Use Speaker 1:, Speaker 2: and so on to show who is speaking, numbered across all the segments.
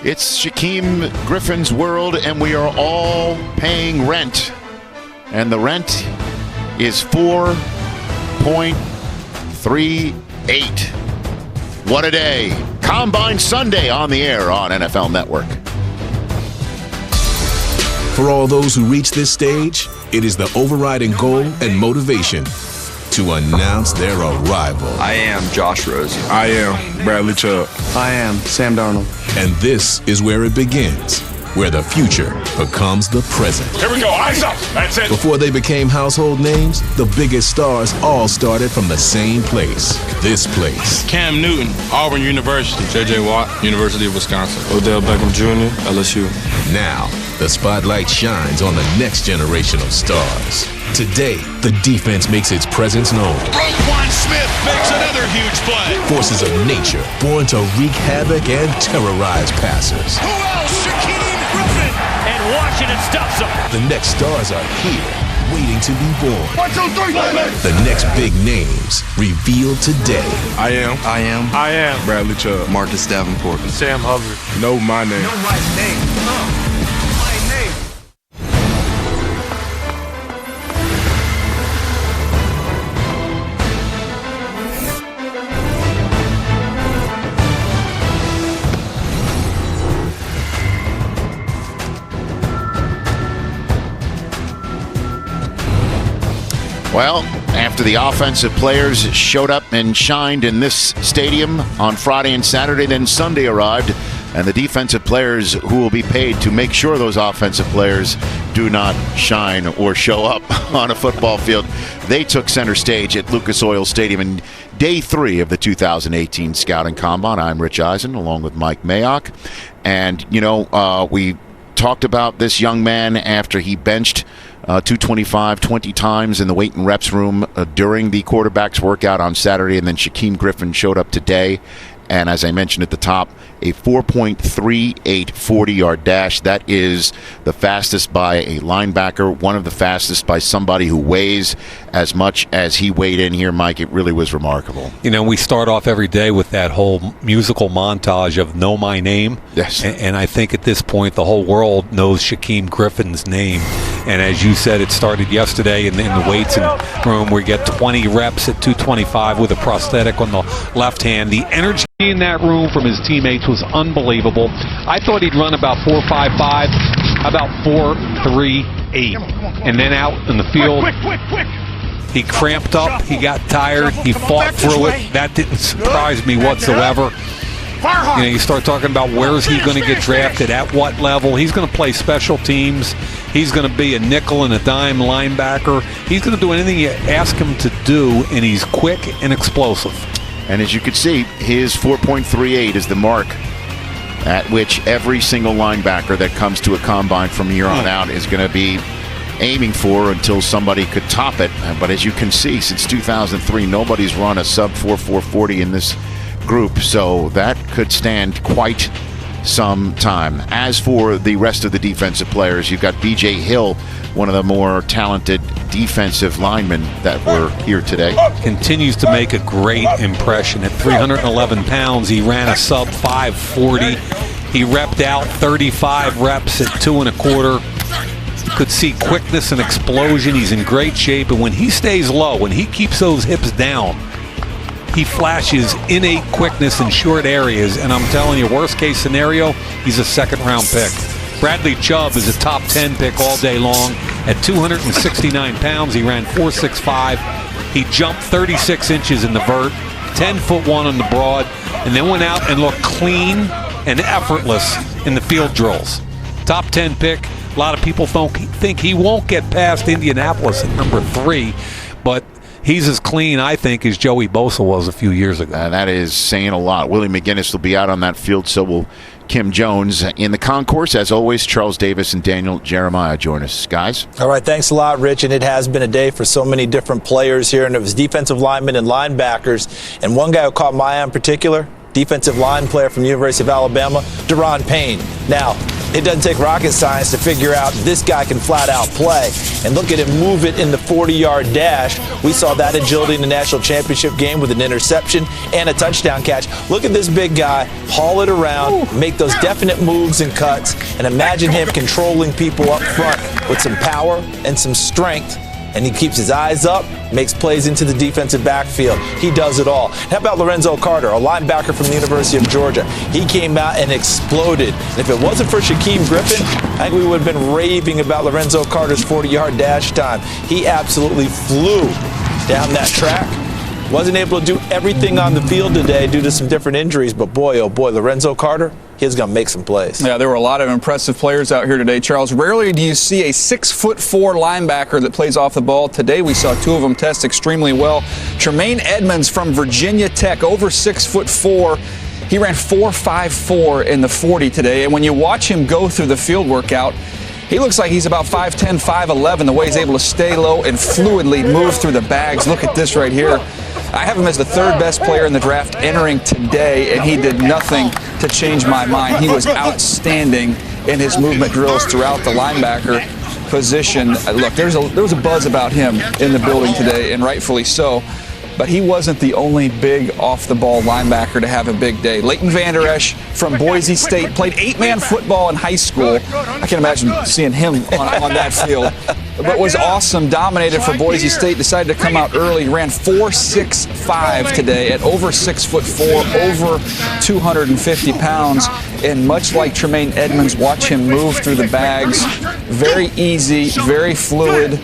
Speaker 1: It's Shaquem Griffin's world, and we are all paying rent. And the rent is $4.38. What a day. Combine Sunday on the air on NFL Network.
Speaker 2: For all those who reach this stage, it is the overriding goal and motivation to announce their arrival.
Speaker 3: I am Josh Rosen.
Speaker 4: I am Bradley Chubb.
Speaker 5: I am Sam Darnold.
Speaker 2: And this is where it begins, where the future becomes the present.
Speaker 4: Here we go, eyes up, that's it.
Speaker 2: Before they became household names, the biggest stars all started from the same place, this place.
Speaker 4: Cam Newton, Auburn University. J.J. Watt, University of Wisconsin. Odell Beckham Jr., LSU.
Speaker 2: Now, the spotlight shines on the next generation of stars. Today, the defense makes its presence known.
Speaker 6: Roquan Smith makes another huge play.
Speaker 2: Forces of nature, born to wreak havoc and terrorize passers.
Speaker 6: Who else? Shaquem Griffin.
Speaker 7: And Washington stuffs him.
Speaker 2: The next stars are here, waiting to be born.
Speaker 6: 1, 2, 3,
Speaker 2: The next big names revealed today.
Speaker 4: I am Bradley Chubb.
Speaker 3: Marcus Davenport.
Speaker 4: Sam Hubbard. Know my name.
Speaker 6: Know my name. My name.
Speaker 1: Well, after the offensive players showed up and shined in this stadium on Friday and Saturday, then Sunday arrived, and the defensive players who will be paid to make sure those offensive players do not shine or show up on a football field, they took center stage at Lucas Oil Stadium in day 3 of the 2018 Scouting Combine. I'm Rich Eisen, along with Mike Mayock. And, we talked about this young man after he benched 225 20 times in the weight and reps room during the quarterback's workout on Saturday, and then Shaquem Griffin showed up today, and as I mentioned at the top, a 4.38 40-yard dash. That is the fastest by a linebacker, one of the fastest by somebody who weighs as much as he weighed in here, Mike. It really was remarkable.
Speaker 8: We start off every day with that whole musical montage of Know My Name.
Speaker 1: Yes.
Speaker 8: And I think at this point the whole world knows Shaquem Griffin's name. And as you said, it started yesterday in the weights room. We get 20 reps at 225 with a prosthetic on the left hand. The energy in that room from his teammates was unbelievable. I thought he'd run about 4.55, about 4.38. And then out in the field, he cramped up, he got tired, he fought through it. That didn't surprise me whatsoever. You start talking about where is he going to get drafted, at what level. He's going to play special teams. He's going to be a nickel and a dime linebacker. He's going to do anything you ask him to do, and he's quick and explosive.
Speaker 1: And as you can see, his 4.38 is the mark at which every single linebacker that comes to a combine from here on out is going to be aiming for until somebody could top it. But as you can see, since 2003, nobody's run a sub 4.40 in this group, so that could stand quite some time. As for the rest of the defensive players, you've got B.J. Hill, one of the more talented defensive linemen that were here today.
Speaker 8: Continues to make a great impression. At 311 pounds, he ran a sub 540. He repped out 35 reps at 2.25. You could see quickness and explosion. He's in great shape, and when he stays low, when he keeps those hips down, he flashes innate quickness in short areas, and I'm telling you, worst case scenario, he's a second-round pick. Bradley Chubb is a top 10 pick all day long. At 269 pounds, he ran 4.65. He jumped 36 inches in the vert, 10'1" on the broad, and then went out and looked clean and effortless in the field drills. Top 10 pick. A lot of people think he won't get past Indianapolis at number 3, but he's as clean, I think, as Joey Bosa was a few years ago.
Speaker 1: That is saying a lot. Willie McGinnis will be out on that field, so will Kim Jones. In the concourse, as always, Charles Davis and Daniel Jeremiah join us. Guys?
Speaker 9: All right, thanks a lot, Rich. And it has been a day for so many different players here, and it was defensive linemen and linebackers. And one guy who caught my eye in particular, defensive line player from the University of Alabama, Daron Payne. Now, It doesn't take rocket science to figure out this guy can flat out play. And look at him move it in the 40-yard dash. We saw that agility in the national championship game with an interception and a touchdown catch. Look at this big guy haul it around, make those definite moves and cuts, and imagine him controlling people up front with some power and some strength. And he keeps his eyes up, makes plays into the defensive backfield. He does it all. How about Lorenzo Carter, a linebacker from the University of Georgia? He came out and exploded. And if it wasn't for Shaquem Griffin, I think we would have been raving about Lorenzo Carter's 40-yard dash time. He absolutely flew down that track. Wasn't able to do everything on the field today due to some different injuries, but boy, oh boy, Lorenzo Carter, he's going to make some plays.
Speaker 5: Yeah, there were a lot of impressive players out here today, Charles. Rarely do you see a 6'4" linebacker that plays off the ball. Today we saw two of them test extremely well. Tremaine Edmonds from Virginia Tech, over 6'4". He ran 4.54 in the 40 today, and when you watch him go through the field workout, he looks like he's about 5'10", 5'11", the way he's able to stay low and fluidly move through the bags. Look at this right here. I have him as the third best player in the draft entering today, and he did nothing to change my mind. He was outstanding in his movement drills throughout the linebacker position. Look, there was a buzz about him in the building today, and rightfully so. But he wasn't the only big off-the-ball linebacker to have a big day. Leighton Vander Esch from Boise State played 8-man football in high school. I can imagine seeing him on that field. But was awesome, dominated for Boise State, decided to come out early, ran 4.65 today at over 6'4", over 250 pounds. And much like Tremaine Edmonds, watch him move through the bags. Very easy, very fluid.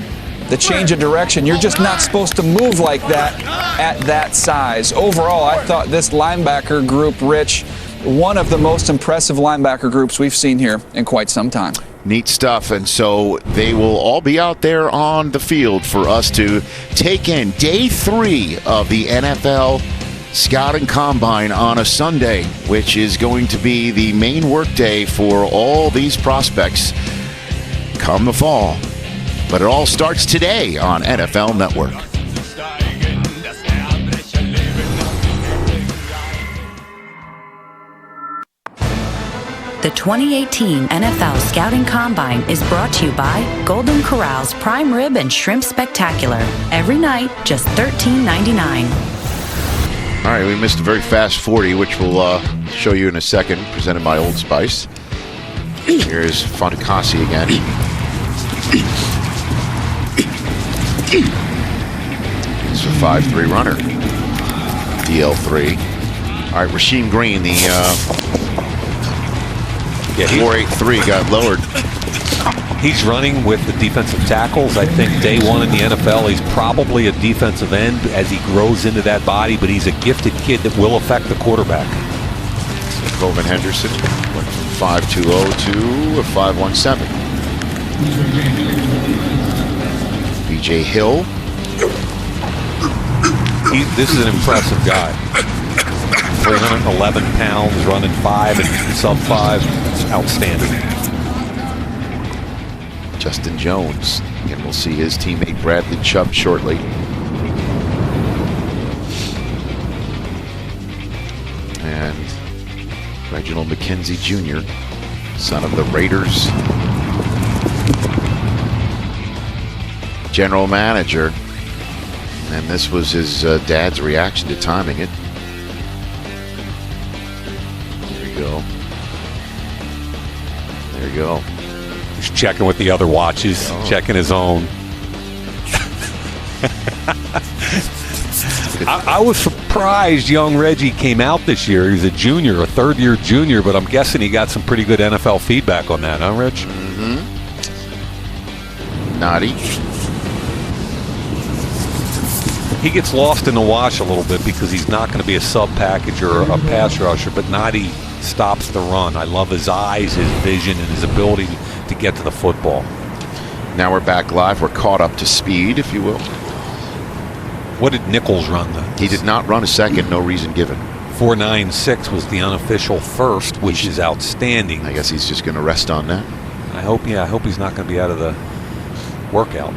Speaker 5: The change of direction, you're just not supposed to move like that at that size. Overall, I thought this linebacker group, Rich, one of the most impressive linebacker groups we've seen here in quite some time.
Speaker 1: Neat stuff. And so they will all be out there on the field for us to take in day 3 of the NFL Scouting Combine on a Sunday, which is going to be the main work day for all these prospects come the fall. But it all starts today on NFL Network.
Speaker 10: The 2018 NFL Scouting Combine is brought to you by Golden Corral's Prime Rib and Shrimp Spectacular. Every night, just $13.99.
Speaker 1: All right, we missed a very fast 40, which we'll show you in a second, presented by Old Spice. Here's Fonticassi again. It's a 5'3" runner. DL3. All right, Rasheem Green, the 4.83 got lowered.
Speaker 8: He's running with the defensive tackles. I think day one in the NFL, he's probably a defensive end as he grows into that body, but he's a gifted kid that will affect the quarterback.
Speaker 1: So Coleman Henderson went from 5'20" to a 5'17". B.J. Hill.
Speaker 8: This is an impressive guy. 311 pounds, running 5 and sub 5. It's outstanding.
Speaker 1: Justin Jones. And we'll see his teammate Bradley Chubb shortly. And Reginald McKenzie Jr., son of the Raiders general manager, and this was his dad's reaction to timing it. There you go. There you go.
Speaker 8: He's checking with the other watches, checking his own. I was surprised young Reggie came out this year. He's a junior, a third-year junior, but I'm guessing he got some pretty good NFL feedback on that, huh, Rich?
Speaker 1: Mm-hmm. Naughty.
Speaker 8: He gets lost in the wash a little bit because he's not going to be a sub package or a pass rusher, but Nadi stops the run. I love his eyes, his vision, and his ability to get to the football.
Speaker 1: Now we're back live. We're caught up to speed, if you will.
Speaker 8: What did Nichols run then?
Speaker 1: He did not run a second, no reason given.
Speaker 8: 4.96 was the unofficial first, which is outstanding.
Speaker 1: I guess he's just going to rest on that.
Speaker 8: I hope he's not going to be out of the workout.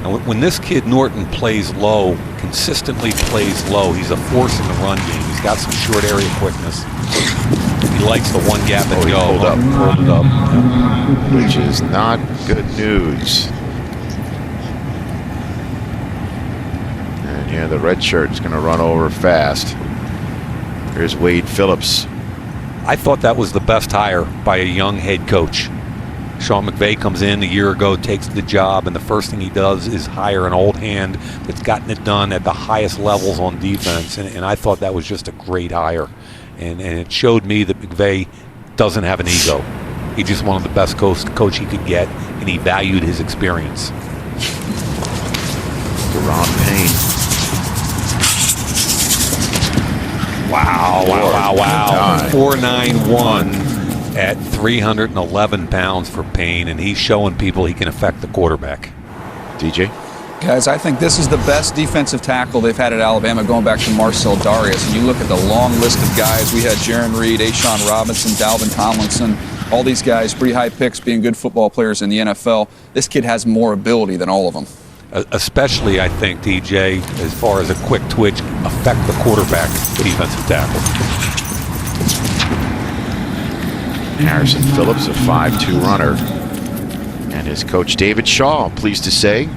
Speaker 8: Now, when this kid Norton plays low, consistently plays low, he's a force in the run game. He's got some short area quickness. He likes the one gap and
Speaker 1: he
Speaker 8: go.
Speaker 1: pulled up.
Speaker 8: Pulled it up.
Speaker 1: Which is not good news. And yeah, the red shirt is going to run over fast. Here's Wade Phillips.
Speaker 8: I thought that was the best hire by a young head coach. Sean McVay comes in a year ago, takes the job, and the first thing he does is hire an old hand that's gotten it done at the highest levels on defense. And I thought that was just a great hire. And it showed me that McVay doesn't have an ego. He just wanted the best coach he could get, and he valued his experience.
Speaker 1: Deron Payne.
Speaker 8: Wow. 491 at 311 pounds for Payne, and he's showing people he can affect the quarterback.
Speaker 1: DJ?
Speaker 5: Guys, I think this is the best defensive tackle they've had at Alabama going back to Marcel Darius. And you look at the long list of guys. We had Jaron Reed, A'Shawn Robinson, Dalvin Tomlinson, all these guys, pretty high picks, being good football players in the NFL. This kid has more ability than all of them.
Speaker 8: Especially, I think, DJ, as far as a quick twitch, affect the quarterback defensive tackle.
Speaker 1: Harrison Phillips, a 5'2" runner. And his coach, David Shaw, pleased to say,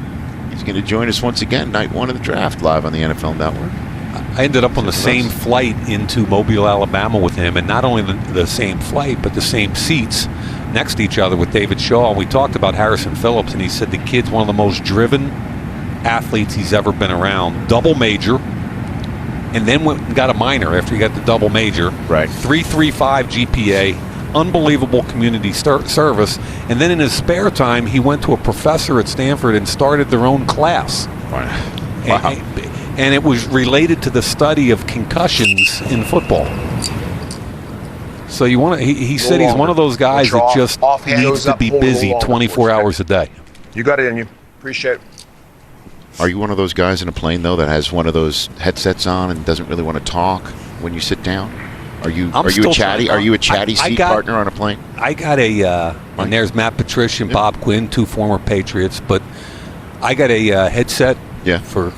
Speaker 1: he's going to join us once again, night one of the draft, live on the NFL Network.
Speaker 8: I ended up on the same flight into Mobile, Alabama with him, and not only the same flight, but the same seats next to each other with David Shaw. We talked about Harrison Phillips, and he said the kid's one of the most driven athletes he's ever been around. Double major, and then went and got a minor after he got the double major.
Speaker 1: Right.
Speaker 8: 3.35 GPA, unbelievable community service, and then in his spare time, he went to a professor at Stanford and started their own class.
Speaker 1: Wow.
Speaker 8: And it was related to the study of concussions in football. So you want to? He said he's one of those guys that just needs to be busy 24 hours a day.
Speaker 11: You got it in you. Appreciate it.
Speaker 1: Are you one of those guys in a plane, though, that has one of those headsets on and doesn't really want to talk when you sit down? Are you a chatty seat partner on a plane?
Speaker 8: I got and there's Matt Patricia and Bob Quinn, two former Patriots, but I got a headset for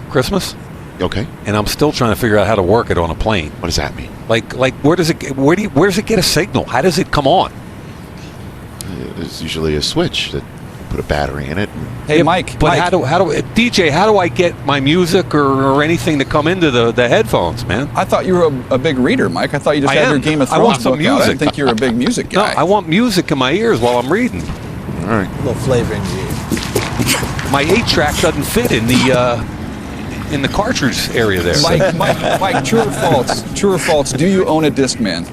Speaker 8: Christmas.
Speaker 1: Okay.
Speaker 8: And I'm still trying to figure out how to work it on a plane.
Speaker 1: What does that mean?
Speaker 8: Like where does it get a signal? How does it come on?
Speaker 1: There's usually a switch that put a battery in it.
Speaker 5: Hey, Mike.
Speaker 8: How do DJ? How do I get my music or anything to come into the headphones, man?
Speaker 5: I thought you were a big reader, Mike. I thought you just had your Game of Thrones
Speaker 8: I want some
Speaker 5: book
Speaker 8: music.
Speaker 5: out. I didn't think you were a big music guy.
Speaker 8: No, I want music in my ears while I'm reading.
Speaker 1: All right.
Speaker 9: A little flavor in your ear.
Speaker 8: My 8-track doesn't fit in the cartridge area there.
Speaker 5: Mike, true or false? True or false? Do you own a Discman?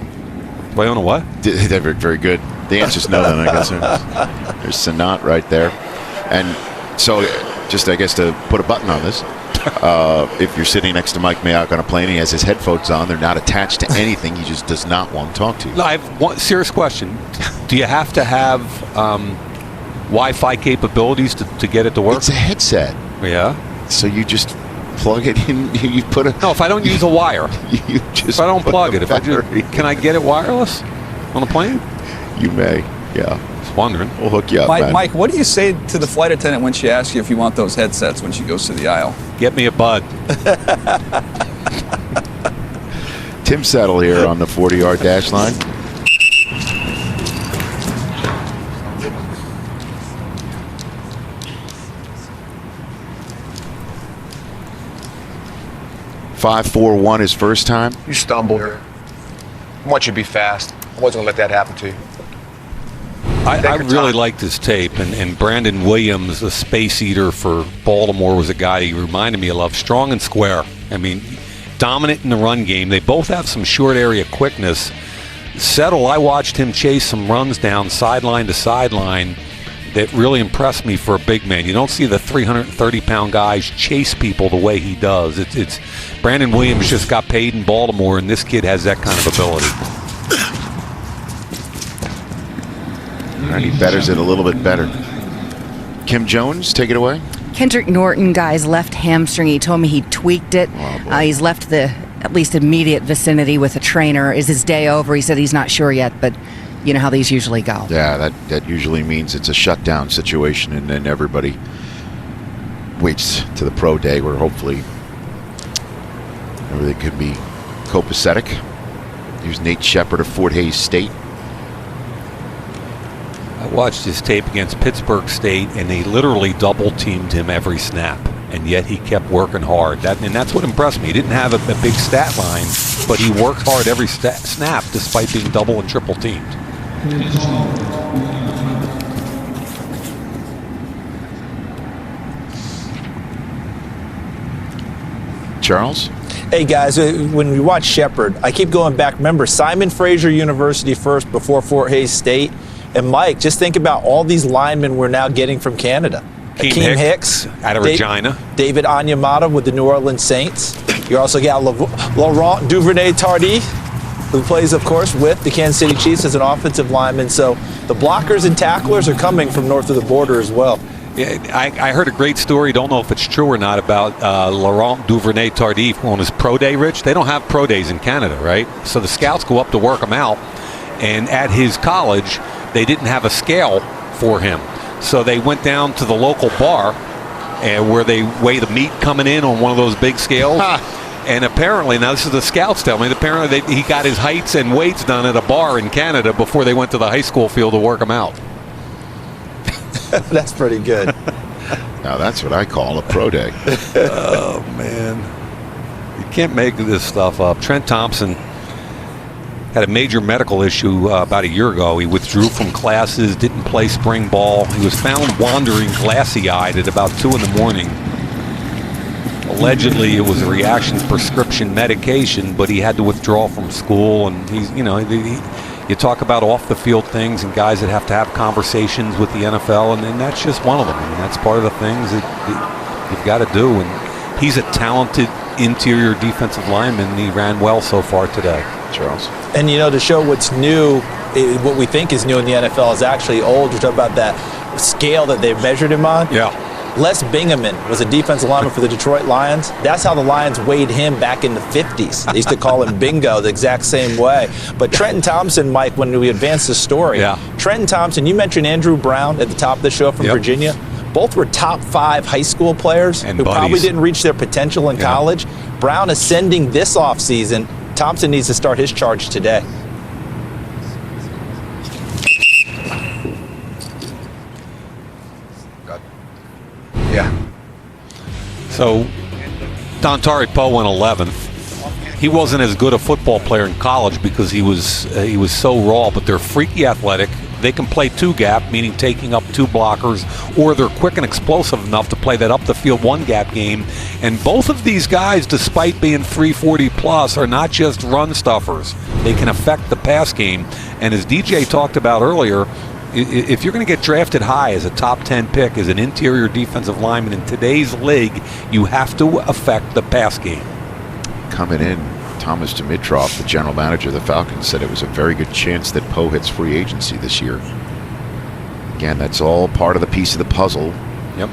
Speaker 8: Do I own a what?
Speaker 1: They're very good. The answer's no, then I guess. There's Sanat right there. And so, just I guess to put a button on this, if you're sitting next to Mike Mayock on a plane, he has his headphones on. They're not attached to anything. He just does not want to talk to you.
Speaker 8: No, I have one serious question. Do you have to have Wi-Fi capabilities to get it to work?
Speaker 1: It's a headset.
Speaker 8: Yeah.
Speaker 1: So you just plug it in. You put a.
Speaker 8: No, if I don't use a wire.
Speaker 1: You just.
Speaker 8: If I don't plug it,
Speaker 1: battery.
Speaker 8: Can I get it wireless on a plane?
Speaker 1: You may. Yeah.
Speaker 8: Just wondering.
Speaker 1: We'll hook you up, man.
Speaker 5: Mike, what do you say to the flight attendant when she asks you if you want those headsets when she goes to the aisle?
Speaker 8: Get me a bud.
Speaker 1: Tim Settle here on the 40-yard dash line. .541 his first time.
Speaker 11: You stumbled. I want you to be fast. I wasn't going to let that happen to you.
Speaker 8: I really liked his tape, and Brandon Williams, the space eater for Baltimore, was a guy he reminded me of. Strong and square. I mean, dominant in the run game. They both have some short area quickness. Settle, I watched him chase some runs down sideline to sideline that really impressed me for a big man. You don't see the 330-pound guys chase people the way he does. It's Brandon Williams just got paid in Baltimore, and this kid has that kind of ability.
Speaker 1: And he betters it a little bit better. Kim Jones, take it away.
Speaker 12: Kendrick Norton, guy's left hamstring. He told me he tweaked it. He's left the at least immediate vicinity with a trainer. Is his day over? He said he's not sure yet, but you know how these usually go.
Speaker 1: Yeah, that usually means it's a shutdown situation, and then everybody waits to the pro day where hopefully everything could be copacetic. Here's Nate Shepard of Fort Hays State.
Speaker 8: I watched his tape against Pittsburgh State, and they literally double-teamed him every snap, and yet he kept working hard. And that's what impressed me. He didn't have a big stat line, but he worked hard every snap despite being double and triple-teamed.
Speaker 1: Charles?
Speaker 9: Hey guys, when we watch Shepard, I keep going back. Remember Simon Fraser University first before Fort Hays State? And Mike, just think about all these linemen we're now getting from Canada. Akeem Hicks
Speaker 8: out of Regina.
Speaker 9: David Onyemata with the New Orleans Saints. You also got Laurent Duvernay-Tardif, who plays, of course, with the Kansas City Chiefs as an offensive lineman. So the blockers and tacklers are coming from north of the border as well.
Speaker 8: Yeah, I heard a great story, don't know if it's true or not, about Laurent Duvernay-Tardif on his pro day, Rich. They don't have pro days in Canada, right? So the scouts go up to work him out, and at his college, they didn't have a scale for him. So they went down to the local bar where they weigh the meat coming in on one of those big scales. And apparently, now this is the scouts tell me, apparently he got his heights and weights done at a bar in Canada before they went to the high school field to work him out.
Speaker 9: That's pretty good.
Speaker 1: Now that's what I call a pro day.
Speaker 8: Oh, man. You can't make this stuff up. Trent Thompson had a major medical issue about a year ago. He withdrew from classes, didn't play spring ball. He was found wandering glassy-eyed at about 2 in the morning. Allegedly, it was a reaction to prescription medication, but he had to withdraw from school. And he's, you talk about off-the-field things and guys that have to have conversations with the NFL, and that's just one of them. I mean, that's part of the things that you've got to do. And he's a talented interior defensive lineman, and he ran well so far today.
Speaker 1: Charles.
Speaker 9: And, to show what's new, what we think is new in the NFL is actually old. You're talking about that scale that they measured him on.
Speaker 8: Yeah.
Speaker 9: Les Bingaman was a defensive lineman for the Detroit Lions. That's how the Lions weighed him back in the 50s. They used to call him Bingo the exact same way. But Trenton Thompson, Mike, when we advance the story, Trenton Thompson, you mentioned Andrew Brown at the top of the show from Virginia. Both were top 5 high school players
Speaker 8: and
Speaker 9: who
Speaker 8: buddies.
Speaker 9: Probably didn't reach their potential in college. Brown ascending this offseason. Thompson needs to start his charge today.
Speaker 11: Yeah.
Speaker 8: So Dontari Poe went 11th. He wasn't as good a football player in college because he was so raw, but they're freaky athletic. They can play 2-gap, meaning taking up 2 blockers, or they're quick and explosive enough to play that up-the-field 1-gap game. And both of these guys, despite being 340-plus, are not just run stuffers. They can affect the pass game. And as DJ talked about earlier, if you're going to get drafted high as a top 10 pick as an interior defensive lineman in today's league, you have to affect the pass game.
Speaker 1: Coming in, Thomas Dimitrov, the general manager of the Falcons, said it was a very good chance that Poe hits free agency this year. Again, that's all part of the piece of the puzzle.
Speaker 8: Yep.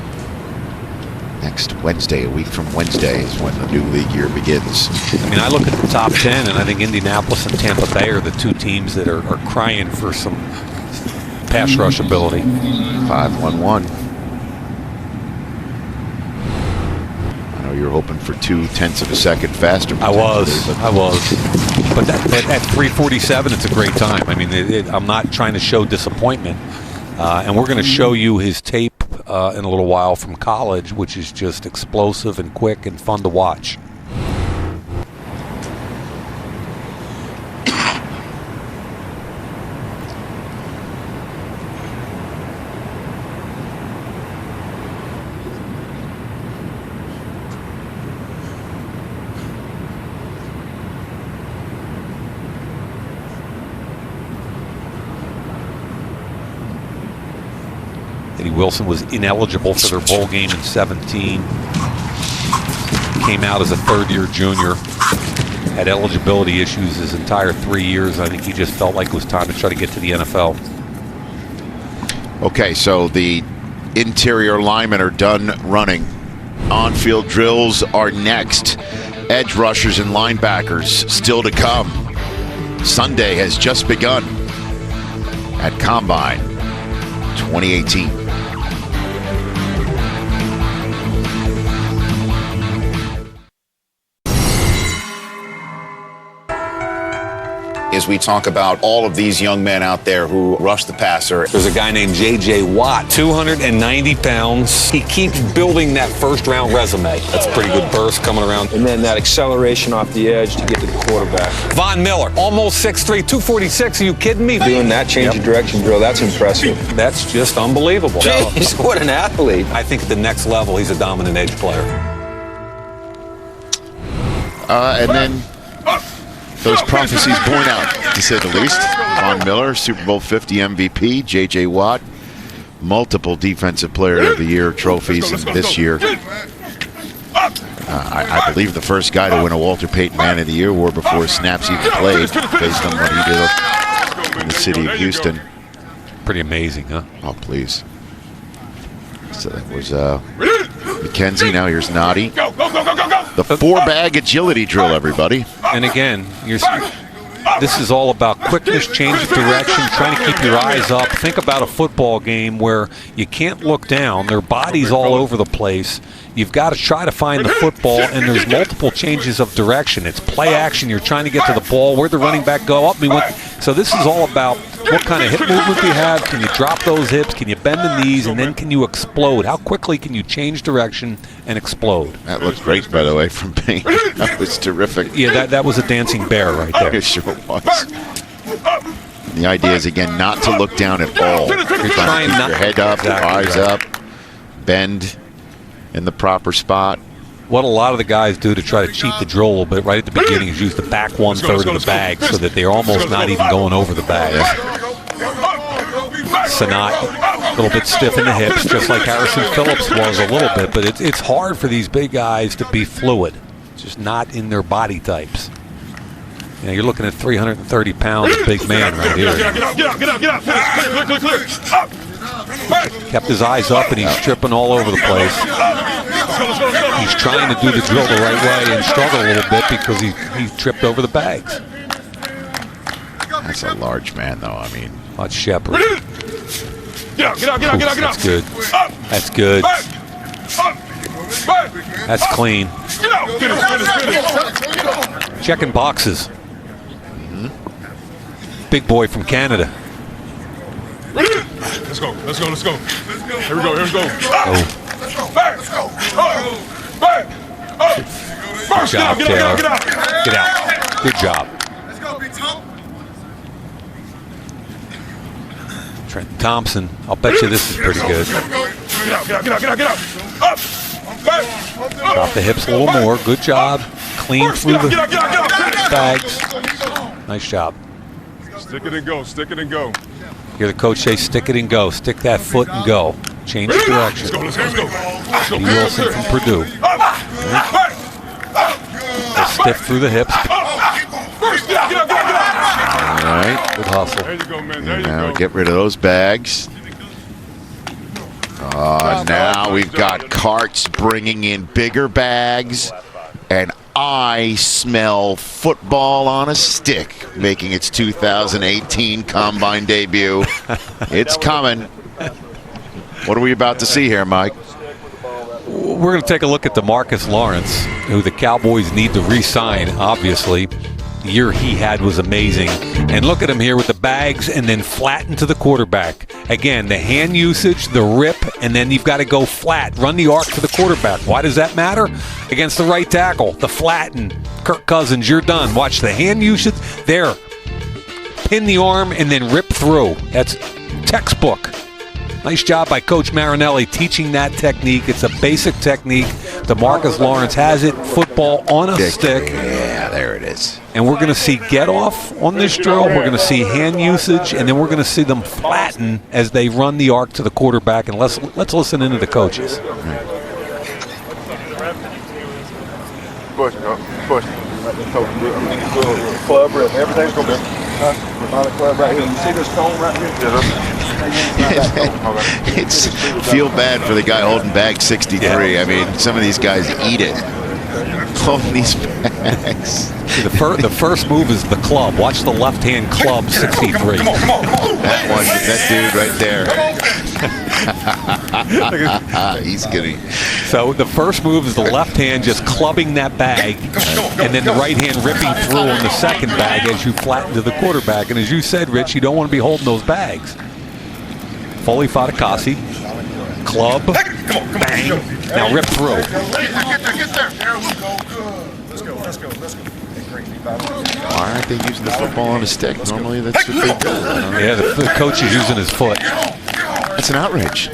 Speaker 1: Next Wednesday, a week from Wednesday, is when the new league year begins.
Speaker 8: I mean, I look at the top 10, and I think Indianapolis and Tampa Bay are the 2 teams that are crying for some pass rush ability.
Speaker 1: 5-1-1. I know you're hoping for 0.2 of a second faster.
Speaker 8: I was. But at 3:47, it's a great time. I mean, I'm not trying to show disappointment. And we're going to show you his tape in a little while from college, which is just explosive and quick and fun to watch. Eddie Wilson was ineligible for their bowl game in 17. Came out as a third-year junior. Had eligibility issues his entire 3 years. I think he just felt like it was time to try to get to the NFL.
Speaker 1: Okay, so the interior linemen are done running. On-field drills are next. Edge rushers and linebackers still to come. Sunday has just begun at Combine 2018.
Speaker 13: as we talk about all of these young men out there who rush the passer.
Speaker 14: There's a guy named J.J. Watt, 290 pounds. He keeps building that first-round resume. That's a pretty good burst coming around.
Speaker 15: And then that acceleration off the edge to get to the quarterback.
Speaker 14: Von Miller, almost 6'3", 246. Are you kidding me?
Speaker 15: Doing that change of direction drill, that's impressive.
Speaker 14: That's just unbelievable.
Speaker 15: Jeez, what an athlete.
Speaker 14: I think at the next level, he's a dominant edge player.
Speaker 1: And then those prophecies borne out, to say the least. Von Miller, Super Bowl 50 MVP. J.J. Watt, multiple Defensive Player of the Year trophies this year. I believe the first guy to win a Walter Payton Man of the Year award before snaps even played, based on what he did in the city of Houston.
Speaker 8: Pretty amazing, huh?
Speaker 1: Oh, please. So that was McKenzie. Now here's Noddy. The 4-bag agility drill, everybody.
Speaker 8: And again, this is all about quickness, change of direction, trying to keep your eyes up. Think about a football game where you can't look down. Their bodies all over the place. You've got to try to find the football, and there's multiple changes of direction. It's play action. You're trying to get to the ball. Where'd the running back go? Up. So this is all about what kind of hip movement do you have? Can you drop those hips? Can you bend the knees? And then can you explode? How quickly can you change direction and explode?
Speaker 1: That looked great, by the way, from Payne. That was terrific.
Speaker 8: Yeah, that was a dancing bear right there.
Speaker 1: It sure was. The idea is, again, not to look down at all. You're trying to keep your head up, your eyes up, bend in the proper spot.
Speaker 8: What a lot of the guys do to try to cheat the drill a little bit right at the beginning is use the back 1/3 of the bag so that they're almost not even going over the bag. Sanat, a little bit stiff in the hips, just like Harrison Phillips was a little bit, but it's hard for these big guys to be fluid. It's just not in their body types. You know, you're looking at 330 pounds, big man right here.
Speaker 6: Get out. Clear.
Speaker 8: Kept his eyes up, and he's tripping all over the place. He's trying to do the drill the right way and struggle a little bit because he tripped over the bags.
Speaker 1: That's a large man, though. I mean,
Speaker 8: watch Shepard.
Speaker 6: Get out.
Speaker 8: That's good. That's good. That's clean. Checking boxes. Big boy from Canada.
Speaker 6: Let's go. Here we go.
Speaker 8: Good job, Taylor. Get out. Good job. Trenton Thompson. I'll bet you this is pretty good.
Speaker 6: Get out. Up.
Speaker 8: Drop the hips a little more. Good job. Clean through the bags. Nice job.
Speaker 6: Stick it and go.
Speaker 8: Hear the coach say, stick it and go. Stick that foot and go. Change the direction.
Speaker 6: Let's go.
Speaker 8: Eddie Wilson from Purdue. Stiff through the hips.
Speaker 1: All right.
Speaker 8: Good hustle.
Speaker 6: There you go, man.
Speaker 1: And now get rid of those bags. Now we've got carts bringing in bigger bags, and I smell football on a stick making its 2018 Combine debut. It's coming. What are we about to see here, Mike?
Speaker 8: We're going to take a look at DeMarcus Lawrence, who the Cowboys need to re-sign, obviously. The year he had was amazing. And look at him here with the bags and then flatten to the quarterback. Again, the hand usage, the rip, and then you've got to go flat. Run the arc to the quarterback. Why does that matter? Against the right tackle, the flatten. Kirk Cousins, you're done. Watch the hand usage. There. Pin the arm and then rip through. That's textbook. Nice job by Coach Marinelli teaching that technique. It's a basic technique. DeMarcus Lawrence has it. Football on a stick.
Speaker 1: Yeah, there it is.
Speaker 8: And we're going to see get off on this drill. We're going to see hand usage, and then we're going to see them flatten as they run the arc to the quarterback. And let's listen into the coaches.
Speaker 6: Push. Club rip. Everything's going to be on the club right here. You see this cone right here?
Speaker 1: It's feel bad for the guy holding bag 63. Yeah. I mean, some of these guys eat it. Holding these bags.
Speaker 8: The first move is the club. Watch the left hand club 63.
Speaker 1: That dude right there. He's kidding.
Speaker 8: So the first move is the left hand just clubbing that bag, and then the right hand ripping through on the second bag as you flatten to the quarterback. And as you said, Rich, you don't want to be holding those bags. Foley Fatukasi, club, bang, now rip through.
Speaker 1: Why aren't they using the football on a stick? Normally that's what they do.
Speaker 8: Yeah, the coach is using his foot.
Speaker 1: That's an outrage.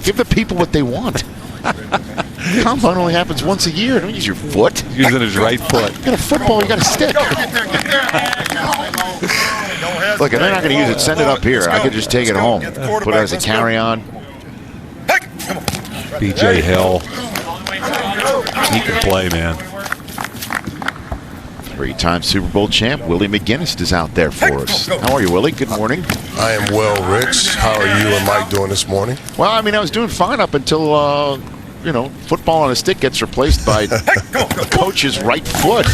Speaker 1: Give the people what they want. Combine only happens once a year. Don't use your foot.
Speaker 8: He's using his right foot.
Speaker 1: You got a football, you got a stick. Look, if they're not going to use it, send it up here. I could just take it home. Put it as a carry-on.
Speaker 8: B.J. Hill. He can play, man.
Speaker 1: Three-time Super Bowl champ Willie McGinnis is out there for us. How are you, Willie? Good morning.
Speaker 16: I am well, Rich. How are you and Mike doing this morning?
Speaker 1: Well, I mean, I was doing fine up until, football on a stick gets replaced by the coach's right foot.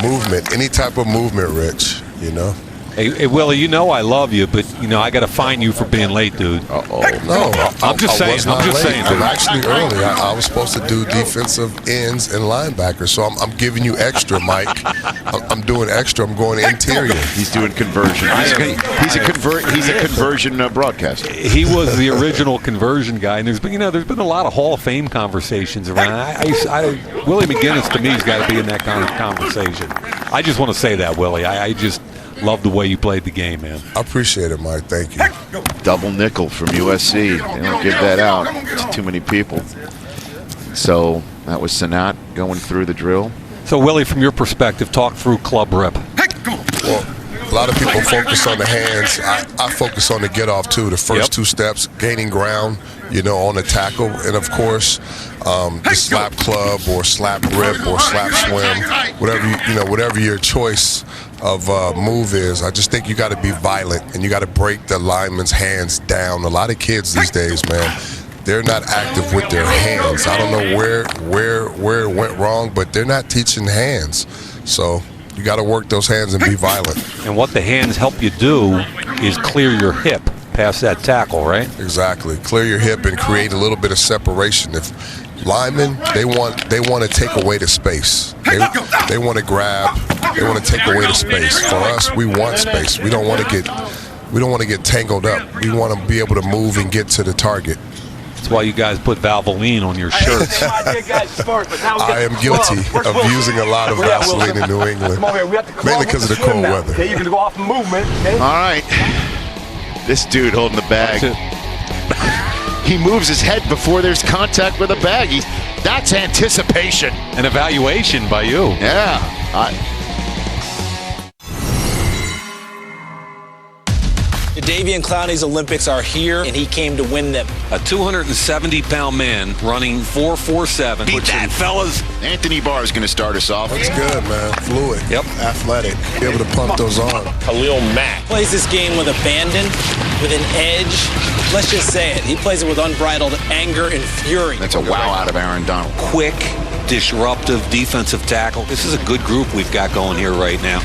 Speaker 16: Movement, any type of movement, Rich,
Speaker 8: Hey, Willie, I love you, but, I got to fine you for being late, dude.
Speaker 16: Uh-oh. No,
Speaker 8: I'm just saying, dude.
Speaker 16: I'm actually early. I was supposed to do defensive ends and linebackers, so I'm giving you extra, Mike. I'm doing extra. I'm going interior.
Speaker 1: He's doing conversion. He's a conversion broadcaster.
Speaker 8: He was the original conversion guy, and there's been a lot of Hall of Fame conversations around. Willie McGinnis, to me, has got to be in that kind of conversation. I just want to say that, Willie. I just love the way you played the game, man.
Speaker 16: I appreciate it, Mike. Thank you.
Speaker 1: Double nickel from USC. They don't give that out to too many people. So that was Sanat going through the drill.
Speaker 8: So, Willie, from your perspective, talk through club rip.
Speaker 16: Well, a lot of people focus on the hands. I focus on the get off too. The first two steps, gaining ground, on the tackle, and of course, the slap club or slap rip or slap swim, whatever your choice of move is. I just think you got to be violent and you got to break the lineman's hands down. A lot of kids these days, man, they're not active with their hands. I don't know where it went wrong, but they're not teaching hands. So you got to work those hands and be violent.
Speaker 8: And what the hands help you do is clear your hip past that tackle, right?
Speaker 16: Exactly. Clear your hip and create a little bit of separation. If linemen, they want to take away the space. They want to grab. They want to take away the space. For us, we want space. We don't want to get tangled up. We want to be able to move and get to the target.
Speaker 8: That's why you guys put Valvoline on your shirts.
Speaker 16: I am guilty of using a lot of Vaseline in New England, mainly because of the cold weather.
Speaker 6: Okay, you're gonna go off movement. Okay?
Speaker 1: All right, this dude holding the bag. He moves his head before there's contact with a bag. That's anticipation.
Speaker 8: An evaluation by you.
Speaker 1: Yeah.
Speaker 9: Jadeveon Clowney's Olympics are here, and he came to win them.
Speaker 14: A 270-pound man running 4.47.
Speaker 1: Beat that, fellas. Anthony Barr is going to start us off.
Speaker 16: That's good, man. Fluid.
Speaker 14: Yep.
Speaker 16: Athletic. Be able to pump those arms.
Speaker 9: Khalil Mack plays this game with abandon, with an edge. Let's just say it. He plays it with unbridled anger and fury.
Speaker 1: That's a wow out of Aaron Donald.
Speaker 14: Quick, disruptive defensive tackle. This is a good group we've got going here right now.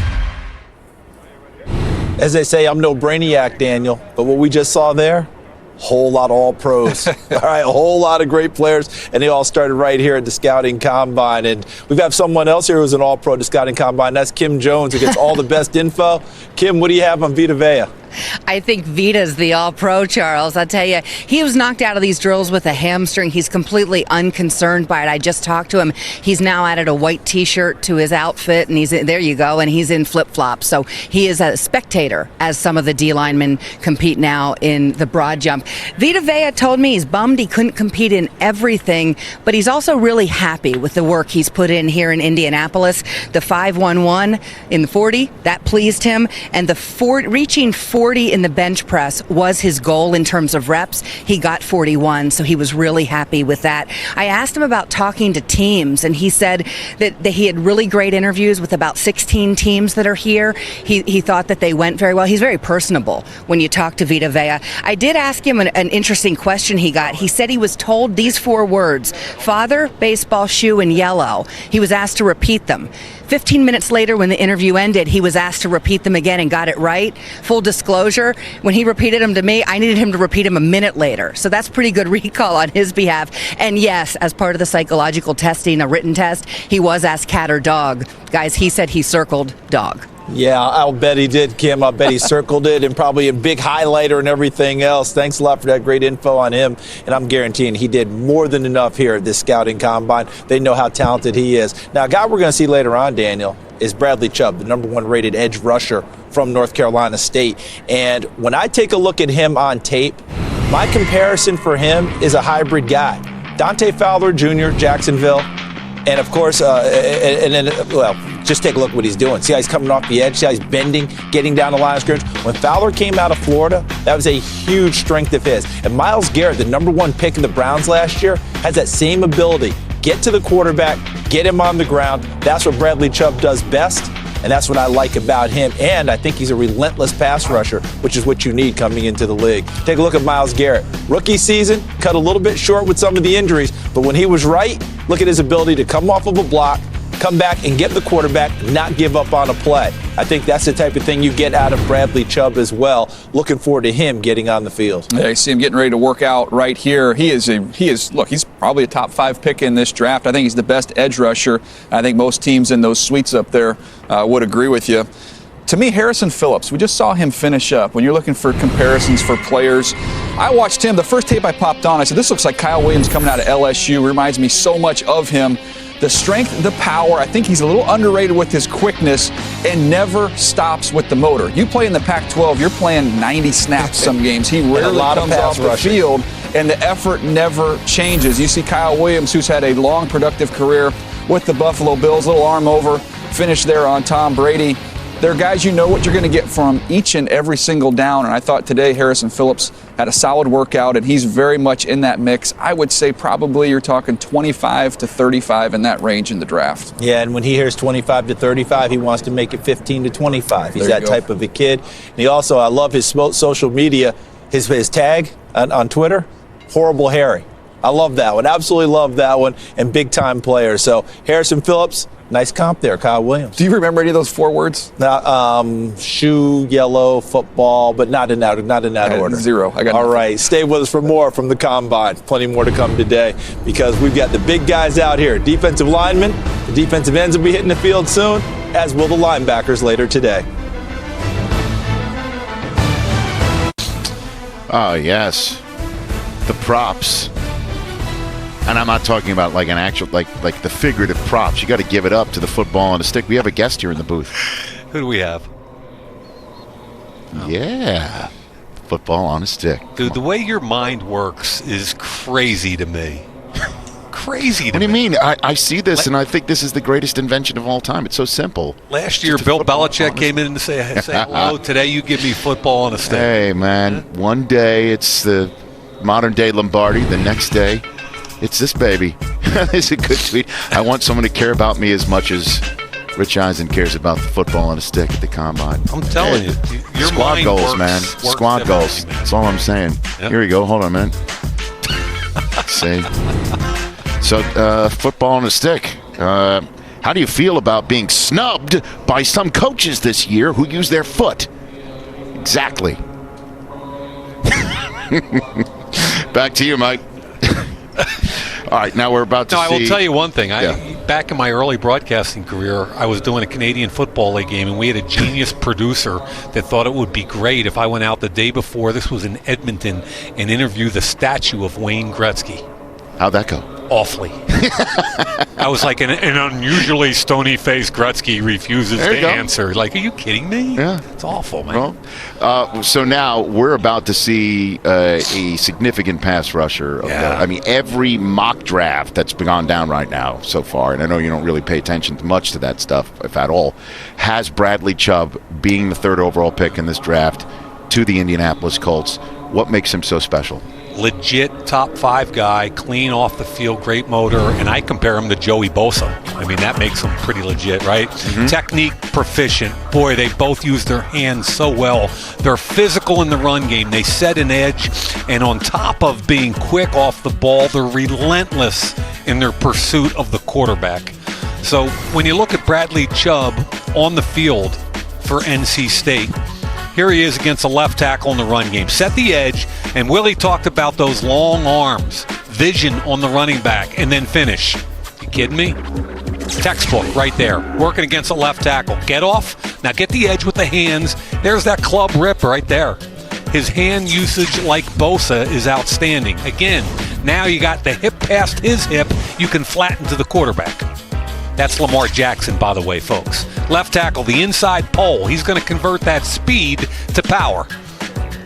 Speaker 9: As they say, I'm no brainiac, Daniel, but what we just saw there, whole lot of all pros. All right, a whole lot of great players, and they all started right here at the Scouting Combine. And we've got someone else here who's an all-pro at the Scouting Combine. That's Kim Jones, who gets all the best info. Kim, what do you have on Vita Vea?
Speaker 12: I think Vita's the all-pro, Charles. I'll tell you, he was knocked out of these drills with a hamstring. He's completely unconcerned by it. I just talked to him. He's now added a white T-shirt to his outfit, and there you go, and he's in flip-flops. So he is a spectator as some of the D linemen compete now in the broad jump. Vita Vea told me he's bummed he couldn't compete in everything, but he's also really happy with the work he's put in here in Indianapolis. The 5.11 in the 40, that pleased him, and the reaching 40 in the bench press was his goal in terms of reps. He got 41, so he was really happy with that. I asked him about talking to teams, and he said that he had really great interviews with about 16 teams that are here. He thought that they went very well. He's very personable when you talk to Vita Vea. I did ask him an interesting question he got. He said he was told these 4 words: father, baseball, shoe, and yellow. He was asked to repeat them. 15 minutes later, when the interview ended, he was asked to repeat them again and got it right. Full disclosure, disclosure, when he repeated them to me, I needed him to repeat them a minute later. So that's pretty good recall on his behalf. And yes, as part of the psychological testing, a written test, he was asked cat or dog. Guys, he said he circled dog.
Speaker 9: Yeah, I'll bet he did, Kim. I'll bet he circled it, and probably a big highlighter and everything else. Thanks a lot for that great info on him. And I'm guaranteeing he did more than enough here at this scouting combine. They know how talented he is. Now, a guy we're going to see later on, Daniel, is Bradley Chubb, the number 1 rated edge rusher from North Carolina State. And when I take a look at him on tape, my comparison for him is a hybrid guy. Dante Fowler Jr., Jacksonville. And, of course, just take a look at what he's doing. See how he's coming off the edge? See how he's bending, getting down the line of scrimmage? When Fowler came out of Florida, that was a huge strength of his. And Myles Garrett, the number 1 pick in the Browns last year, has that same ability. Get to the quarterback, get him on the ground. That's what Bradley Chubb does best, and that's what I like about him. And I think he's a relentless pass rusher, which is what you need coming into the league. Take a look at Myles Garrett. Rookie season, cut a little bit short with some of the injuries, but when he was right, look at his ability to come off of a block, come back and get the quarterback, not give up on a play. I think that's the type of thing you get out of Bradley Chubb as well. Looking forward to him getting on the field.
Speaker 5: Yeah, you see him getting ready to work out right here. He's probably a top 5 pick in this draft. I think he's the best edge rusher. I think most teams in those suites up there would agree with you. To me, Harrison Phillips, we just saw him finish up. When you're looking for comparisons for players, I watched him. The first tape I popped on, I said, this looks like Kyle Williams coming out of LSU. Reminds me so much of him. The strength, the power, I think he's a little underrated with his quickness and never stops with the motor. You play in the Pac-12, you're playing 90 snaps some games. He rarely comes off the field, and the effort never changes. You see Kyle Williams, who's had a long, productive career with the Buffalo Bills, little arm over, finish there on Tom Brady. They're guys you know what you're going to get from each and every single down, and I thought today Harrison Phillips had a solid workout, and he's very much in that mix. I would say probably you're talking 25 to 35 in that range in the draft.
Speaker 9: Yeah, and when he hears 25 to 35, he wants to make it 15 to 25. He's that type of a kid. And he also, I love his social media, his tag on Twitter, Horrible Harry. I love that one. Absolutely love that one, and big-time player. So Harrison Phillips, nice comp there, Kyle Williams.
Speaker 5: Do you remember any of those 4 words?
Speaker 9: Shoe, yellow, football, but not in that order.
Speaker 5: 0. I got
Speaker 9: All right, stay with us for more from the Combine. Plenty more to come today because we've got the big guys out here. Defensive linemen, the defensive ends will be hitting the field soon, as will the linebackers later today.
Speaker 1: Oh, yes. The props. And I'm not talking about like an actual, like the figurative props. You got to give it up to the football on a stick. We have a guest here in the booth.
Speaker 8: Who do we have?
Speaker 1: Yeah. Football on a stick.
Speaker 8: Dude, the way your mind works is crazy to me. Crazy to me.
Speaker 1: What do you mean? I see this and I think this is the greatest invention of all time. It's so simple.
Speaker 8: Last year, Bill Belichick came in and say hello. Today, you give me football on a stick.
Speaker 1: Hey, man. One day it's the modern day Lombardi. The next day, it's this baby. It's a good tweet. I want someone to care about me as much as Rich Eisen cares about the football on a stick at the Combine.
Speaker 8: I'm telling you. Your
Speaker 1: squad
Speaker 8: mind
Speaker 1: goals,
Speaker 8: works,
Speaker 1: man. Squad goals. That's all I'm saying.
Speaker 8: Yep.
Speaker 1: Here we go. Hold on a minute. See? So, football on a stick. How do you feel about being snubbed by some coaches this year who use their foot? Exactly. Back to you, Mike. All right, now we're about to see.
Speaker 8: I will tell you one thing. Back in my early broadcasting career, I was doing a Canadian Football League game, and we had a genius producer that thought it would be great if I went out the day before, this was in Edmonton, and interviewed the statue of Wayne Gretzky.
Speaker 1: How'd that go?
Speaker 8: Awfully. I was like, an unusually stony-faced Gretzky refuses to answer. Like, are you kidding me?
Speaker 1: Yeah.
Speaker 8: It's awful, man.
Speaker 1: Well, so now we're about to see a significant pass rusher. I mean, every mock draft that's gone down right now so far, and I know you don't really pay attention much to that stuff, if at all, has Bradley Chubb being the 3rd overall pick in this draft to the Indianapolis Colts. What makes him so special?
Speaker 8: Legit top 5 guy, clean off the field, great motor, and I compare him to Joey Bosa. I mean, that makes him pretty legit, right? Mm-hmm. Technique proficient. Boy, they both use their hands so well. They're physical in the run game. They set an edge, and on top of being quick off the ball, they're relentless in their pursuit of the quarterback. So when you look at Bradley Chubb on the field for NC State, Here he is against a left tackle in the run game. Set the edge, and Willie talked about those long arms, vision on the running back, and then finish. You kidding me? Textbook right there. Working against a left tackle. Get off. Now get the edge with the hands. There's that club rip right there. His hand usage, like Bosa, is outstanding. Again, now you got the hip past his hip. You can flatten to the quarterback. That's Lamar Jackson, by the way, folks. Left tackle, the inside pole. He's going to convert that speed to power.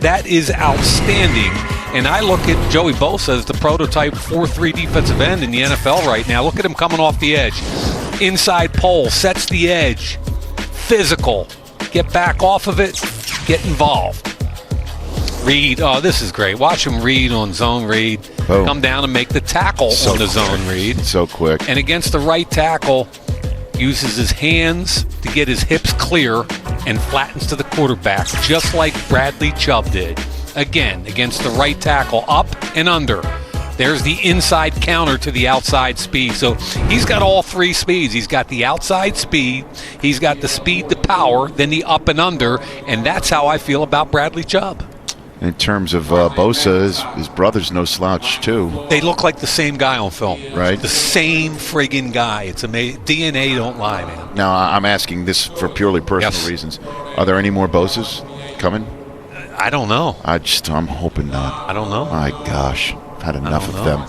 Speaker 8: That is outstanding. And I look at Joey Bosa as the prototype 4-3 defensive end in the NFL right now. Look at him coming off the edge. Inside pole, sets the edge. Physical. Get back off of it. Get involved. Read. Oh, this is great. Watch him read on zone read.
Speaker 1: Boom.
Speaker 8: Come down and make the tackle on the zone read.
Speaker 1: So quick.
Speaker 8: And against the right tackle, uses his hands to get his hips clear and flattens to the quarterback, just like Bradley Chubb did. Again, against the right tackle, up and under. There's the inside counter to the outside speed. So he's got all three speeds. He's got the outside speed, he's got the speed to power, then the up and under, and that's how I feel about Bradley Chubb.
Speaker 1: In terms of Bosa, his brother's no slouch, too.
Speaker 8: They look like the same guy on film.
Speaker 1: Right.
Speaker 8: The same friggin' guy. It's amazing. DNA don't lie, man.
Speaker 1: Now, I'm asking this for purely personal reasons. Are there any more Bosas coming?
Speaker 8: I don't know.
Speaker 1: I'm hoping not.
Speaker 8: I don't know.
Speaker 1: My gosh. I've had enough of them.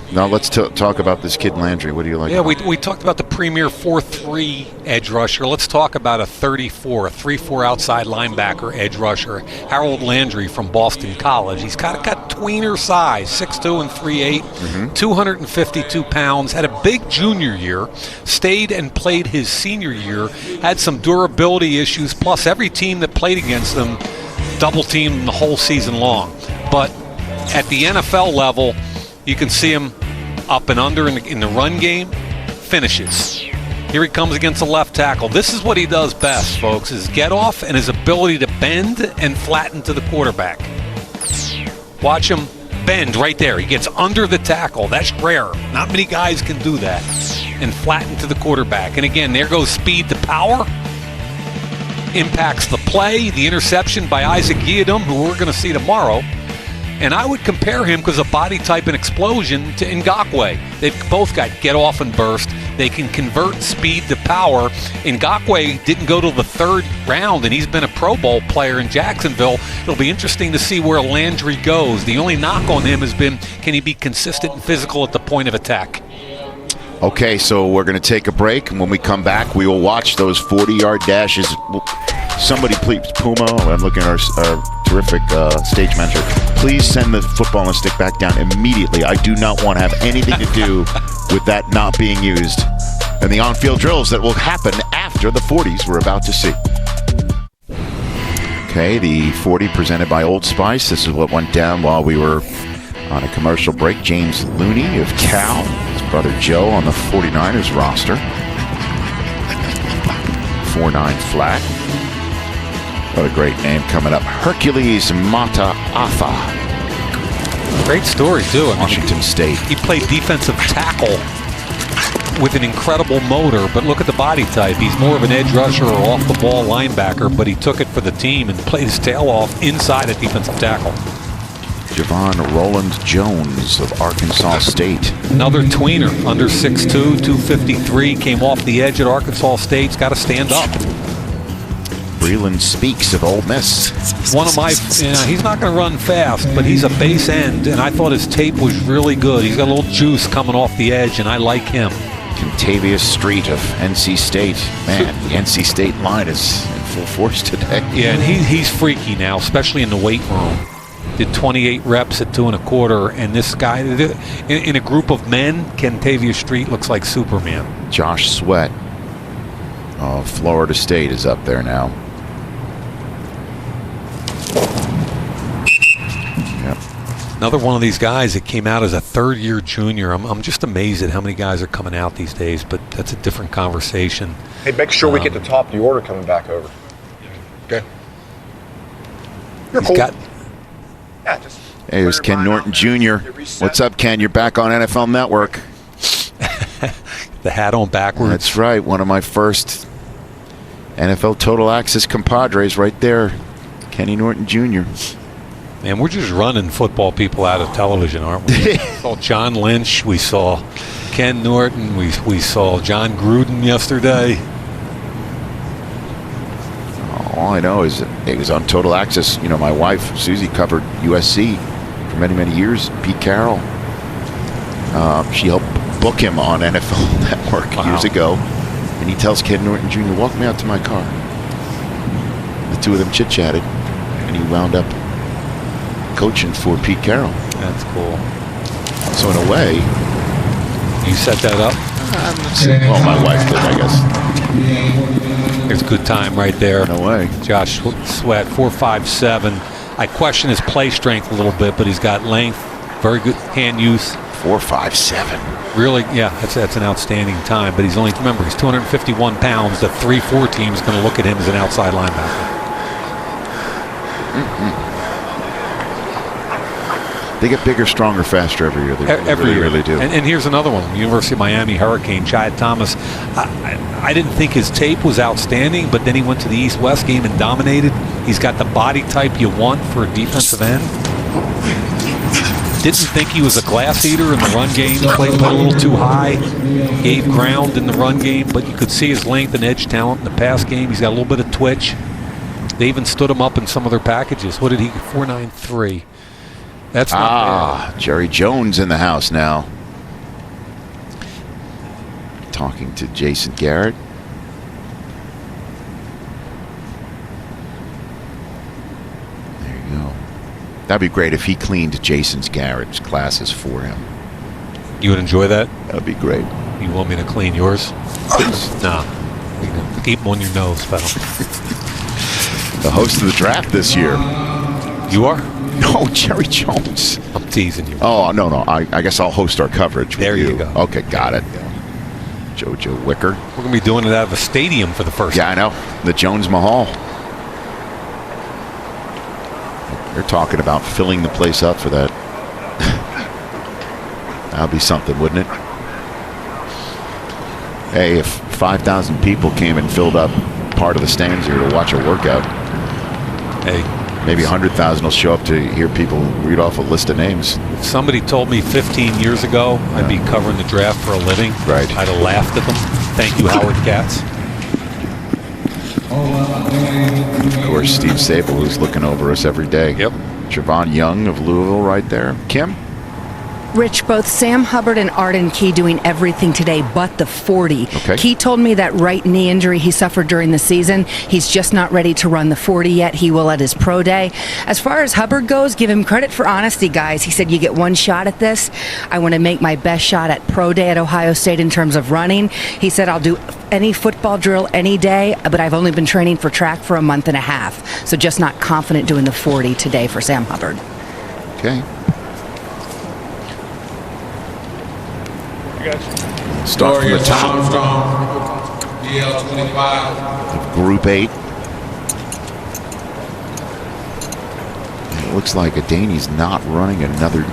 Speaker 1: Now let's talk about this kid Landry. What do you like?
Speaker 8: Yeah, we talked about the premier 4-3 edge rusher. Let's talk about a 3-4 outside linebacker edge rusher, Harold Landry from Boston College. He's got tweener size, 6'2" and 3'8", 252 pounds, had a big junior year, stayed and played his senior year, had some durability issues, plus every team that played against him double-teamed him the whole season long. But at the NFL level, you can see him up and under in the run game, finishes. Here he comes against the left tackle. This is what he does best, folks, is get off and his ability to bend and flatten to the quarterback. Watch him bend right there. He gets under the tackle. That's rare. Not many guys can do that. And flatten to the quarterback. And again, there goes speed to power. Impacts the play. The interception by Isaac Yiadom, who we're going to see tomorrow. And I would compare him, because of body type and explosion, to Ngakoue. They've both got get off and burst. They can convert speed to power. Ngakoue didn't go to the third round, and he's been a Pro Bowl player in Jacksonville. It'll be interesting to see where Landry goes. The only knock on him has been, can he be consistent and physical at the point of attack?
Speaker 1: Okay, so we're going to take a break, and when we come back, we will watch those 40-yard dashes. Somebody please, Puma, I'm looking at our terrific stage manager, please send the football and stick back down immediately. I do not want to have anything to do with that not being used. And the on-field drills that will happen after the 40s we're about to see. Okay, the 40 presented by Old Spice. This is what went down while we were on a commercial break. James Looney of Cal, his brother Joe on the 49ers roster. 4-9 flat. What a great name coming up. Hercules Mataafa.
Speaker 8: Great story, too.
Speaker 1: Washington State.
Speaker 8: He played defensive tackle with an incredible motor, but look at the body type. He's more of an edge rusher or off-the-ball linebacker, but he took it for the team and played his tail off inside at defensive tackle.
Speaker 1: Javon Roland Jones of Arkansas State.
Speaker 8: Another tweener, under 6'2", 253, came off the edge at Arkansas State. He's got to stand up.
Speaker 1: Breland Speaks of Ole Miss.
Speaker 8: One of my, he's not going to run fast, but he's a base end, and I thought his tape was really good. He's got a little juice coming off the edge, and I like him.
Speaker 1: Contavious Street of NC State. Man, the NC State line is in full force today.
Speaker 8: Yeah, and he's freaky now, especially in the weight room. Did 28 reps at 2 1/4, and this guy, in a group of men, Contavious Street looks like Superman.
Speaker 1: Josh Sweat of Florida State is up there now. Yep.
Speaker 8: Another one of these guys that came out as a third-year junior. I'm just amazed at how many guys are coming out these days, but that's a different conversation.
Speaker 11: Hey, make sure we get the top of the order coming back over. Okay. You're cool.
Speaker 1: Hey, there's Ken Norton Jr. What's up, Ken? You're back on NFL Network.
Speaker 8: The hat on backwards.
Speaker 1: That's right. One of my first NFL Total Access compadres right there. Kenny Norton Jr.
Speaker 8: Man, we're just running football people out of television, aren't we? We saw John Lynch. We saw Ken Norton. We saw John Gruden yesterday.
Speaker 1: All I know is that it was on Total Access. You know, my wife, Susie, covered USC for many, many years. Pete Carroll. She helped book him on NFL Network years ago. And he tells Ken Norton Jr., walk me out to my car. The two of them chit-chatted. And he wound up coaching for Pete Carroll.
Speaker 8: That's cool.
Speaker 1: So in a way,
Speaker 8: you set that up?
Speaker 1: Well, my wife did, I guess.
Speaker 8: There's good time right there.
Speaker 1: No way.
Speaker 8: Josh Sweat, 4.57. I question his play strength a little bit, but he's got length, very good hand use.
Speaker 1: 4.57.
Speaker 8: Really, yeah, that's an outstanding time. But he's 251 pounds. The 3-4 team is going to look at him as an outside linebacker.
Speaker 1: They get bigger, stronger, faster every year.
Speaker 8: Every year.
Speaker 1: Really do.
Speaker 8: And here's another one. University of Miami Hurricane, Chad Thomas. I didn't think his tape was outstanding, but then he went to the East-West game and dominated. He's got the body type you want for a defensive end. Didn't think he was a glass eater in the run game. Played a little too high. Gave ground in the run game, but you could see his length and edge talent in the pass game. He's got a little bit of twitch. They even stood him up in some of their packages. What did he get? 4.93. That's not bad.
Speaker 1: Jerry Jones in the house now. Talking to Jason Garrett. There you go. That'd be great if he cleaned Jason's Garrett's classes for him.
Speaker 8: You would enjoy that?
Speaker 1: That'd be great.
Speaker 8: You want me to clean yours? No. Keep them on your nose, pal.
Speaker 1: The host of the draft this year.
Speaker 8: You are?
Speaker 1: No, Jerry Jones.
Speaker 8: I'm teasing you.
Speaker 1: Oh, no. I guess I'll host our coverage with
Speaker 8: There you go.
Speaker 1: Okay, got it. JoJo Wicker.
Speaker 8: We're going to be doing it out of a stadium for the first time.
Speaker 1: Yeah, I know. The Jones Mahal. They're talking about filling the place up for that. That'd be something, wouldn't it? Hey, if 5,000 people came and filled up part of the stands here to watch a workout,
Speaker 8: hey,
Speaker 1: maybe 100,000 will show up to hear people read off a list of names.
Speaker 8: If somebody told me 15 years ago I'd be covering the draft for a living,
Speaker 1: right,
Speaker 8: I'd have laughed at them. Thank you, Howard Katz.
Speaker 1: Of course, Steve Sable, who's looking over us every day.
Speaker 8: Yep.
Speaker 1: Javon Young of Louisville right there. Kim?
Speaker 12: Rich, both Sam Hubbard and Arden Key doing everything today but the 40.
Speaker 1: Okay.
Speaker 12: Key told me that right knee injury he suffered during the season. He's just not ready to run the 40 yet. He will at his pro day. As far as Hubbard goes, give him credit for honesty, guys. He said, you get one shot at this. I want to make my best shot at pro day at Ohio State in terms of running. He said, I'll do any football drill any day, but I've only been training for track for a month and a half. So just not confident doing the 40 today for Sam Hubbard.
Speaker 1: Okay. Start from the top of Group 8. It looks like Adeni's not running another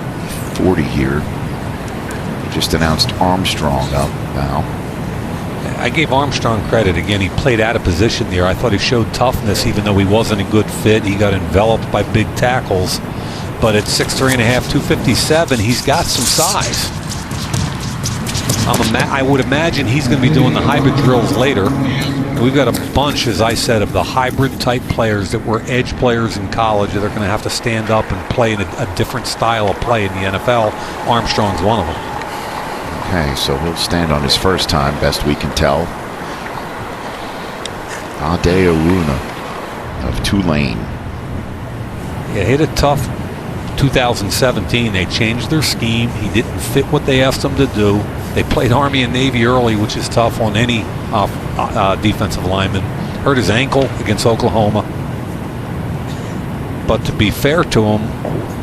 Speaker 1: 40 here. They just announced Armstrong up now.
Speaker 8: I gave Armstrong credit. Again, he played out of position there. I thought he showed toughness even though he wasn't a good fit. He got enveloped by big tackles. But at 6'3.5", 257, he's got some size. I would imagine he's going to be doing the hybrid drills later. We've got a bunch, as I said, of the hybrid type players that were edge players in college that are going to have to stand up and play in a different style of play in the NFL. Armstrong's one of them.
Speaker 1: Okay, so he'll stand on his first time, best we can tell. Ade Aruna of Tulane.
Speaker 8: Yeah, hit a tough 2017. They changed their scheme. He didn't fit what they asked him to do. They played Army and Navy early, which is tough on any defensive lineman. Hurt his ankle against Oklahoma. But to be fair to him,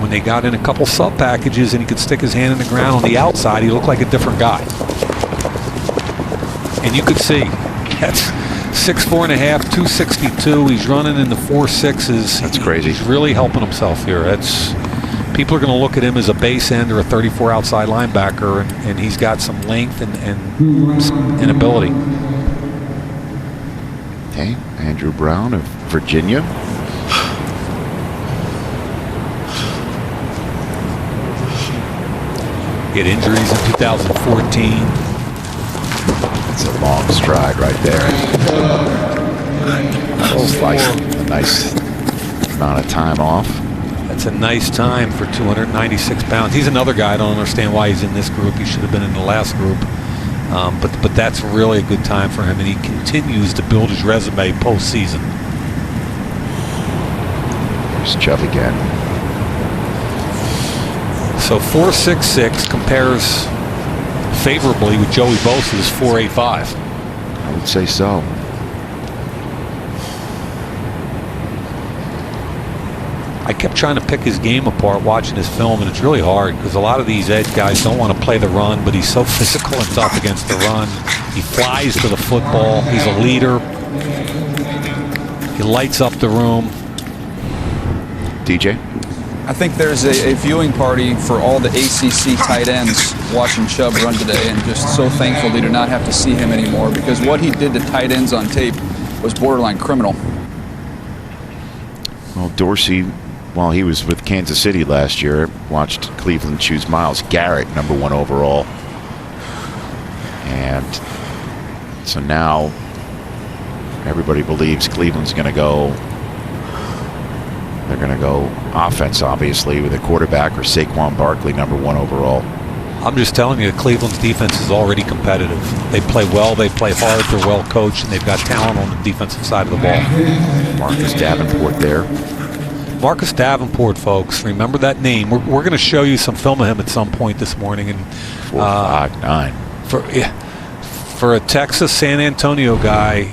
Speaker 8: when they got in a couple sub packages and he could stick his hand in the ground on the outside, he looked like a different guy. And you could see that's 6'4.5", 262. He's running in the 4.6s.
Speaker 1: That's crazy.
Speaker 8: He's really helping himself here. People are going to look at him as a base end or a 34 outside linebacker, and he's got some length and ability.
Speaker 1: Okay, Andrew Brown of Virginia.
Speaker 8: He had injuries in 2014.
Speaker 1: It's a long stride right there. It's like a nice amount of time off.
Speaker 8: That's a nice time for 296 pounds. He's another guy. I don't understand why he's in this group. He should have been in the last group. But that's really a good time for him, and he continues to build his resume postseason.
Speaker 1: There's Chubb again.
Speaker 8: So 4.66 compares favorably with Joey Bosa's 4.85.
Speaker 1: I would say so.
Speaker 8: I kept trying to pick his game apart watching his film, and it's really hard because a lot of these edge guys don't want to play the run, but he's so physical and tough against the run. He flies to the football. He's a leader. He lights up the room.
Speaker 1: DJ?
Speaker 5: I think there's a viewing party for all the ACC tight ends watching Chubb run today, and just so thankful they do not have to see him anymore, because what he did to tight ends on tape was borderline criminal.
Speaker 1: Well, Dorsey, while he was with Kansas City last year, watched Cleveland choose Myles Garrett, #1 overall. And so now everybody believes Cleveland's going to go. They're going to go offense, obviously, with a quarterback or Saquon Barkley, #1 overall.
Speaker 8: I'm just telling you, Cleveland's defense is already competitive. They play well, they play hard, they're well coached, and they've got talent on the defensive side of the ball.
Speaker 1: Marcus Davenport there.
Speaker 8: Marcus Davenport, folks, remember that name. We're going to show you some film of him at some point this morning. And
Speaker 1: 4.59.
Speaker 8: For a Texas San Antonio guy,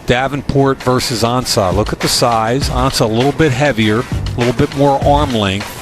Speaker 8: Davenport versus Ansah. Look at the size. Ansah a little bit heavier, a little bit more arm length,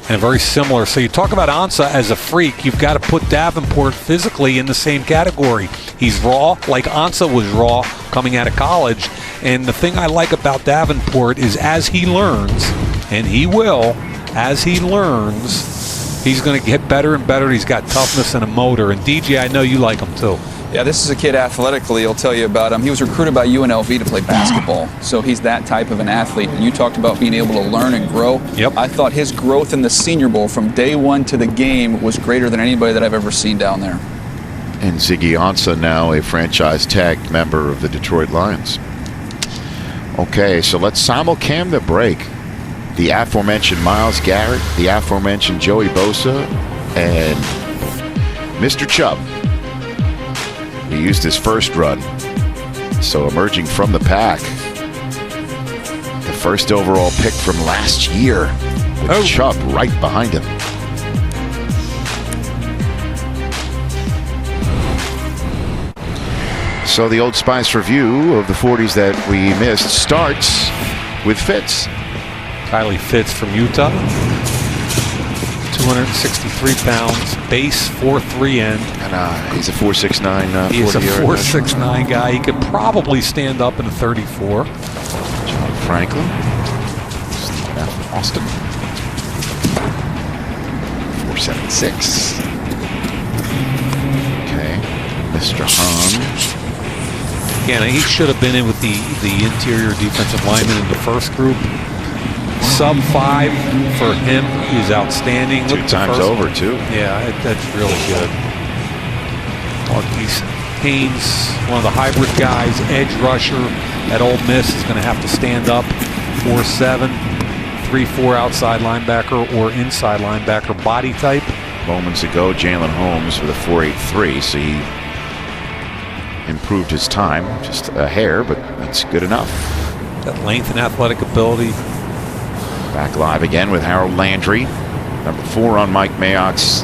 Speaker 8: and very similar. So you talk about Ansah as a freak, you've got to put Davenport physically in the same category. He's raw, like Ansah was raw coming out of college. And the thing I like about Davenport is as he learns, and he will, as he learns, he's going to get better and better. He's got toughness and a motor. And DJ, I know you like him too.
Speaker 5: Yeah, this is a kid athletically, I'll tell you about him. He was recruited by UNLV to play basketball, so he's that type of an athlete. And you talked about being able to learn and grow.
Speaker 8: Yep.
Speaker 5: I thought his growth in the Senior Bowl from day one to the game was greater than anybody that I've ever seen down there.
Speaker 1: And Ziggy Ansah, now a franchise tagged member of the Detroit Lions. Okay, so let's simulcam the break. The aforementioned Myles Garrett, the aforementioned Joey Bosa, and Mr. Chubb. He used his first run. So emerging from the pack, the first overall pick from last year, with Chubb right behind him. So the Old Spice review of the 40s that we missed starts with Fitz.
Speaker 8: Kylie Fitz from Utah. 263 pounds, base 4.3 end.
Speaker 1: And he's a 4.69.
Speaker 8: He's a 4.69 guy. He could probably stand up in a 34.
Speaker 1: John Franklin. Steve F. Austin. 4.76. Okay. Mr. Hahn.
Speaker 8: Again, he should have been in with the interior defensive lineman in the first group. Sub-5 for him is outstanding.
Speaker 1: Two times over, too.
Speaker 8: Yeah, that's really good. Marquise Haynes, one of the hybrid guys, edge rusher at Ole Miss, is going to have to stand up. 4.7, 3.4 outside linebacker or inside linebacker body type.
Speaker 1: Moments ago, Jalen Holmes with a 4.83, so he improved his time just a hair, but that's good enough.
Speaker 8: That length and athletic ability.
Speaker 1: Back live again with Harold Landry, number 4 on Mike Mayock's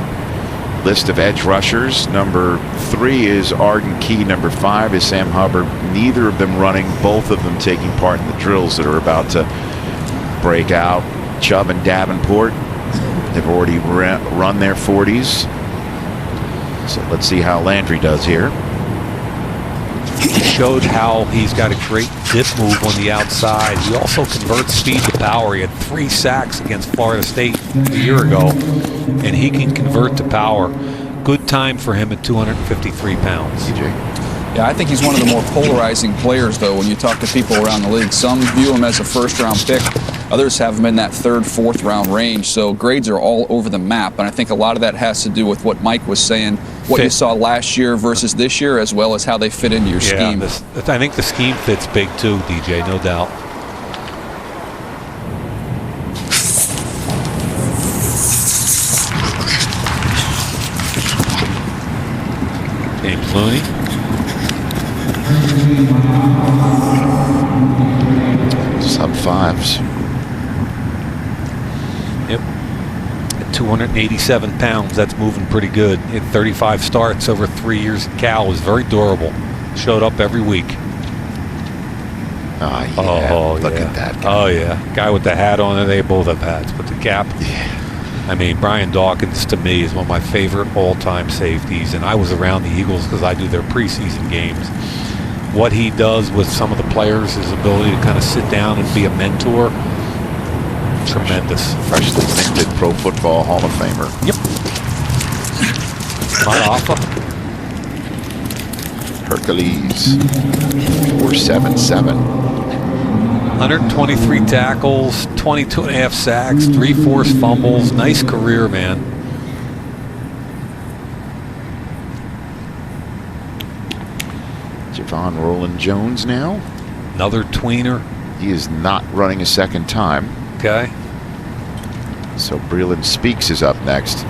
Speaker 1: list of edge rushers. Number 3 is Arden Key. Number 5 is Sam Hubbard. Neither of them running, both of them taking part in the drills that are about to break out. Chubb and Davenport, they've already run their 40s. So let's see how Landry does here.
Speaker 8: He showed how he's got a great dip move on the outside. He also converts speed to power. He had 3 sacks against Florida State a year ago, and he can convert to power. Good time for him at 253 pounds.
Speaker 5: Yeah, I think he's one of the more polarizing players, though, when you talk to people around the league. Some view him as a first-round pick. Others have him in that third, fourth-round range. So grades are all over the map. And I think a lot of that has to do with what Mike was saying, what you saw last year versus this year, as well as how they fit into your scheme.
Speaker 8: I think the scheme fits big, too, DJ, no doubt. James Looney.
Speaker 1: Sub-5s.
Speaker 8: Yep. At 287 pounds, that's moving pretty good. He had 35 starts over 3 years at Cal. Was very durable. Showed up every week.
Speaker 1: Look at that guy.
Speaker 8: Oh, yeah. Guy with the hat on, and they both have hats. But the cap.
Speaker 1: Yeah.
Speaker 8: I mean, Brian Dawkins, to me, is one of my favorite all-time safeties. And I was around the Eagles because I do their preseason games. What he does with some of the players, his ability to kind of sit down and be a mentor, tremendous.
Speaker 1: Freshly minted Pro Football Hall of Famer.
Speaker 8: Yep. Marafa.
Speaker 1: Hercules. 4.77.
Speaker 8: 123 tackles, 22.5 sacks, 3 forced fumbles. Nice career, man.
Speaker 1: Javon Roland Jones now.
Speaker 8: Another tweener.
Speaker 1: He is not running a second time.
Speaker 8: Okay.
Speaker 1: So Breland Speaks is up next.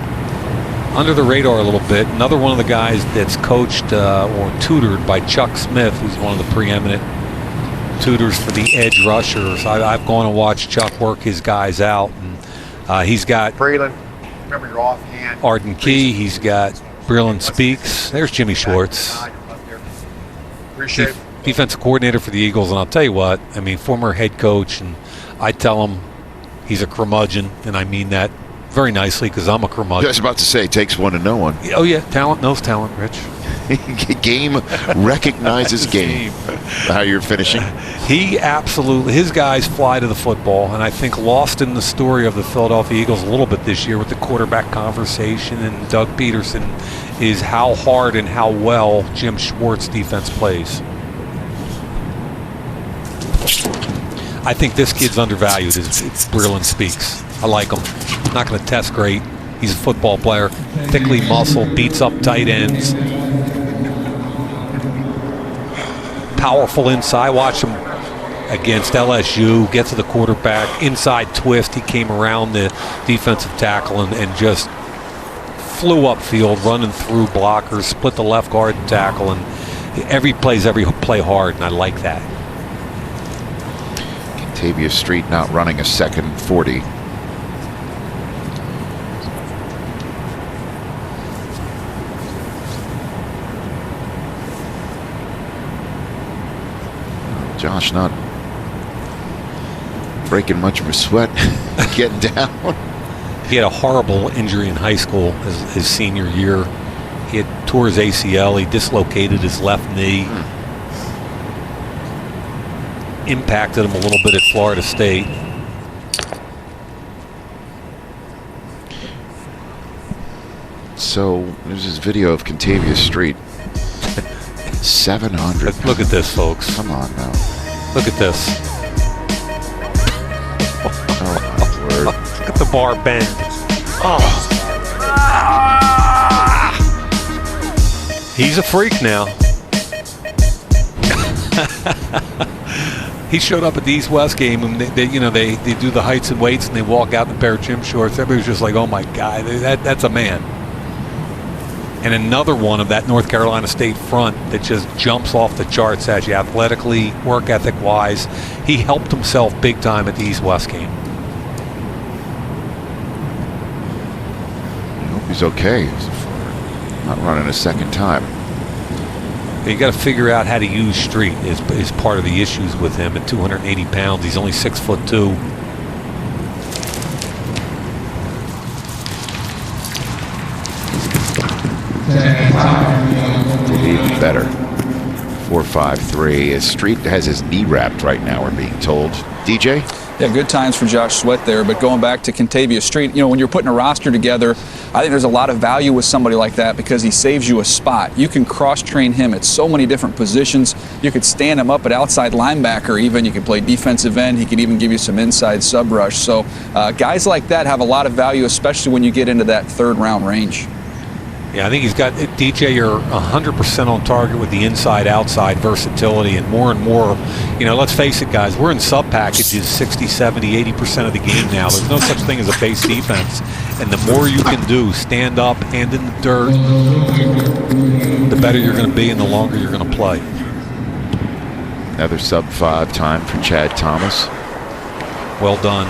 Speaker 8: Under the radar a little bit. Another one of the guys that's coached or tutored by Chuck Smith, who's one of the preeminent tutors for the edge rushers. I've gone and watched Chuck work his guys out. And he's got
Speaker 11: Breland, remember your offhand.
Speaker 8: Arden Key. He's got Breland Speaks. There's Jimmy Schwartz.
Speaker 11: Appreciate it.
Speaker 8: Defensive coordinator for the Eagles. And I'll tell you what, I mean, former head coach. And I tell him he's a curmudgeon. And I mean that very nicely because I'm a curmudgeon.
Speaker 1: I was about to say, it takes one to know one.
Speaker 8: Oh, yeah. Talent knows talent, Rich.
Speaker 1: Game recognizes game. How you're finishing?
Speaker 8: He absolutely, his guys fly to the football, and I think lost in the story of the Philadelphia Eagles a little bit this year with the quarterback conversation and Doug Peterson is how hard and how well Jim Schwartz defense plays. I think this kid's undervalued. It's Breland Speaks. I like him. Not going to test great. He's a football player. Thickly muscled, beats up tight ends. Powerful inside. Watch him against LSU. Get to the quarterback. Inside twist. He came around the defensive tackle and just flew upfield, running through blockers, split the left guard and tackle. And every play hard, and I like that.
Speaker 1: Kentavious Street not running a second 40. Josh not breaking much of a sweat, getting down.
Speaker 8: He had a horrible injury in high school his senior year. He had tore his ACL. He dislocated his left knee. Impacted him a little bit at Florida State.
Speaker 1: So there's this video of Kentavious Street. 700.
Speaker 8: Look at this, folks.
Speaker 1: Come on now.
Speaker 8: Look at this.
Speaker 1: Oh, word.
Speaker 8: Look at the bar bend. Oh. He's a freak now. He showed up at the East West game, and they do the heights and weights, and they walk out in a pair of gym shorts. Everybody was just like, "Oh my God, that's a man." And another one of that North Carolina State front that just jumps off the charts at you athletically, work ethic wise. He helped himself big time at the East West game.
Speaker 1: I hope he's okay. Not running a second time.
Speaker 8: You got to figure out how to use Street is part of the issues with him. At 280 pounds, he's only 6'2".
Speaker 1: Even better. 4.53. Street has his knee wrapped right now, we're being told. DJ?
Speaker 5: Yeah, good times for Josh Sweat there, but going back to Kentavious Street, you know, when you're putting a roster together, I think there's a lot of value with somebody like that because he saves you a spot. You can cross-train him at so many different positions. You could stand him up at outside linebacker even. You could play defensive end. He could even give you some inside sub rush. So guys like that have a lot of value, especially when you get into that third-round range.
Speaker 8: Yeah, I think he's got, DJ, you're 100% on target with the inside-outside versatility, and more, you know, let's face it, guys, we're in sub-packages 60, 70, 80% of the game now. There's no such thing as a base defense, and the more you can do, stand up, hand in the dirt, the better you're going to be and the longer you're going to play.
Speaker 1: Another sub-5 time for Chad Thomas.
Speaker 8: Well done.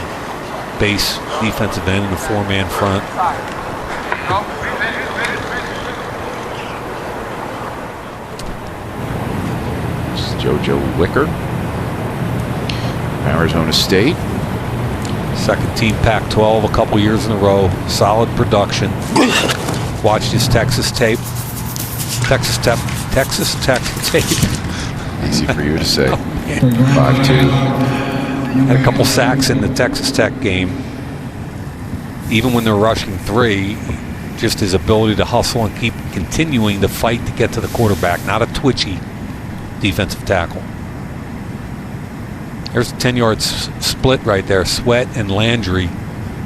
Speaker 8: Base defensive end in the four-man front.
Speaker 1: JoJo Wicker, Arizona State.
Speaker 8: Second team Pac-12 a couple years in a row. Solid production. Watched his Texas tape. Texas Tech tape.
Speaker 1: Easy for you to say. 5'2".
Speaker 8: Had a couple sacks in the Texas Tech game. Even when they're rushing 3, just his ability to hustle and keep continuing to fight to get to the quarterback. Not a twitchy defensive tackle. There's a 10-yard split right there. Sweat and Landry,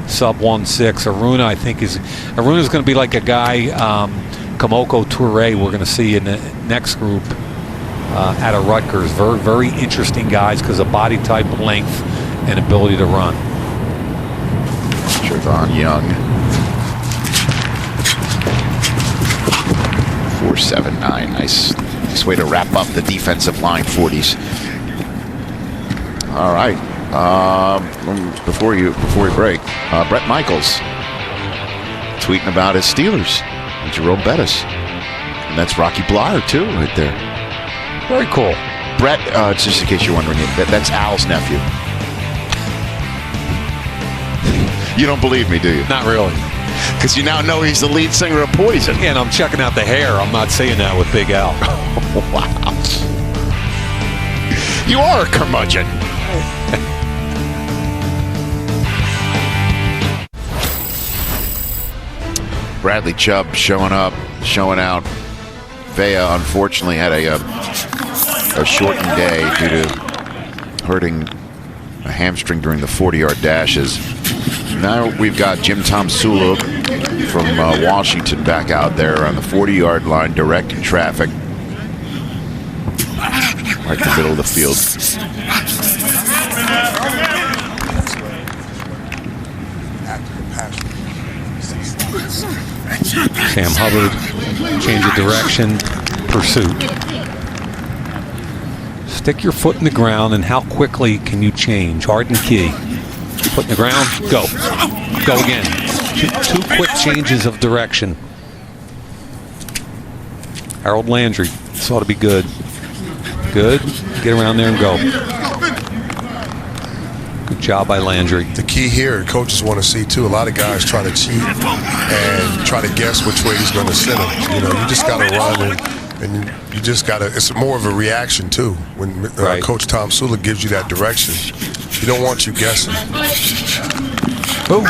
Speaker 8: sub 1.6. Aruna, I think, Aruna's going to be like a guy, Kamoko Toure, we're going to see in the next group out of Rutgers. Very, very interesting guys because of body type, length, and ability to run.
Speaker 1: Trevon Young. 4.79. Nice way to wrap up the defensive line 40s. All right. Before we break, Brett Michaels tweeting about his Steelers and Jerome Bettis. And that's Rocky Blyer, too, right there.
Speaker 8: Very cool.
Speaker 1: Brett, just in case you're wondering, that's Al's nephew. You don't believe me, do you?
Speaker 8: Not really.
Speaker 1: Because you now know he's the lead singer of Poison.
Speaker 8: And I'm checking out the hair. I'm not saying that with Big Al.
Speaker 1: Wow. You are a curmudgeon. Bradley Chubb showing up, showing out. Vea unfortunately had a shortened day due to hurting a hamstring during the 40-yard dashes. Now we've got Jim Tomsula from Washington back out there on the 40-yard line directing traffic right in the middle of the field.
Speaker 8: Sam Hubbard, change of direction, pursuit. Stick your foot in the ground, and how quickly can you change? Arden Key. Foot in the ground, go. Go again. Two quick changes of direction. Harold Landry, this ought to be good. Good. Get around there and go. Good job by Landry.
Speaker 16: The key here, coaches want to see too. A lot of guys try to cheat and try to guess which way he's going to send them. You know, you just got to run and you just got to. It's more of a reaction too. When Coach Tomsula gives you that direction, he don't want you guessing.
Speaker 8: Boom.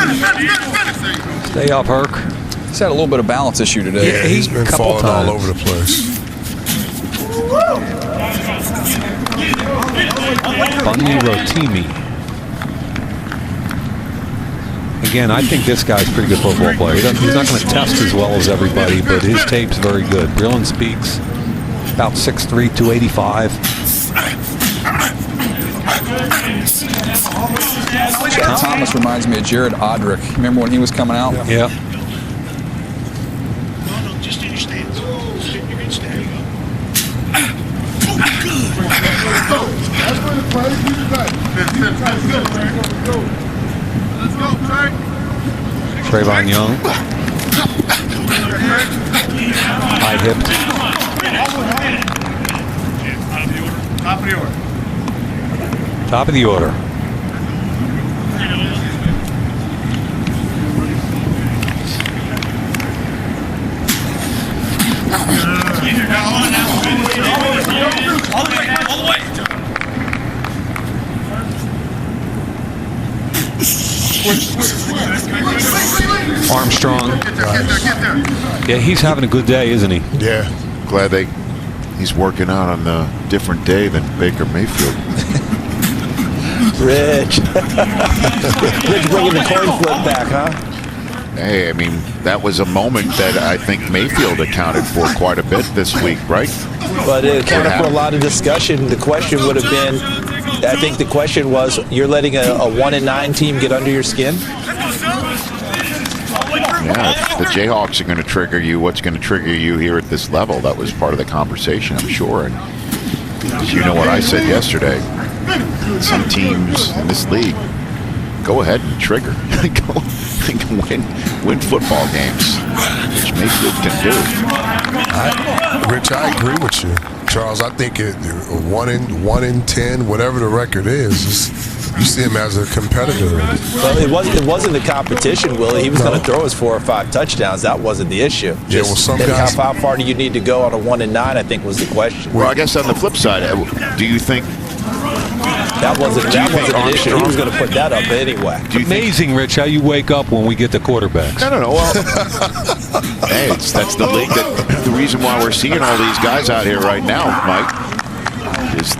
Speaker 8: Stay up, Herc.
Speaker 5: He's had a little bit of balance issue today.
Speaker 16: Yeah, he's been falling all over the place.
Speaker 8: Bunny Rotimi. Again, I think this guy's a pretty good football player. He's not going to test as well as everybody, but his tape's very good. Breland Speaks, about 6'3", 285.
Speaker 5: Chad Thomas reminds me of Jared Odrick. Remember when he was coming out?
Speaker 8: Yeah.
Speaker 7: Just in your stance. You can stand.
Speaker 8: Trayvon Young. High hipped.
Speaker 7: Top of the order.
Speaker 8: Top of the order.
Speaker 7: All the way.
Speaker 8: Armstrong. Yeah, he's having a good day, isn't he?
Speaker 1: Yeah. Glad he's working out on a different day than Baker Mayfield.
Speaker 9: Rich. Rich bringing the coin flip back, huh?
Speaker 1: Hey, I mean, that was a moment that I think Mayfield accounted for quite a bit this week, right?
Speaker 9: But it accounted for a lot of discussion. The question would have been, I think the question was, you're letting a 1-9 team get under your skin?
Speaker 1: Yeah, if the Jayhawks are going to trigger you, what's going to trigger you here at this level? That was part of the conversation, I'm sure. And you know what I said yesterday. Some teams in this league, go ahead and trigger. Go win football games, which Mayfield can do.
Speaker 16: Rich, I agree with you. Charles, I think 1-10, whatever the record is, you see him as a competitor.
Speaker 9: Well, it wasn't the competition, Willie. He was going to throw his 4 or 5 touchdowns. That wasn't the issue.
Speaker 16: Yeah, well, some guys.
Speaker 9: How far do you need to go on a 1-9? I think was the question.
Speaker 1: Well, I guess on the flip side, do you think
Speaker 9: that wasn't an issue? He was going to put that up anyway.
Speaker 8: Amazing, Rich, how you wake up when we get the quarterbacks.
Speaker 1: No. Well, hey, that's the league. The reason why we're seeing all these guys out here right now, Mike, is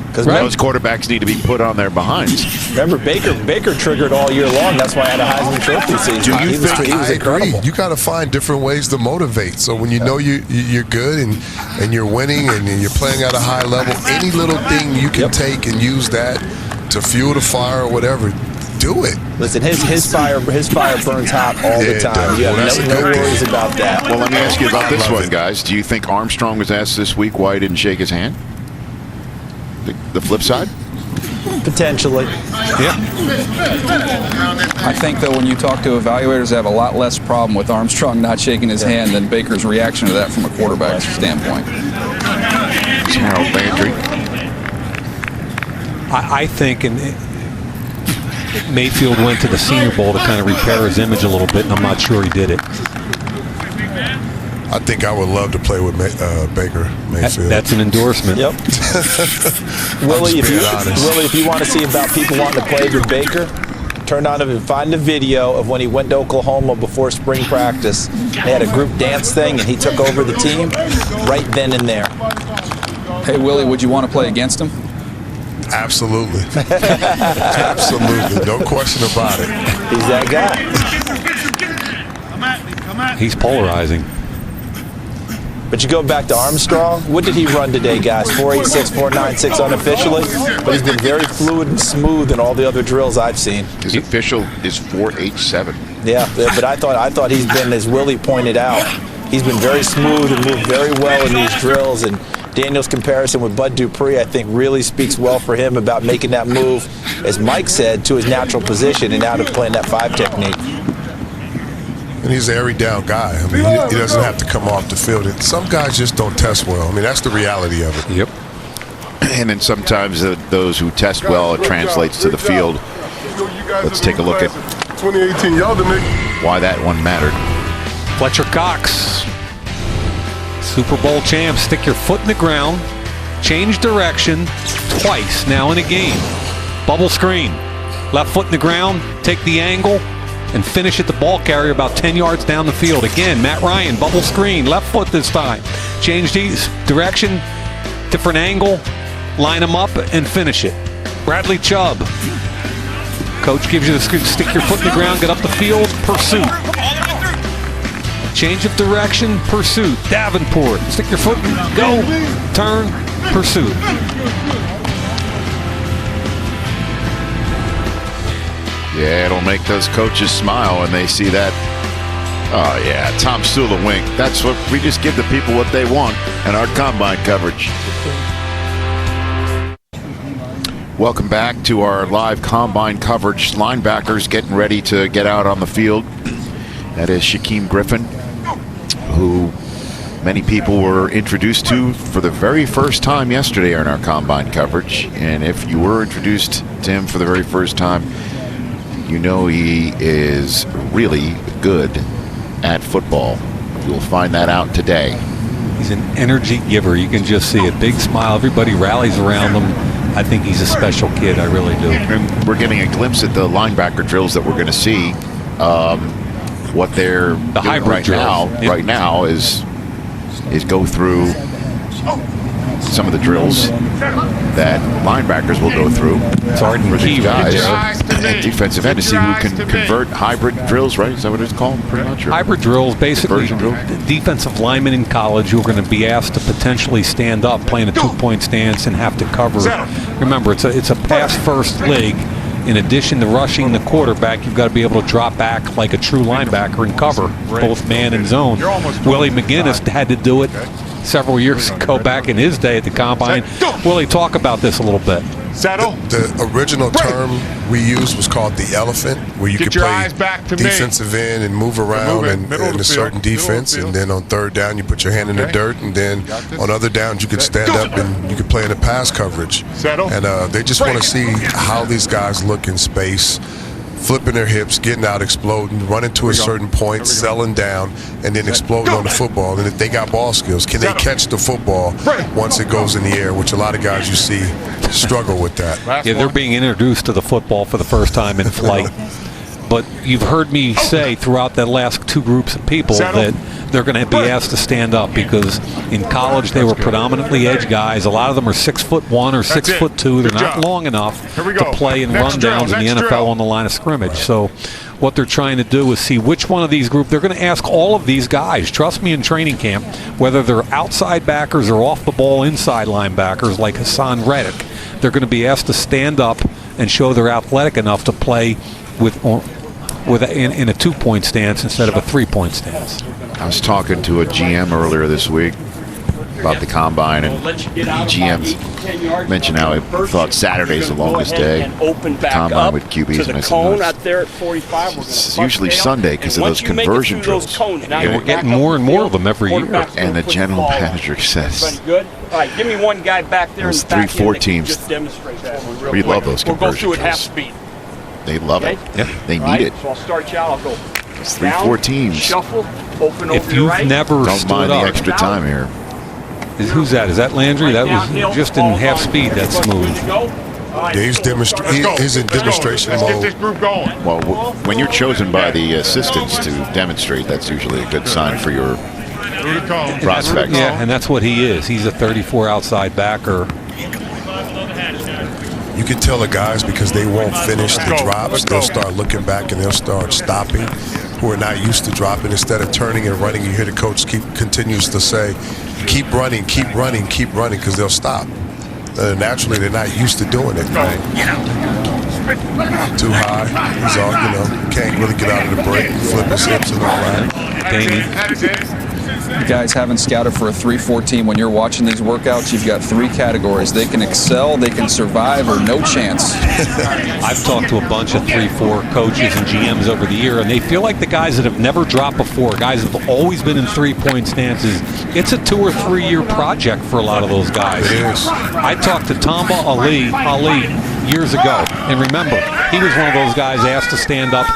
Speaker 1: because those quarterbacks need to be put on their behinds.
Speaker 9: Remember, Baker triggered all year long. That's why I had a Heisman Trophy season.
Speaker 16: Do you think?
Speaker 9: He was
Speaker 16: I
Speaker 9: incredible.
Speaker 16: agree. You got to find different ways to motivate. So when you know you're good and you're winning and you're playing at a high level, any little thing you can take and use that to fuel the fire or whatever. Do it.
Speaker 9: Listen, his fire burns hot all the time. You have no worries about that.
Speaker 1: Well, let me ask you about this one, guys. Do you think Armstrong was asked this week why he didn't shake his hand? The flip side?
Speaker 9: Potentially.
Speaker 5: Yeah. I think, though, when you talk to evaluators, they have a lot less problem with Armstrong not shaking his hand than Baker's reaction to that from a quarterback's standpoint.
Speaker 1: Harold Landry.
Speaker 8: I think Mayfield went to the Senior Bowl to kind of repair his image a little bit, and I'm not sure he did it.
Speaker 16: I think I would love to play with Baker Mayfield.
Speaker 8: That's an endorsement.
Speaker 9: Yep. Willie, if you want to see about people wanting to play with Baker, turn on him and find a video of when he went to Oklahoma before spring practice. They had a group dance thing, and he took over the team right then and there.
Speaker 5: Hey, Willie, would you want to play against him?
Speaker 16: Absolutely. Absolutely. No question about it.
Speaker 9: He's that guy.
Speaker 8: He's polarizing.
Speaker 9: But you go back to Armstrong, what did he run today, guys? 4.86, 4.96 unofficially, but he's been very fluid and smooth in all the other drills I've seen.
Speaker 1: His official is 4.87.
Speaker 9: Yeah, but I thought he's been, as Willie pointed out, he's been very smooth and moved very well in these drills. And Daniel's comparison with Bud Dupree, I think, really speaks well for him about making that move, as Mike said, to his natural position and out of playing that 5 technique.
Speaker 16: And he's an every down guy. I mean, he doesn't have to come off the field. And some guys just don't test well. I mean, that's the reality of it.
Speaker 8: Yep.
Speaker 1: And then sometimes those who test well, it translates to the field. Let's take a look at
Speaker 6: 2018. Y'all the nigga.
Speaker 1: Why that one mattered.
Speaker 8: Fletcher Cox, Super Bowl champ. Stick your foot in the ground, change direction twice now in a game. Bubble screen, left foot in the ground, take the angle, and finish at the ball carrier about 10 yards down the field. Again, Matt Ryan, bubble screen, left foot this time. Change direction, different angle, line them up, and finish it. Bradley Chubb. Coach gives you the screen, stick your foot in the ground, get up the field, pursuit. Change of direction, pursuit. Davenport, stick your foot, go, turn, pursuit.
Speaker 1: Yeah, it'll make those coaches smile when they see that. Oh, yeah, Tom Sula wink. That's what we just give the people what they want in our combine coverage. Welcome back to our live combine coverage. Linebackers getting ready to get out on the field. That is Shaquem Griffin, who many people were introduced to for the very first time yesterday in our combine coverage. And if you were introduced to him for the very first time, you know he is really good at football. You'll find that out today.
Speaker 8: He's an energy giver. You can just see a big smile. Everybody rallies around him. I think he's a special kid. I really do.
Speaker 1: And we're getting a glimpse at the linebacker drills that we're going to see. What they're doing
Speaker 8: hybrid
Speaker 1: right now is go through some of the drills that linebackers will go through for these guys at defensive end to see who can convert hybrid drills, right? Is that what it's called, pretty much?
Speaker 8: Hybrid drills, basically, defensive linemen in college who are going to be asked to potentially stand up, playing a two-point stance, and have to cover. Remember, it's a pass-first league. In addition to rushing the quarterback, you've got to be able to drop back like a true linebacker and cover both man and zone. Willie McGinnis had to do it several years ago back in his day at the Combine. Willie, talk about this a little bit.
Speaker 16: The original term we used was called the elephant, where you could play defensive end and move around in a certain defense, and then on third down you put your hand in the dirt, and then on other downs you could stand up and you could play in the pass coverage. And they just want to see how these guys look in space, flipping their hips, getting out, exploding, running to a certain point, settling down, and then exploding on the football. And if they got ball skills, can they catch the football once it goes in the air, which a lot of guys you see struggle with that.
Speaker 8: Yeah, they're being introduced to the football for the first time in flight. But you've heard me say throughout the last two groups of people that they're going to be asked to stand up because in college they were predominantly edge guys. A lot of them are 6'1" or 6'2". They're not long enough to play in rundowns in the NFL on the line of scrimmage. So what they're trying to do is see which one of these groups. They're going to ask all of these guys, trust me, in training camp, whether they're outside backers or off the ball inside linebackers like Hassan Reddick. They're going to be asked to stand up and show they're athletic enough to play in a two-point stance instead of a three-point stance.
Speaker 1: I was talking to a GM earlier this week about the Combine, and GM mentioned how he thought Saturday's the longest day. Combine with QBs, and I said, no, it's usually Sunday because of those conversion drills.
Speaker 8: And we're getting more and more of them every year.
Speaker 1: And the general manager says,
Speaker 17: all right, give me one guy back there.
Speaker 1: Those 3-4 teams,
Speaker 17: just demonstrate that.
Speaker 1: we love those
Speaker 17: We'll go
Speaker 1: conversion
Speaker 17: through it half
Speaker 1: drills.
Speaker 17: speed.
Speaker 1: They love it.
Speaker 8: Yeah.
Speaker 1: They need it.
Speaker 17: So I'll start you out. I'll go.
Speaker 1: It's 3-4 teams.
Speaker 17: Shuffle. Open
Speaker 8: If
Speaker 17: over your
Speaker 8: you've
Speaker 17: right.
Speaker 8: never
Speaker 1: Don't
Speaker 8: stood
Speaker 1: mind the
Speaker 8: up,
Speaker 1: extra time here.
Speaker 8: who's that? Is that Landry? That was just in half speed. That smooth.
Speaker 16: He's in demonstration
Speaker 6: Let's
Speaker 16: mode.
Speaker 6: get this group going.
Speaker 1: Well, when you're chosen by the assistants to demonstrate, that's usually a good sign for your prospects.
Speaker 8: Yeah, and that's what he is. He's a 34 outside backer.
Speaker 16: You can tell the guys because they won't finish the drops. They'll start looking back and they'll start stopping. Who are not used to dropping. Instead of turning and running, you hear the coach continues to say, keep running, keep running, keep running, because they'll stop. Naturally, they're not used to doing it. Right? Too high. He's all, can't really get out of the break, flip his hips and all that.
Speaker 5: You guys haven't scouted for a 3-4 team. When you're watching these workouts, you've got three categories. They can excel, they can survive, or no chance.
Speaker 8: I've talked to a bunch of 3-4 coaches and GMs over the year, and they feel like the guys that have never dropped before, guys that have always been in three-point stances, it's a 2 or 3 year project for a lot of those guys.
Speaker 16: It is.
Speaker 8: I talked to Tamba Ali years ago, and remember, he was one of those guys asked to stand up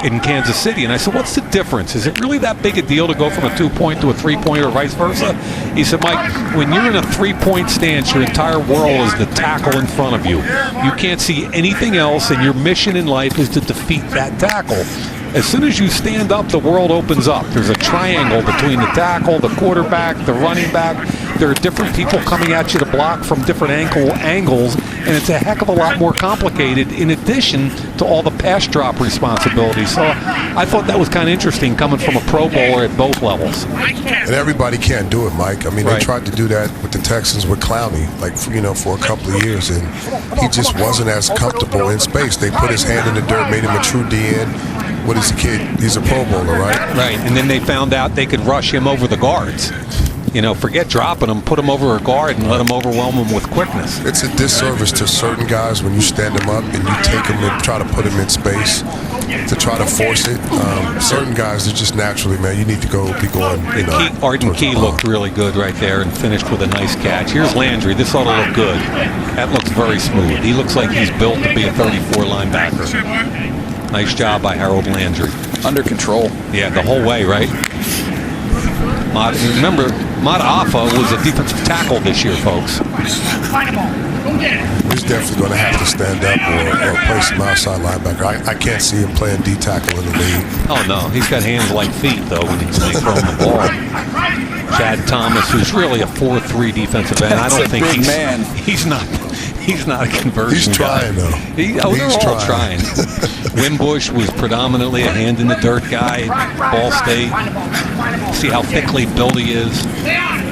Speaker 8: in Kansas City, and I said, what's the difference? Is it really that big a deal to go from a 2-point to a 3-point or vice versa? He said, Mike, when you're in a 3-point stance, your entire world is the tackle in front of you. You can't see anything else, and your mission in life is to defeat that tackle. As soon as you stand up, the world opens up. There's a triangle between the tackle, the quarterback, the running back. There are different people coming at you to block from different angles, and it's a heck of a lot more complicated in addition to all the pass drop responsibilities. So I thought that was kind of interesting coming from a Pro Bowler at both levels.
Speaker 16: And everybody can't do it, Mike. I mean, They tried to do that with the Texans with Clowney, for a couple of years, and he just wasn't as comfortable in space. They put his hand in the dirt, made him a true DN. What is the kid? He's a Pro Bowler, right?
Speaker 8: Right, and then they found out they could rush him over the guards. Forget dropping him, put him over a guard and let him overwhelm him with quickness.
Speaker 16: It's a disservice to certain guys when you stand them up and you take them and try to put them in space to try to force it. Certain guys, they're just naturally, man, you need to be going,
Speaker 8: Arden Key looked really good right there and finished with a nice catch. Here's Landry. This ought to look good. That looks very smooth. He looks like he's built to be a 34 linebacker. Nice job by Harold Landry.
Speaker 5: Under control.
Speaker 8: Yeah, the whole way, right? Remember, Matafa was a defensive tackle this year, folks.
Speaker 7: Find them all. Go get it.
Speaker 16: He's definitely going to have to stand up or play some outside linebacker. I can't see him playing D tackle in the league.
Speaker 8: Oh no, he's got hands like feet though when he's throwing the ball. Chad Thomas, who's really a 4-3 defensive end. I don't think he's not a conversion
Speaker 16: He's trying
Speaker 8: guy.
Speaker 16: though.
Speaker 8: They're all trying. Wimbush was predominantly a hand in the dirt guy. Ball State. See how thickly built he is.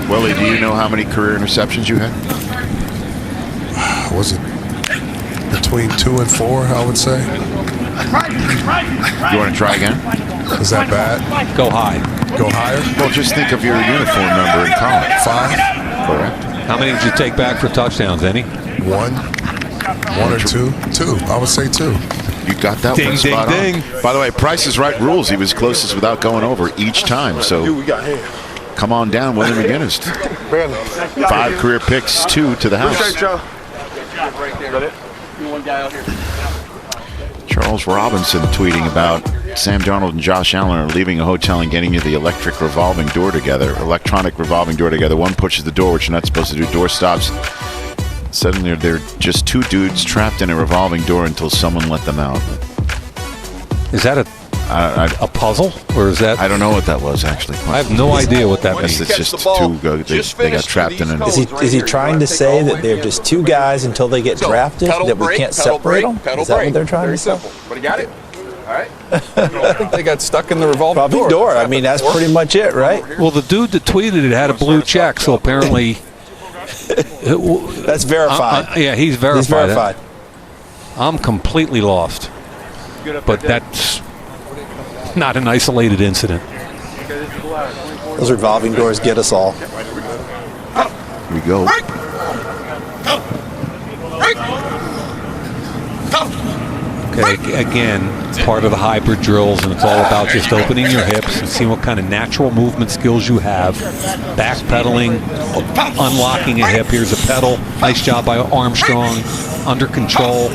Speaker 1: Willie, do you know how many career interceptions you had?
Speaker 16: Was it between 2 and 4? I would say.
Speaker 1: You want to try again?
Speaker 16: Is that bad?
Speaker 8: Go high.
Speaker 16: Go higher?
Speaker 1: Well, just think of your uniform number in college.
Speaker 16: 5.
Speaker 1: Correct.
Speaker 8: How many did you take back for touchdowns? Any?
Speaker 16: 1 or 2? 2. I would say 2.
Speaker 1: You got that
Speaker 8: Ding,
Speaker 1: one
Speaker 8: ding,
Speaker 1: spot
Speaker 8: ding.
Speaker 1: on. By the way, Price is Right rules. He was closest without going over each time. So come on down, Willie McGinnis. 5 career picks, 2 to the house. Charles Robinson tweeting about Sam Darnold and Josh Allen are leaving a hotel and getting into the electronic revolving door together. One pushes the door, which you're not supposed to do. Door stops. Suddenly they're just 2 dudes trapped in a revolving door until someone let them out.
Speaker 8: Is that a puzzle, or is that?
Speaker 1: I don't know what that was actually.
Speaker 8: I have no idea what that means.
Speaker 1: It's just 2. They got trapped in an.
Speaker 9: Is he trying to say that they're just 2 guys until they get drafted, that we can't separate them? Is that what they're trying to say?
Speaker 6: But he got it. All right.
Speaker 5: I think they got stuck in the revolving
Speaker 9: door. I mean, that's pretty much it, right?
Speaker 8: Well, the dude that tweeted it had a blue check, so apparently
Speaker 9: that's verified.
Speaker 8: Yeah, he's verified.
Speaker 9: He's verified.
Speaker 8: I'm completely lost, but that's not an isolated incident.
Speaker 9: Those revolving doors get us all.
Speaker 1: Here we go.
Speaker 8: Okay, again, part of the hybrid drills, and it's all about just opening your hips and seeing what kind of natural movement skills you have. Backpedaling, unlocking a hip. Here's a pedal. Nice job by Armstrong. Under control.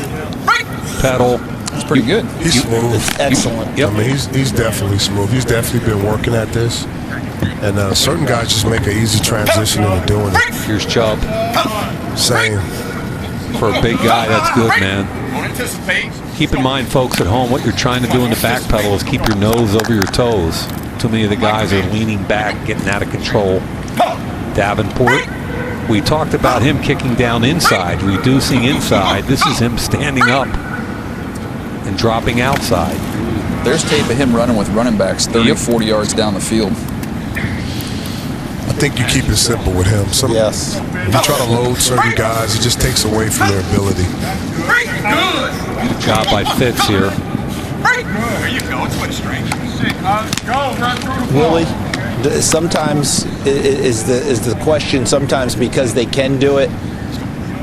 Speaker 8: Pedal.
Speaker 5: It's pretty good.
Speaker 16: He's smooth.
Speaker 9: Excellent.
Speaker 16: I mean, he's definitely smooth. He's definitely been working at this. And certain guys just make an easy transition into doing it.
Speaker 8: Here's Chubb.
Speaker 16: Same.
Speaker 8: For a big guy, that's good, man. Keep in mind, folks at home, what you're trying to do in the back pedal is keep your nose over your toes. Too many of the guys are leaning back, getting out of control. Davenport, we talked about him kicking down inside, reducing inside. This is him standing up and dropping outside.
Speaker 5: There's tape of him running with running backs 30 or 40 yards down the field.
Speaker 16: I think you keep it simple with him.
Speaker 9: Yes.
Speaker 16: If you try to load certain guys, it just takes away from their ability.
Speaker 8: Good job by Fitz here.
Speaker 7: There you go. It's what strength.
Speaker 9: Willie, sometimes is the question, sometimes because they can do it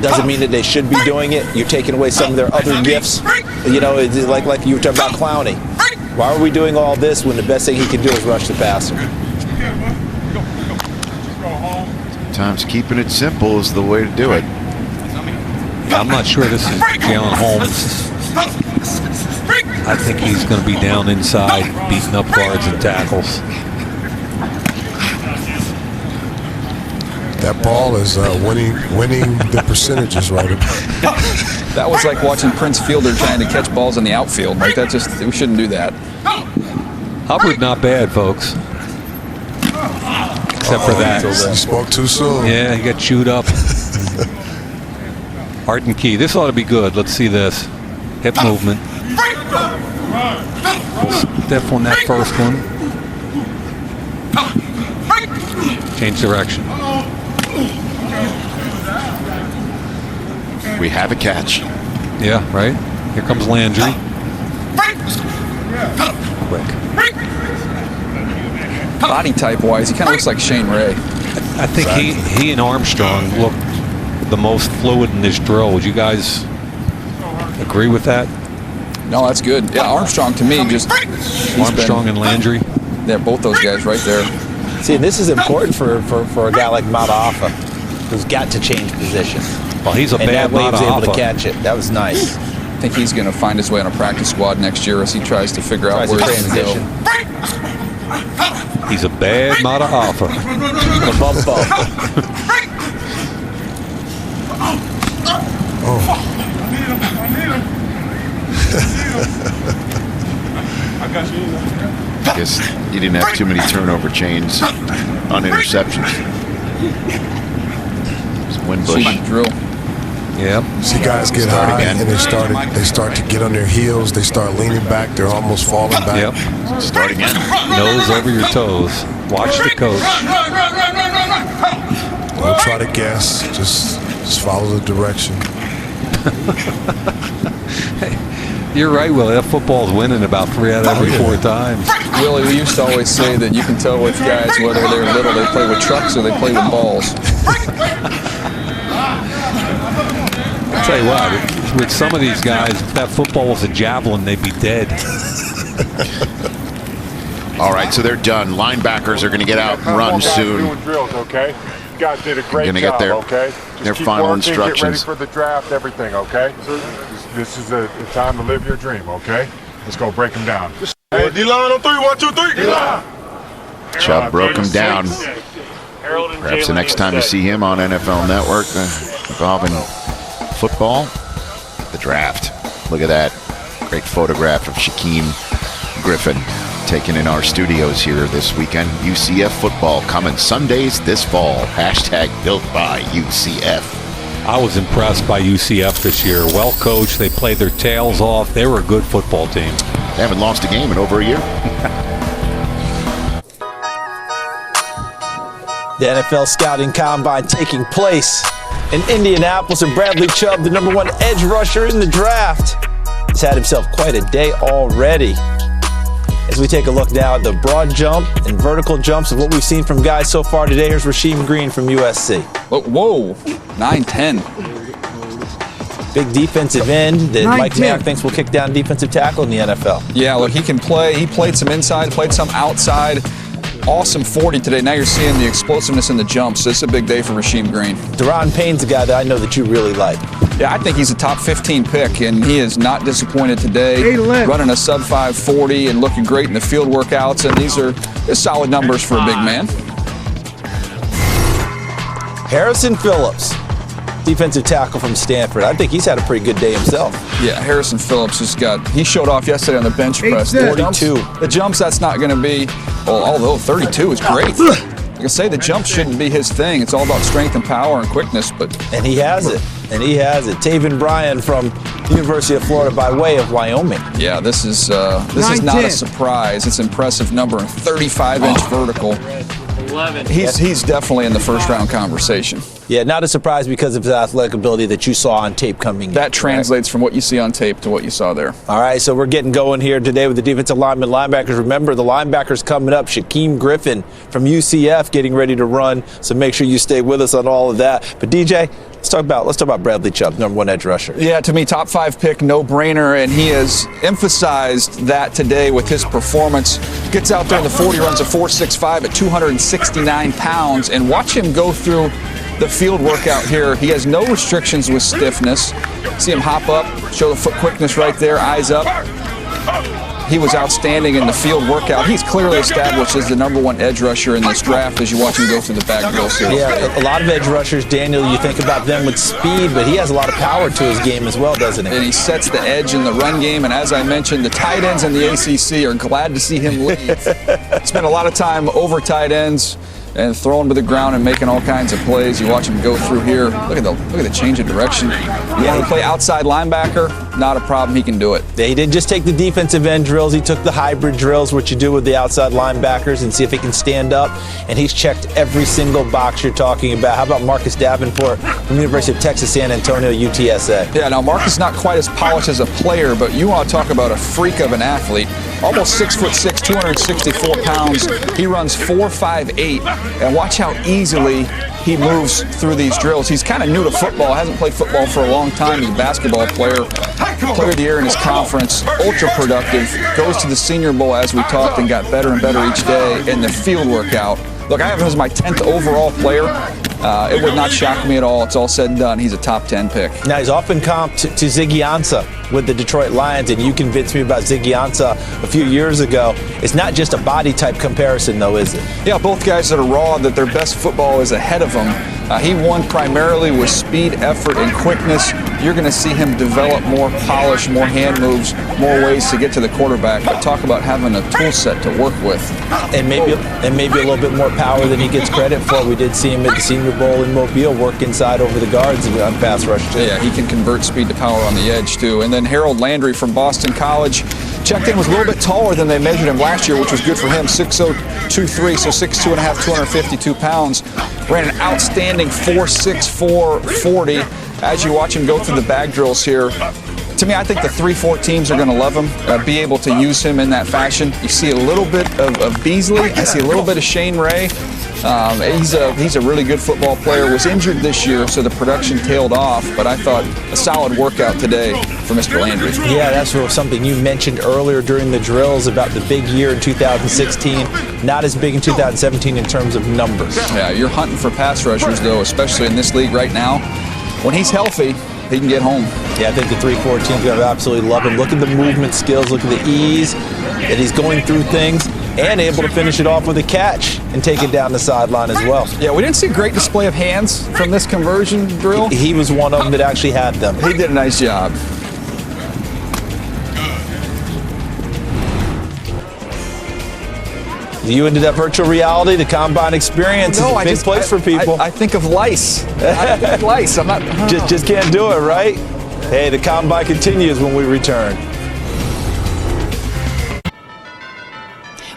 Speaker 9: doesn't mean that they should be doing it. You're taking away some of their other gifts. You know, like you were talking about Clowney. Why are we doing all this when the best thing he can do is rush the passer?
Speaker 1: Sometimes keeping it simple is the way to do it.
Speaker 8: I'm not sure this is Jalen Holmes. I think he's going to be down inside, beating up guards and tackles.
Speaker 16: That ball is winning the percentages right about.
Speaker 5: That was like watching Prince Fielder trying to catch balls in the outfield. Like that we shouldn't do that.
Speaker 8: Hubbard not bad, folks. Except for that.
Speaker 16: You spoke too soon.
Speaker 8: Yeah, he got chewed up. Arden Key. This ought to be good. Let's see this. Hip movement. Stiff on that first one. Change direction.
Speaker 1: We have a catch.
Speaker 8: Yeah, right? Here comes Landry. Quick.
Speaker 5: Body type wise, he kind of looks like Shane Ray.
Speaker 8: I think he and Armstrong look the most fluid in this drill. Would you guys agree with that?
Speaker 5: No, that's good. Yeah, Armstrong to me just
Speaker 8: Armstrong and Landry.
Speaker 5: Yeah, both those guys right there.
Speaker 9: See, this is important for a guy like Matafa, who's got to change position.
Speaker 8: Well, he's a bad
Speaker 9: Matafa. Was able to
Speaker 8: Matafa.
Speaker 9: catch it. That was nice.
Speaker 5: I think he's going to find his way on a practice squad next year as he tries to figure out where he's going to go.
Speaker 8: He's a bad mother offer.
Speaker 1: I guess you didn't have too many turnover chains on interceptions. Winbush.
Speaker 5: Drill.
Speaker 8: Yep.
Speaker 16: See guys get high and they start to get on their heels. They start leaning back. They're almost falling back.
Speaker 8: Yep.
Speaker 1: Start again.
Speaker 8: Nose over your toes. Watch the coach.
Speaker 16: Don't try to guess. Just follow the direction.
Speaker 8: You're right, Willie. That football's winning about 3 out of every 4 times.
Speaker 5: Willie, we used to always say that you can tell with guys whether they're little, they play with trucks or they play with balls.
Speaker 8: I'll tell you what, with some of these guys, if that football was a javelin, they'd be dead.
Speaker 1: All right, so they're done. Linebackers are going to get out and run soon.
Speaker 6: Doing drills, okay? You guys did a great
Speaker 1: Gonna
Speaker 6: job,
Speaker 1: get
Speaker 6: okay?
Speaker 1: their
Speaker 6: Just keep
Speaker 1: final
Speaker 6: working,
Speaker 1: instructions.
Speaker 6: Get ready for the draft, everything, okay? This is the time to live your dream, okay? Let's go break them down. Hey, D-line on 3, 1, 2, 3. D-line.
Speaker 1: Chubb broke him down. Perhaps the next time you see him on NFL Network involving football, the draft. Look at that. Great photograph of Shaquem Griffin taken in our studios here this weekend. UCF football coming Sundays this fall. Hashtag built by UCF.
Speaker 8: I was impressed by UCF this year. Well coached. They played their tails off. They were a good football team.
Speaker 1: They haven't lost a game in over a year.
Speaker 9: The NFL Scouting Combine taking place in Indianapolis, and Bradley Chubb, the #1 edge rusher in the draft, has had himself quite a day already. As we take a look now at the broad jump and vertical jumps of what we've seen from guys so far today, here's Rasheem Green from USC.
Speaker 5: Whoa, 9'10".
Speaker 9: Big defensive end that Mike Mayock thinks will kick down defensive tackle in the NFL.
Speaker 5: Yeah, look, he can play. He played some inside, played some outside. Awesome 40 today. Now you're seeing the explosiveness in the jumps. This is a big day for Rasheem Green.
Speaker 9: Deron Payne's a guy that I know that you really like.
Speaker 5: Yeah, I think he's a top 15 pick, and he is not disappointed today. Running a sub 540 and looking great in the field workouts, and these are solid numbers for a big man.
Speaker 9: Harrison Phillips, defensive tackle from Stanford. I think he's had a pretty good day himself.
Speaker 5: Yeah, Harrison Phillips he showed off yesterday on the bench press.
Speaker 9: 42.
Speaker 5: The jumps, that's not going to be, well, although 32 is great. Like I say, the jump shouldn't be his thing. It's all about strength and power and quickness.
Speaker 9: And he has it. Taven Bryan from University of Florida by way of Wyoming.
Speaker 5: Yeah, this is not a surprise. It's an impressive number, 35-inch vertical. He's definitely in the first-round conversation.
Speaker 9: Yeah, not a surprise because of his athletic ability that you saw on tape coming in.
Speaker 5: That translates from what you see on tape to what you saw there.
Speaker 9: All right, so we're getting going here today with the defensive linemen, linebackers. Remember, the linebackers coming up. Shaquem Griffin from UCF getting ready to run, so make sure you stay with us on all of that. But, DJ, let's talk about Bradley Chubb, #1 edge rusher.
Speaker 5: Yeah, to me, top 5 pick, no-brainer, and he has emphasized that today with his performance. Gets out there in the 40, runs a 4.65 at 269 pounds, and watch him go through the field workout here. He has no restrictions with stiffness. See him hop up, show the foot quickness right there, eyes up. He was outstanding in the field workout. He's clearly established as the #1 edge rusher in this draft as you watch him go through the back drills here.
Speaker 9: Yeah, a lot of edge rushers, Daniel, you think about them with speed, but he has a lot of power to his game as well, doesn't he?
Speaker 5: And he sets the edge in the run game, and as I mentioned, the tight ends in the ACC are glad to see him leave. Spent a lot of time over tight ends and throwing to the ground and making all kinds of plays. You watch him go through here. Look at the change of direction. You want to play outside linebacker? Not a problem. He can do it.
Speaker 9: He didn't just take the defensive end drills. He took the hybrid drills, what you do with the outside linebackers, and see if he can stand up. And he's checked every single box you're talking about. How about Marcus Davenport from the University of Texas, San Antonio, UTSA?
Speaker 5: Yeah, now Marcus is not quite as polished as a player, but you want to talk about a freak of an athlete. Almost 6'6", 264 pounds. He runs 4.58, and watch how easily he moves through these drills. He's kind of new to football, hasn't played football for a long time. He's a basketball player, player of the year in his conference, ultra productive, goes to the Senior Bowl as we talked and got better and better each day in the field workout. Look, I have him as my 10th overall player. It would not shock me at all. It's all said and done. He's a top 10 pick.
Speaker 9: Now, he's often comped to Ziggy Ansah with the Detroit Lions, and you convinced me about Ziggy Ansah a few years ago. It's not just a body type comparison, though, is it?
Speaker 5: Yeah, both guys that are raw, that their best football is ahead of them. He won primarily with speed, effort, and quickness. You're going to see him develop more polish, more hand moves, more ways to get to the quarterback. But talk about having a tool set to work with.
Speaker 9: And maybe a little bit more power than he gets credit for. We did see him at the Senior Bowl in Mobile work inside over the guards on pass rush, too.
Speaker 5: Yeah, he can convert speed to power on the edge, too. And then Harold Landry from Boston College checked in, was a little bit taller than they measured him last year, which was good for him, 6'0", so 6'2.5", 252 pounds. Ran an outstanding 4.64 40. As you watch him go through the bag drills here, to me, I think the 3-4 teams are going to love him, be able to use him in that fashion. You see a little bit of Beasley. I see a little bit of Shane Ray. He's a really good football player. Was injured this year, so the production tailed off. But I thought a solid workout today for Mr. Landry.
Speaker 9: Yeah, that's something you mentioned earlier during the drills about the big year in 2016. Not as big in 2017 in terms of numbers.
Speaker 5: Yeah, you're hunting for pass rushers, though, especially in this league right now. When he's healthy, he can get home.
Speaker 9: Yeah, I think the 3-4 team's going to absolutely love him. Look at the movement skills. Look at the ease that he's going through things and able to finish it off with a catch and take it down the sideline as well.
Speaker 5: Yeah, we didn't see a great display of hands from this conversion drill.
Speaker 9: He was one of them that actually had them.
Speaker 5: He did a nice job.
Speaker 9: You into that virtual reality, the combine experience?
Speaker 5: No,
Speaker 9: is a big place for people.
Speaker 5: I think of lice. I think of lice. I'm not.
Speaker 9: Just can't do it, right? Hey, the combine continues when we return.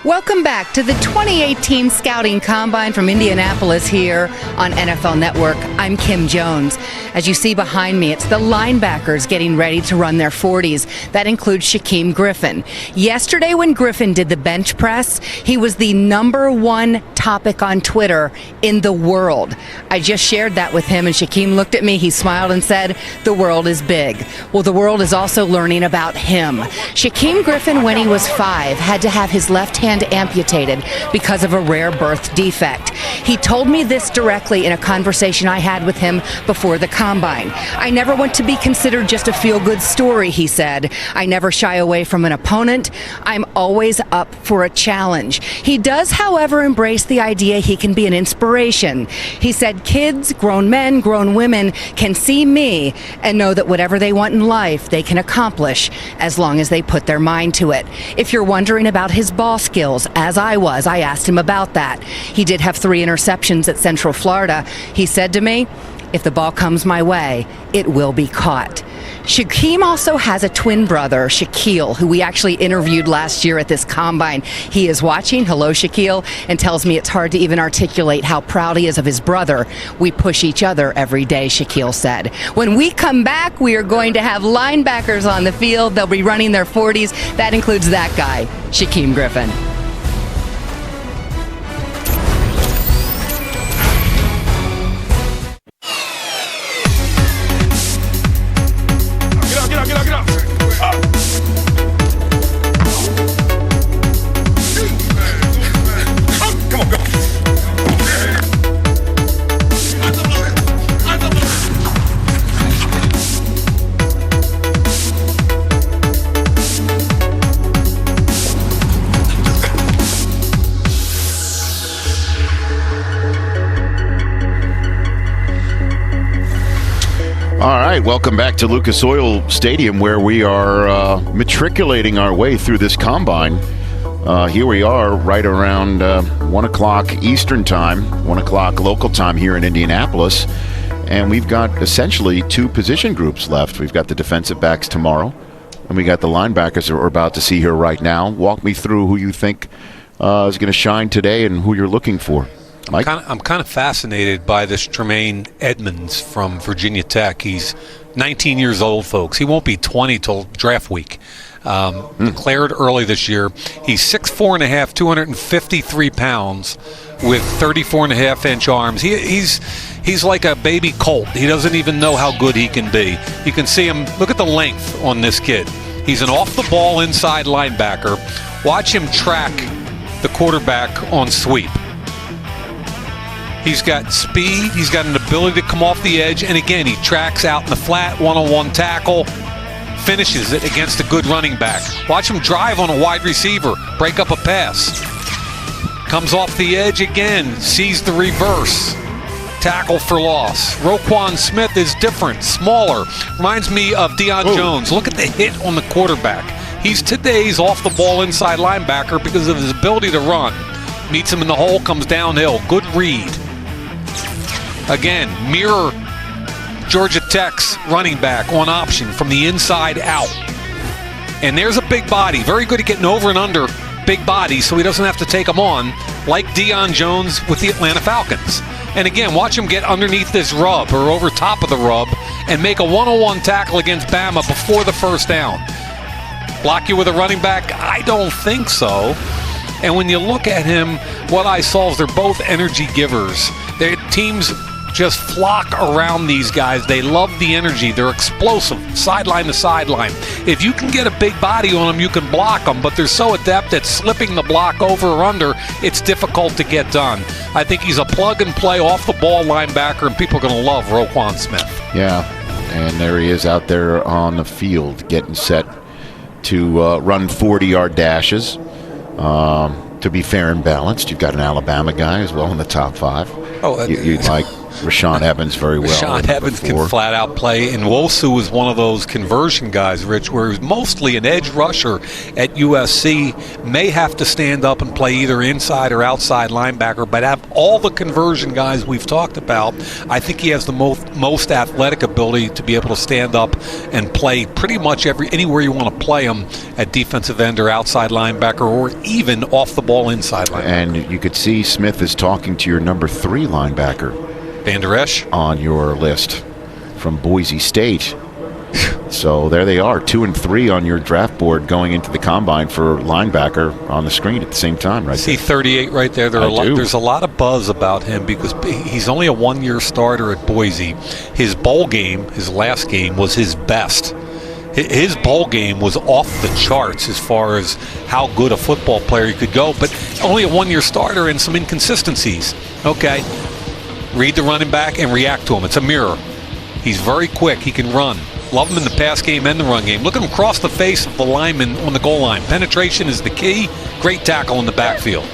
Speaker 12: Welcome back to the 2018 Scouting Combine from Indianapolis here on NFL Network. I'm Kim Jones. As you see behind me, it's the linebackers getting ready to run their 40s. That includes Shaquem Griffin. Yesterday when Griffin did the bench press, he was the #1 topic on Twitter in the world. I just shared that with him, and Shaquem looked at me, he smiled and said, "The world is big." Well, the world is also learning about him. Shaquem Griffin, when he was 5, had to have his left hand amputated because of a rare birth defect. He told me this directly in a conversation I had with him before the combine. "I never want to be considered just a feel-good story," he said. "I never shy away from an opponent. I'm always up for a challenge." He does, however, embrace the idea he can be an inspiration. He said, "Kids, grown men, grown women can see me and know that whatever they want in life, they can accomplish as long as they put their mind to it." If you're wondering about his ball skills, as I was, I asked him about that. He did have 3 interceptions at Central Florida. He said to me, "If the ball comes my way, it will be caught." Shaquem also has a twin brother, Shaquille, who we actually interviewed last year at this combine. He is watching, hello Shaquille, and tells me it's hard to even articulate how proud he is of his brother. "We push each other every day," Shaquille said. When we come back, we are going to have linebackers on the field. They'll be running their 40s. That includes that guy, Shaquem Griffin.
Speaker 1: All right, welcome back to Lucas Oil Stadium, where we are matriculating our way through this combine. Here we are right around 1 o'clock Eastern time, 1 o'clock local time here in Indianapolis. And we've got essentially 2 position groups left. We've got the defensive backs tomorrow, and we got the linebackers that we're about to see here right now. Walk me through who you think is going to shine today and who you're looking for. Mike?
Speaker 8: I'm kind of fascinated by this Tremaine Edmonds from Virginia Tech. He's 19 years old, folks. He won't be 20 till draft week. Declared early this year. He's 6'4.5", 253 pounds with 34.5-inch arms. He's like a baby colt. He doesn't even know how good he can be. You can see him. Look at the length on this kid. He's an off-the-ball inside linebacker. Watch him track the quarterback on sweep. He's got speed. He's got an ability to come off the edge. And again, he tracks out in the flat, one-on-one tackle, finishes it against a good running back. Watch him drive on a wide receiver, break up a pass. Comes off the edge again, sees the reverse. Tackle for loss. Roquan Smith is different, smaller. Reminds me of Deion Jones. Look at the hit on the quarterback. He's today's off-the-ball inside linebacker because of his ability to run. Meets him in the hole, comes downhill. Good read. Again, mirror Georgia Tech's running back on option from the inside out. And there's a big body. Very good at getting over and under big bodies so he doesn't have to take them on, like Deion Jones with the Atlanta Falcons. And again, watch him get underneath this rub or over top of the rub and make a one-on-one tackle against Bama before the first down. Block you with a running back? I don't think so. And when you look at him, what I saw is they're both energy givers. Their teams just flock around these guys. They love the energy. They're explosive, sideline to sideline. If you can get a big body on them, you can block them, but they're so adept at slipping the block over or under, it's difficult to get done. I think he's a plug-and-play off-the-ball linebacker, and people are going to love Roquan Smith.
Speaker 1: Yeah, and there he is out there on the field getting set to run 40-yard dashes. To be fair and balanced, you've got an Alabama guy as well in the top 5.
Speaker 8: Oh,
Speaker 1: you'd like Rashaan Evans very well.
Speaker 8: Rashaan Evans can flat out play, and Nwosu is one of those conversion guys, Rich, where he's mostly an edge rusher at USC, may have to stand up and play either inside or outside linebacker, but have all the conversion guys we've talked about. I think he has the most athletic ability to be able to stand up and play pretty much anywhere you want to play him at defensive end or outside linebacker or even off the ball inside linebacker.
Speaker 1: And you could see Smith is talking to your number 3 linebacker.
Speaker 8: Van Der Esch
Speaker 1: on your list from Boise State. So there they are, 2 and 3 on your draft board going into the combine for linebacker on the screen at the same time, right?
Speaker 8: See 38 right there. There's a lot of buzz about him because he's only a 1-year starter at Boise. His bowl game, his last game, was his best. His bowl game was off the charts as far as how good a football player he could go, but only a 1-year starter and some inconsistencies. Okay. Read the running back and react to him. It's a mirror. He's very quick. He can run. Love him in the pass game and the run game. Look at him cross the face of the lineman on the goal line. Penetration is the key. Great tackle in the backfield.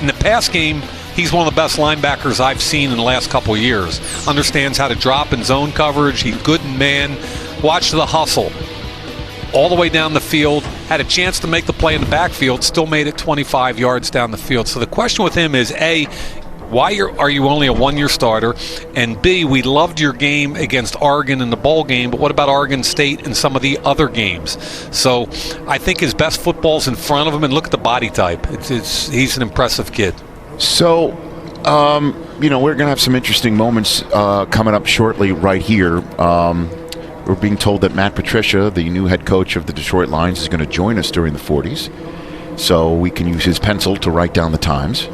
Speaker 8: In the pass game, he's one of the best linebackers I've seen in the last couple of years. Understands how to drop in zone coverage. He's good in man. Watch the hustle. All the way down the field. Had a chance to make the play in the backfield. Still made it 25 yards down the field. So the question with him is, A, why are you only a 1-year starter? And B, we loved your game against Oregon in the bowl game, but what about Oregon State and some of the other games? So I think his best football's in front of him, and look at the body type. He's an impressive kid.
Speaker 1: So, we're going to have some interesting moments coming up shortly right here. We're being told that Matt Patricia, the new head coach of the Detroit Lions, is going to join us during the 40s. So we can use his pencil to write down the times.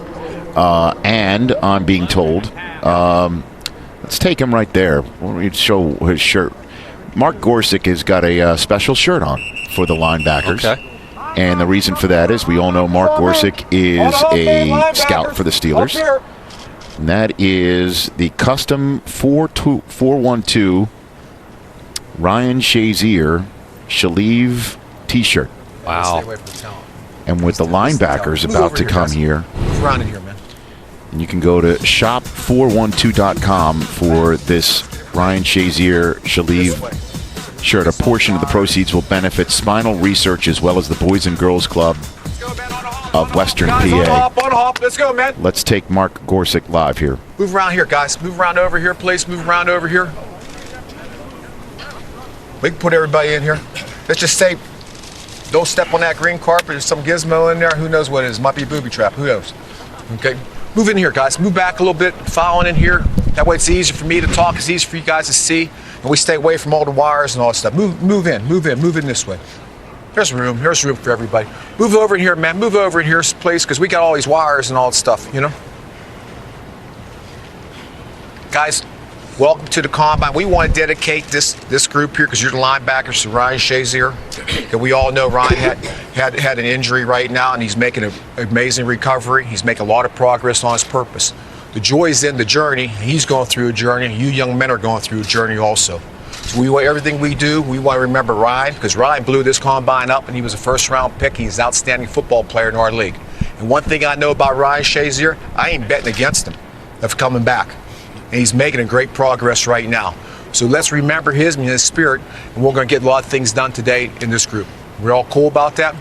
Speaker 1: And I'm being told, let's take him right there. Let me show his shirt. Mark Gorsick has got a special shirt on for the linebackers.
Speaker 8: Okay.
Speaker 1: And the reason for that is we all know Mark Gorsick is a scout for the Steelers. And that is the custom 412 Ryan Shazier Shalev t-shirt.
Speaker 8: Wow.
Speaker 1: And with the linebackers about to come here.
Speaker 11: Move around in here, man.
Speaker 1: And you can go to shop412.com for this Ryan Shazier Shalev shirt. A portion of the proceeds will benefit Spinal Research as well as the Boys and Girls Club of Western PA.
Speaker 11: On hop. Let's go, man.
Speaker 1: Let's take Mark Gorsick live here.
Speaker 11: Move around here, guys. Move around over here, please. Move around over here. We can put everybody in here. Let's just say, don't step on that green carpet. There's some gizmo in there. Who knows what it is? Might be a booby trap. Who knows? Okay. Move in here, guys. Move back a little bit. Following in here. That way it's easier for me to talk. It's easier for you guys to see. And we stay away from all the wires and all that stuff. Move in this way. There's room for everybody. Move over in here, man. Move over in here, please, because we got all these wires and all that stuff, Guys, welcome to the combine. We want to dedicate this group here, because you're the linebackers, to Ryan Shazier. And we all know Ryan had an injury right now, and he's making an amazing recovery. He's making a lot of progress on his purpose. The joy is in the journey. He's going through a journey. You young men are going through a journey also. So everything we do, we want to remember Ryan, because Ryan blew this combine up and he was a first-round pick. He's an outstanding football player in our league. And one thing I know about Ryan Shazier, I ain't betting against him of coming back. And he's making a great progress right now. So let's remember his spirit, and we're going to get a lot of things done today in this group. We're all cool about that?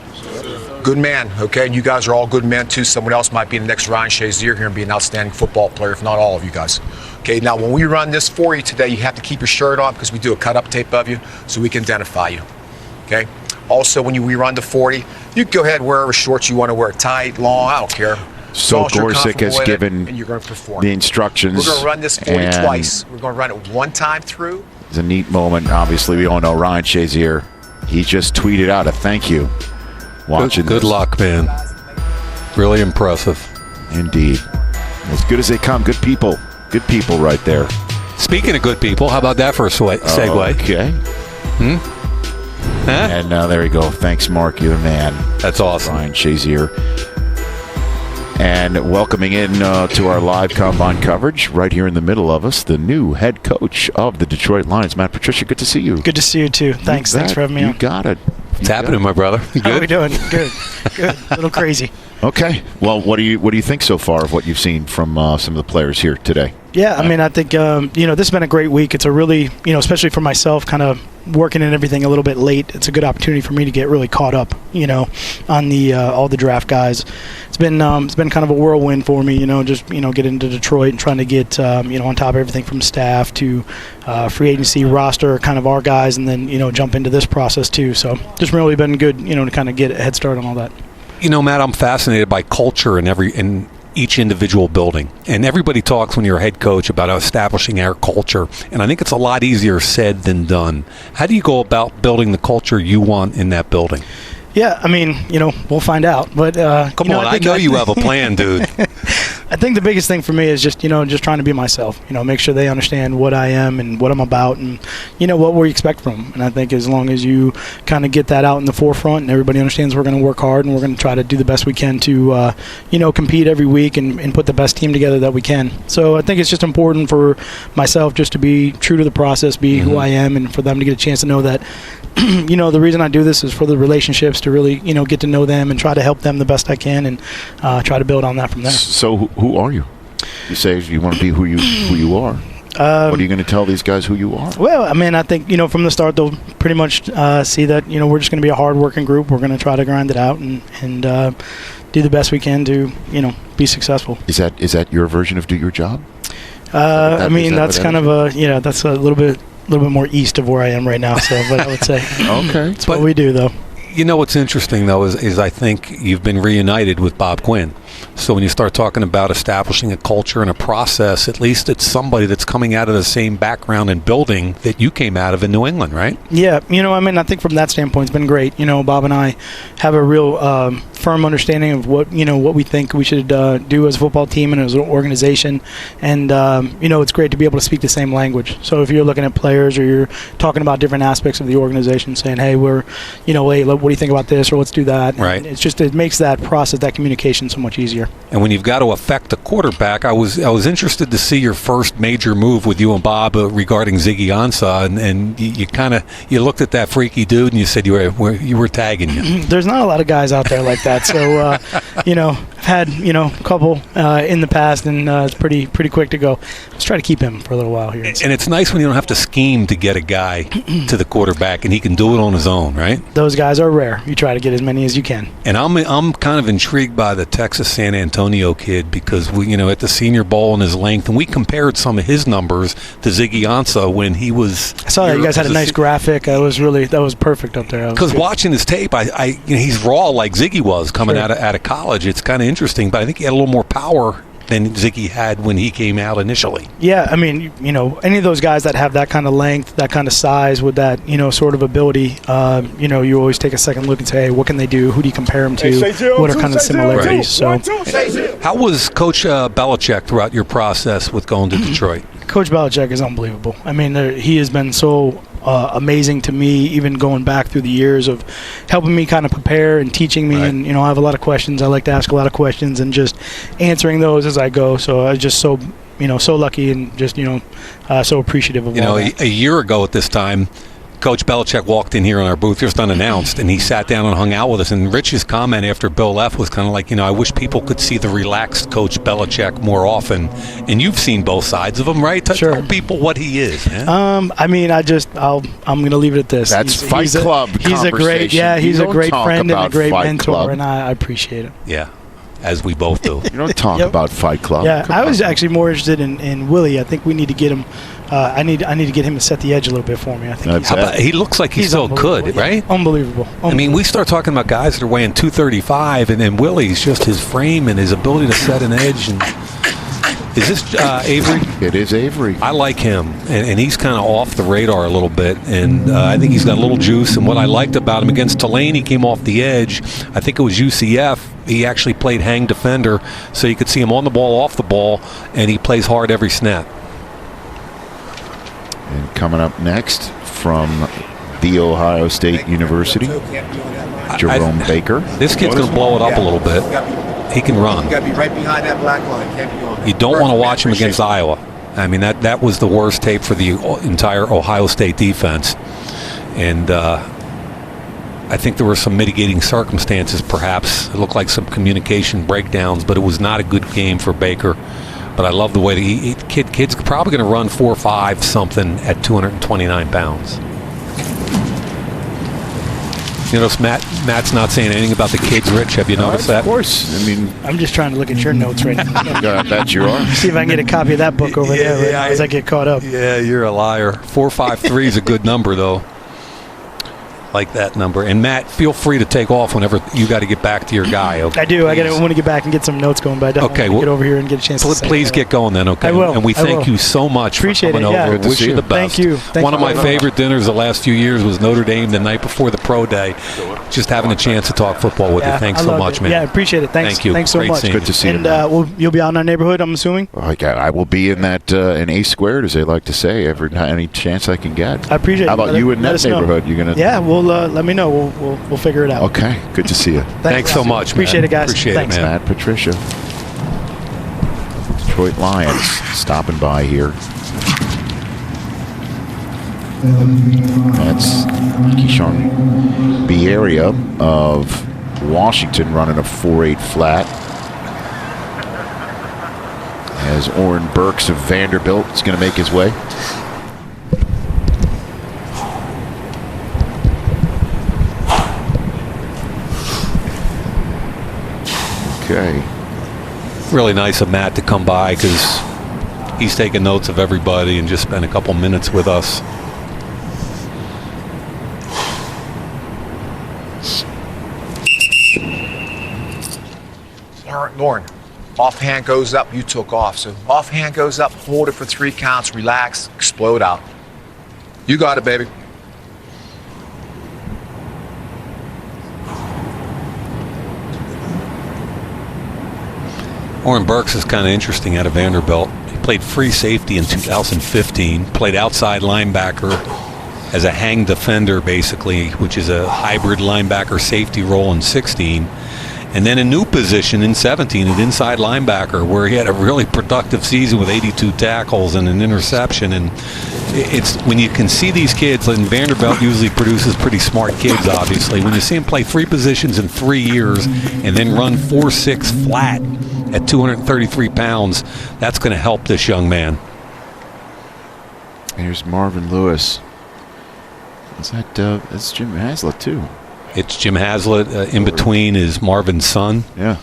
Speaker 11: Good man, okay? And you guys are all good men too. Someone else might be the next Ryan Shazier here and be an outstanding football player, if not all of you guys. Okay, now when we run this for you today, you have to keep your shirt on because we do a cut-up tape of you so we can identify you, okay? Also, when we run the 40, you can go ahead and wear whatever shorts you want to wear, tight, long, I don't care.
Speaker 1: So Gorsuch has given
Speaker 11: and you're going to perform.
Speaker 1: the instructions.
Speaker 11: We're going to run this 40 twice. We're going to run it one time through.
Speaker 1: It's a neat moment. Obviously, we all know Ryan Shazier. He just tweeted out a thank you. Watching
Speaker 8: Good luck, man. Really impressive.
Speaker 1: Indeed. As good as they come. Good people. Good people right there.
Speaker 8: Speaking of good people, how about that for a segue?
Speaker 1: Okay.
Speaker 8: Huh?
Speaker 1: And there you go. Thanks, Mark. You're the man.
Speaker 8: That's awesome.
Speaker 1: Ryan Shazier. And welcoming in to our live combine coverage, right here in the middle of us, the new head coach of the Detroit Lions, Matt Patricia. Good to see you.
Speaker 18: Good to see you too. Thanks for having me on.
Speaker 1: You got it.
Speaker 8: What's happening, my brother? You
Speaker 18: How are we
Speaker 8: good?
Speaker 18: doing? Good. Good. A little crazy.
Speaker 1: Okay. Well, what do you think so far of what you've seen from some of the players here today?
Speaker 18: Yeah, I mean, I think, this has been a great week. It's a really, especially for myself, kind of working in everything a little bit late. It's a good opportunity for me to get really caught up, on the all the draft guys. It's been kind of a whirlwind for me, just, get into Detroit and trying to get, on top of everything from staff to free agency roster, kind of our guys, and then, jump into this process too. So just really been good, to kind of get a head start on all that.
Speaker 8: Matt, I'm fascinated by culture in each individual building. And everybody talks when you're a head coach about establishing our culture. And I think it's a lot easier said than done. How do you go about building the culture you want in that building?
Speaker 18: Yeah, I mean, we'll find out. But
Speaker 8: Come on, I know you have a plan, dude.
Speaker 18: I think the biggest thing for me is just, just trying to be myself. Make sure they understand what I am and what I'm about and, what we expect from them. And I think as long as you kind of get that out in the forefront and everybody understands we're going to work hard and we're going to try to do the best we can to, compete every week and put the best team together that we can. So I think it's just important for myself just to be true to the process, be who I am, and for them to get a chance to know that, the reason I do this is for the relationships to really, get to know them and try to help them the best I can and try to build on that from there.
Speaker 1: So who are you? You say you want to be who you are. What are you going to tell these guys who you are?
Speaker 18: Well, I mean, I think, from the start they'll pretty much see that, we're just going to be a hard-working group. We're going to try to grind it out and do the best we can to, be successful.
Speaker 1: Is that your version of do your job?
Speaker 18: I mean, that's kind of that's a little bit more east of where I am right now. So, but I would say,
Speaker 1: okay,
Speaker 18: it's what we do though.
Speaker 8: What's interesting though is I think you've been reunited with Bob Quinn. So when you start talking about establishing a culture and a process, at least it's somebody that's coming out of the same background and building that you came out of in New England, right?
Speaker 18: Yeah, I think from that standpoint, it's been great. Bob and I have a real firm understanding of what we think we should do as a football team and as an organization, and it's great to be able to speak the same language. So if you're looking at players or you're talking about different aspects of the organization, saying, hey, we're, hey, what do you think about this, or let's do that?
Speaker 8: Right.
Speaker 18: And it makes that process, that communication, so much easier.
Speaker 8: And when you've got to affect the quarterback, I was interested to see your first major move with you and Bob regarding Ziggy Ansah, and you looked at that freaky dude and you said you were tagging you.
Speaker 18: There's not a lot of guys out there like that, so I've had a couple in the past, and it's pretty quick to go. Let's try to keep him for a little while here.
Speaker 8: And it's nice when you don't have to scheme to get a guy to the quarterback, and he can do it on his own, right?
Speaker 18: Those guys are rare. You try to get as many as you can.
Speaker 8: And I'm kind of intrigued by the Texas San Antonio kid because we, at the Senior Bowl and his length, and we compared some of his numbers to Ziggy Ansah when he was.
Speaker 18: I saw that you guys had a nice graphic. That was perfect up there.
Speaker 8: Because watching his tape, he's raw like Ziggy was coming out of college. It's kind of interesting, but I think he had a little more power than Ziggy had when he came out initially.
Speaker 18: Yeah, I mean, any of those guys that have that kind of length, that kind of size, with that, sort of ability, you always take a second look and say, hey, what can they do? Who do you compare them to? What are kind of the similarities? So,
Speaker 8: how was Coach Belichick throughout your process with going to Detroit?
Speaker 18: Coach Belichick is unbelievable. I mean, he has been so amazing to me, even going back through the years of helping me kind of prepare and teaching me.
Speaker 1: Right.
Speaker 18: And, I have a lot of questions. I like to ask a lot of questions and just answering those as I go. So I was just so lucky and just, so appreciative of all that.
Speaker 8: A year ago at this time, Coach Belichick walked in here in our booth just unannounced, and he sat down and hung out with us. And Rich's comment after Bill left was kind of like, I wish people could see the relaxed Coach Belichick more often. And you've seen both sides of him, right? Tell people what he is, man.
Speaker 18: I mean, I'm going to leave it at this.
Speaker 1: That's Fight Club
Speaker 18: He's a great, he's a great friend and a great mentor,
Speaker 1: Club.
Speaker 18: and I appreciate it.
Speaker 8: Yeah, as we both do.
Speaker 1: You don't talk about Fight Club.
Speaker 18: Yeah,
Speaker 1: Come
Speaker 18: I was
Speaker 1: on.
Speaker 18: actually more interested in Willie. I think we need to get him. I need to get him to set the edge a little bit for me. I think
Speaker 8: he looks like he still could, right?
Speaker 18: Unbelievable.
Speaker 8: I mean, we start talking about guys that are weighing 235, and then Willie's just his frame and his ability to set an edge. And is this Avery?
Speaker 1: It is Avery.
Speaker 8: I like him, and he's kind of off the radar a little bit, and I think he's got a little juice. And what I liked about him against Tulane, he came off the edge. I think it was UCF. He actually played hang defender, so you could see him on the ball, off the ball, and he plays hard every snap.
Speaker 1: And coming up next from The Ohio State University, Jerome Baker.
Speaker 8: This kid's going to blow it up a little bit. He can run.
Speaker 11: You got to be right behind that black line. Can't be on.
Speaker 8: You don't want to watch him against Iowa. I mean, that was the worst tape for the entire Ohio State defense. And I think there were some mitigating circumstances, perhaps. It looked like some communication breakdowns, but it was not a good game for Baker. But I love the way that kid's probably going to run 4.5 something at 229 pounds. You notice Matt's not saying anything about the kids, Rich. Have you noticed that?
Speaker 1: Of course. I mean,
Speaker 18: I'm just trying to look at your notes right now.
Speaker 1: I bet you are.
Speaker 18: See if I can get a copy of that book over there as I get caught up.
Speaker 8: Yeah, you're a liar. 4.53 is a good number, though. Like that number. And Matt, feel free to take off whenever you got to get back to your guy. Okay?
Speaker 18: I do. I want to get back and get some notes going, but I definitely want to get over here and get a chance to say
Speaker 8: please get going then, okay?
Speaker 18: I will.
Speaker 8: And we thank you so much
Speaker 18: Appreciate
Speaker 8: for coming over.
Speaker 1: Good to
Speaker 8: Wish
Speaker 1: see
Speaker 8: you the
Speaker 1: you.
Speaker 8: best.
Speaker 18: Thank you.
Speaker 8: One of my favorite dinners the last few years was Notre Dame the night before the pro day. Just having a chance to talk football with you. Thanks so much, man.
Speaker 18: Yeah, I appreciate it. Thanks.
Speaker 8: Thank you.
Speaker 18: Thanks so
Speaker 8: Great
Speaker 18: much.
Speaker 8: seeing
Speaker 1: Good to see you.
Speaker 18: And you'll be out in our neighborhood, I'm assuming?
Speaker 1: I will be in that in A squared, as they like to say, any chance I can get.
Speaker 18: I appreciate it.
Speaker 1: How about you in that neighborhood? You're gonna?
Speaker 18: Yeah, well, let me know. We'll figure it out.
Speaker 1: Okay, good to see you.
Speaker 8: Thanks so much, man.
Speaker 18: Appreciate it, guys.
Speaker 8: Appreciate
Speaker 18: Thanks.
Speaker 8: it, man.
Speaker 1: Matt Patricia. Detroit Lions stopping by here. That's Keyshawn Bieria of Washington running a 4.8 flat. As Oren Burks of Vanderbilt is going to make his way. Okay.
Speaker 8: Really nice of Matt to come by because he's taking notes of everybody and just spent a couple minutes with us.
Speaker 11: Lauren, offhand goes up, you took off. So offhand goes up, hold it for 3 counts, relax, explode out. You got it, baby.
Speaker 8: Oren Burks is kind of interesting out of Vanderbilt. He played free safety in 2015, played outside linebacker as a hang defender, basically, which is a hybrid linebacker safety role in 16. And then a new position in 17, an inside linebacker, where he had a really productive season with 82 tackles and an interception. And it's when you can see these kids, and Vanderbilt usually produces pretty smart kids, obviously. When you see him play 3 positions in 3 years and then run 4.6 flat at 233 pounds, that's going to help this young man.
Speaker 1: Here's Marvin Lewis. Is that that's Jim Haslett too?
Speaker 8: It's Jim Haslett. In between is Marvin's son.
Speaker 1: Yeah.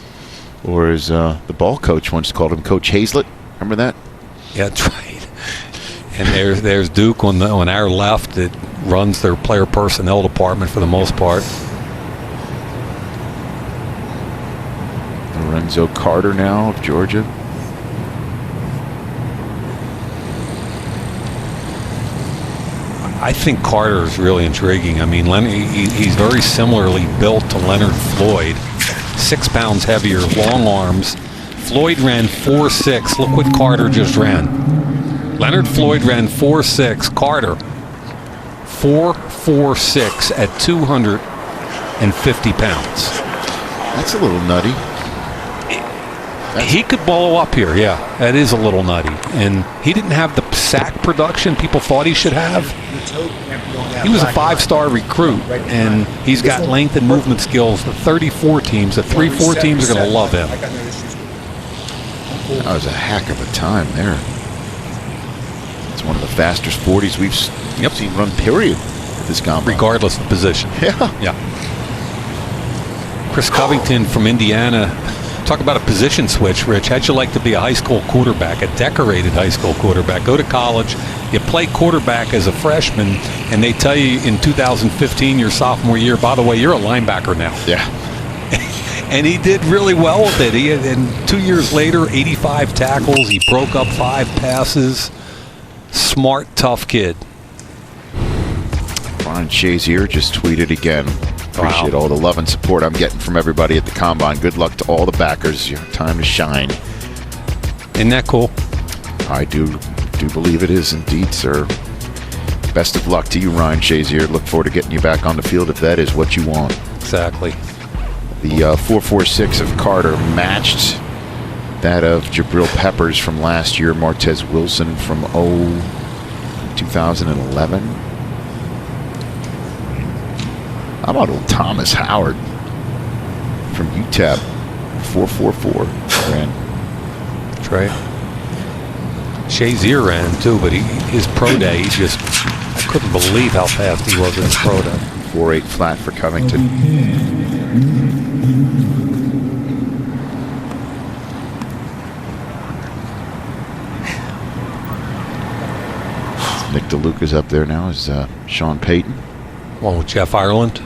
Speaker 1: Or as the ball coach once called him, Coach Hazlett. Remember that?
Speaker 8: Yeah, that's right. And there's Duke on our left that runs their player personnel department for the most part.
Speaker 1: Lorenzo Carter now of Georgia.
Speaker 8: I think Carter is really intriguing. I mean, he's very similarly built to Leonard Floyd. 6 pounds heavier, long arms. Floyd ran 4.6. Look what Carter just ran. Leonard Floyd ran 4.6. Carter, 4.46 at 250 pounds.
Speaker 1: That's a little nutty.
Speaker 8: He could blow up here, yeah. That is a little nutty. And he didn't have the sack production people thought he should have. He was a 5-star recruit, and he's got length and movement skills. The 34 teams, the 3-4 teams are going to love him.
Speaker 1: That was a heck of a time there. It's one of the fastest 40s we've seen run, period, at this combine.
Speaker 8: Regardless of position.
Speaker 1: Yeah.
Speaker 8: Chris Covington from Indiana. Talk about a position switch, Rich. How'd you like to be a high school quarterback, a decorated high school quarterback? Go to college, you play quarterback as a freshman, and they tell you in 2015, your sophomore year, by the way, you're a linebacker now.
Speaker 1: Yeah.
Speaker 8: And he did really well with it. And 2 years later, 85 tackles. He broke up 5 passes. Smart, tough kid.
Speaker 1: Ryan Shazier just tweeted again. Appreciate all the love and support I'm getting from everybody at the Combine. Good luck to all the backers. Your time to shine.
Speaker 8: Isn't that cool?
Speaker 1: I do believe it is indeed, sir. Best of luck to you, Ryan Shazier. Look forward to getting you back on the field if that is what you want.
Speaker 8: Exactly.
Speaker 1: The 4.46 of Carter matched that of Jabril Peppers from last year. Martez Wilson from 2011. How about old Thomas Howard from UTEP? 4.44 ran.
Speaker 8: That's right. Shazier ran too, but his pro day, I couldn't believe how fast he was in his pro day.
Speaker 1: 4.8 flat for Covington. Nick DeLuca's up there now. Is Sean Payton.
Speaker 8: Along with Jeff Ireland.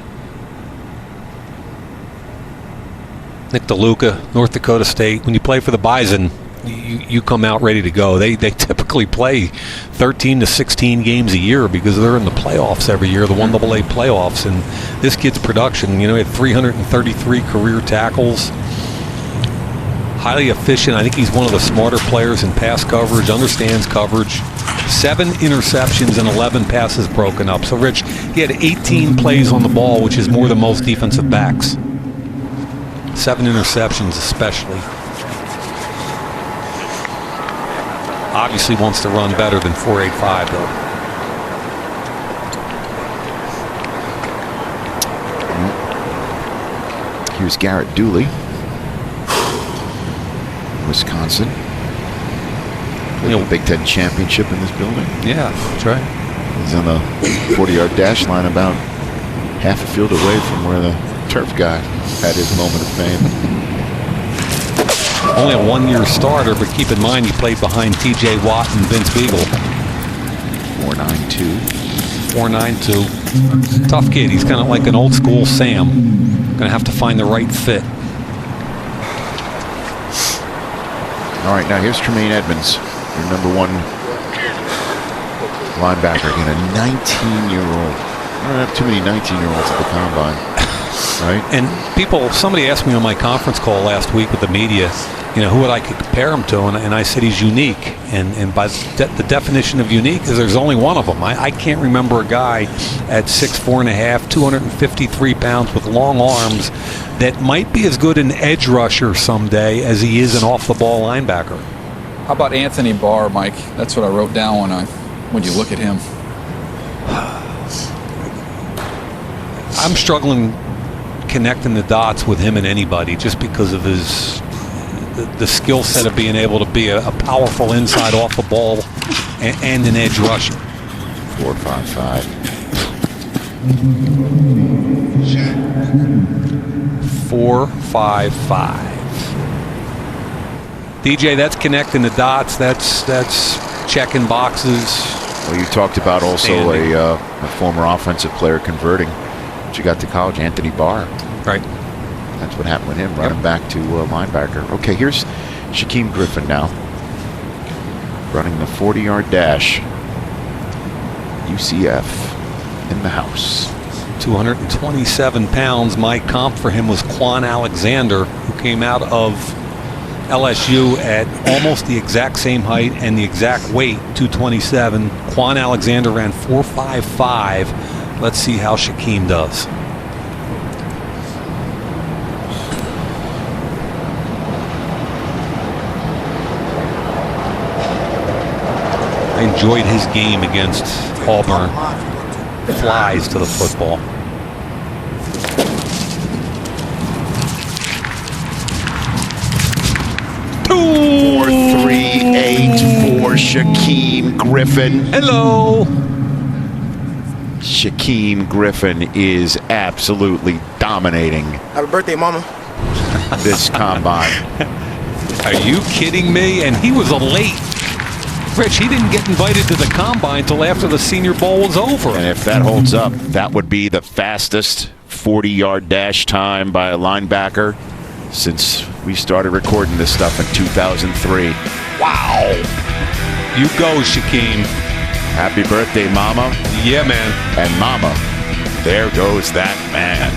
Speaker 8: Nick DeLuca, North Dakota State. When you play for the Bison, you come out ready to go. They typically play 13 to 16 games a year because they're in the playoffs every year, the 1AA playoffs. And this kid's production, he had 333 career tackles. Highly efficient. I think he's one of the smarter players in pass coverage, understands coverage. 7 interceptions and 11 passes broken up. So, Rich, he had 18 plays on the ball, which is more than most defensive backs. 7 interceptions especially. Obviously wants to run better than 4.85, though.
Speaker 1: Here's Garrett Dooley, Wisconsin. Big Ten championship in this building.
Speaker 8: Yeah, that's right.
Speaker 1: He's on the 40-yard dash line about half a field away from where the turf guy had his moment of fame.
Speaker 8: Only a 1-year starter, but keep in mind he played behind T.J. Watt and Vince Beagle.
Speaker 1: 4.92.
Speaker 8: 4.92. Tough kid. He's kind of like an old school Sam. Going to have to find the right fit.
Speaker 1: All right, now here's Tremaine Edmonds, your number 1 linebacker, again, a 19-year-old. I don't have too many 19-year-olds at the Combine, right?
Speaker 8: And somebody asked me on my conference call last week with the media, who would I could compare him to, and I said he's unique. And by the definition of unique is there's only one of them. I can't remember a guy at 6'4.5", 253 pounds with long arms that might be as good an edge rusher someday as he is an off-the-ball linebacker.
Speaker 5: How about Anthony Barr, Mike? That's what I wrote down when you look at him.
Speaker 8: I'm struggling connecting the dots with him and anybody just because of the skill set of being able to be a powerful inside off the ball and an edge rusher.
Speaker 1: 4.55.
Speaker 8: 4.55. DJ, that's connecting the dots. That's checking boxes.
Speaker 1: Well, you talked about also a former offensive player converting. But you got to college, Anthony Barr.
Speaker 8: Right.
Speaker 1: That's what happened with him, running back to linebacker. Okay, here's Shaquem Griffin now, running the 40-yard dash. UCF in the house.
Speaker 8: 227 pounds. My comp for him was Quan Alexander, who came out of LSU at almost the exact same height and the exact weight, 227. Quan Alexander ran 4.55. Let's see how Shaquem does. I enjoyed his game against Auburn. Flies to the football.
Speaker 1: Four, 3-8 for Shaquem Griffin.
Speaker 8: Hello.
Speaker 1: Shaquem Griffin is absolutely dominating
Speaker 19: Happy birthday, Mama.
Speaker 1: this combine.
Speaker 8: Are you kidding me? And he was a late. Rich, he didn't get invited to the combine until after the Senior Bowl was over.
Speaker 1: And if that holds up, that would be the fastest 40-yard dash time by a linebacker since we started recording this stuff in 2003. Wow.
Speaker 8: You go, Shaquem.
Speaker 1: Happy birthday, Mama.
Speaker 8: Yeah, man.
Speaker 1: And Mama, there goes that man.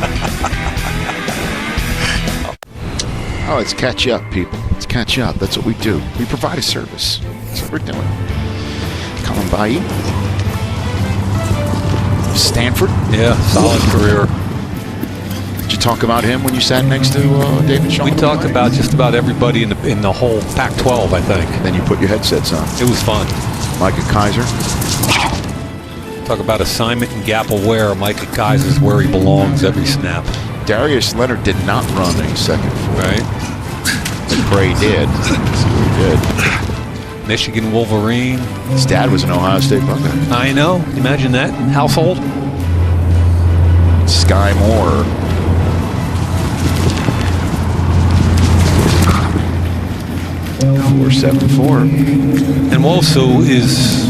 Speaker 1: Oh, let's catch up, people. Let's catch up. That's what we do. We provide a service. That's what we're doing. Colin Bayou. Stanford.
Speaker 8: Yeah, solid career.
Speaker 1: Did you talk about him when you sat next to David Shaw?
Speaker 8: We talked about just about everybody in the whole Pac-12, I think.
Speaker 1: Then you put your headsets on.
Speaker 8: It was fun.
Speaker 1: Micah Kaiser.
Speaker 8: Talk about assignment and gap aware. Micah Kaiser's where he belongs every snap.
Speaker 1: Darius Leonard did not run a second four.
Speaker 8: Right.
Speaker 1: McCray did. So he did.
Speaker 8: Michigan Wolverine.
Speaker 1: His dad was an Ohio State Buckeye.
Speaker 8: I know. Imagine that household.
Speaker 1: Sky Moore. .474.
Speaker 8: And Wosu is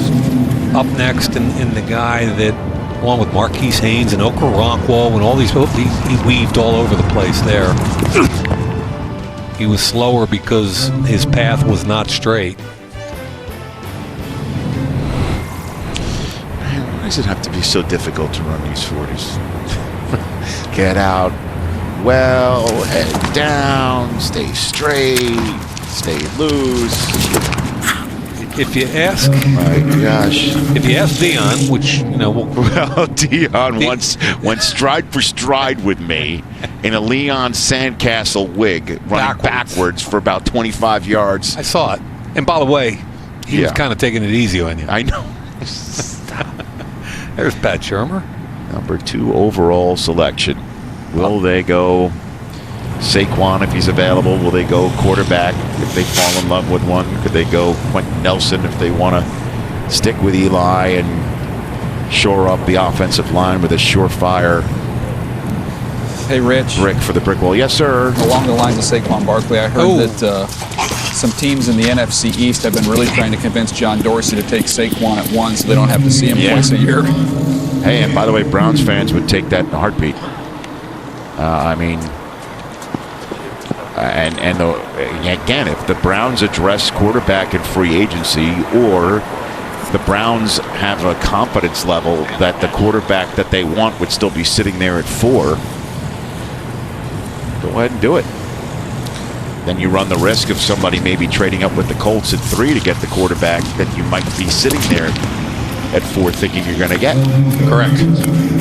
Speaker 8: up next, and the guy that, along with Marquise Haynes and Okoronkwo and all these people, he weaved all over the place there. He was slower because his path was not straight.
Speaker 1: Man, why does it have to be so difficult to run these 40s? Get out well, head down, stay straight, stay loose.
Speaker 8: If you ask,
Speaker 1: oh my gosh!
Speaker 8: If you ask Dion, which
Speaker 1: well, Dion went stride for stride with me in a Leon Sandcastle wig, running backwards for about 25 yards.
Speaker 8: I saw it. And by the way, he was kind of taking it easy on you.
Speaker 1: I know.
Speaker 8: There's Pat Shurmur.
Speaker 1: Number 2 overall selection. Will they go Saquon if he's available? Will they go quarterback if they fall in love with one? Could they go Quentin Nelson if they want to stick with Eli and shore up the offensive line with a surefire
Speaker 5: Hey, Rich.
Speaker 1: brick for the brick wall? Yes, sir.
Speaker 5: Along the lines of Saquon Barkley, I heard that some teams in the NFC East have been really trying to convince John Dorsey to take Saquon at once so they don't have to see him twice a year.
Speaker 1: Hey, and by the way, Browns fans would take that in a heartbeat. I mean, again, if the Browns address quarterback in free agency, or the Browns have a confidence level that the quarterback that they want would still be sitting there at 4, go ahead and do it. Then you run the risk of somebody maybe trading up with the Colts at 3 to get the quarterback that you might be sitting there at 4 thinking you're going to get.
Speaker 8: Correct.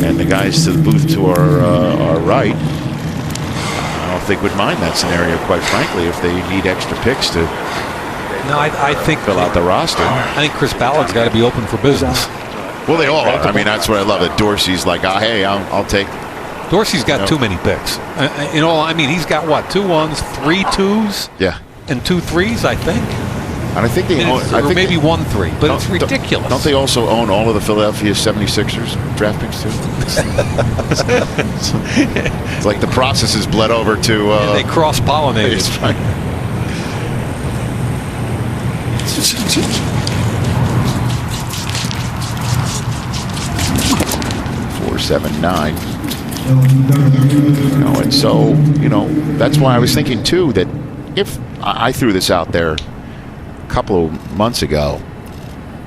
Speaker 1: And the guys to the booth to our right, I don't think would mind that scenario, quite frankly, if they need extra picks to
Speaker 8: I think
Speaker 1: fill out the roster.
Speaker 8: I think Chris Ballard's got to be open for business.
Speaker 1: Well, they all are. I mean, that's what I love. That Dorsey's like, hey, I'll take.
Speaker 8: Dorsey's got too many picks. He's got what, 2 1s, 3 2s,
Speaker 1: yeah,
Speaker 8: and 2 3s, I think.
Speaker 1: And I think they own,
Speaker 8: or maybe 1 3, but it's ridiculous.
Speaker 1: Don't they also own all of the Philadelphia 76ers draft picks too? It's like the process is bled over to.
Speaker 8: They cross-pollinated.
Speaker 1: It's fine. 479. And so that's why I was thinking too that if I threw this out there a couple of months ago,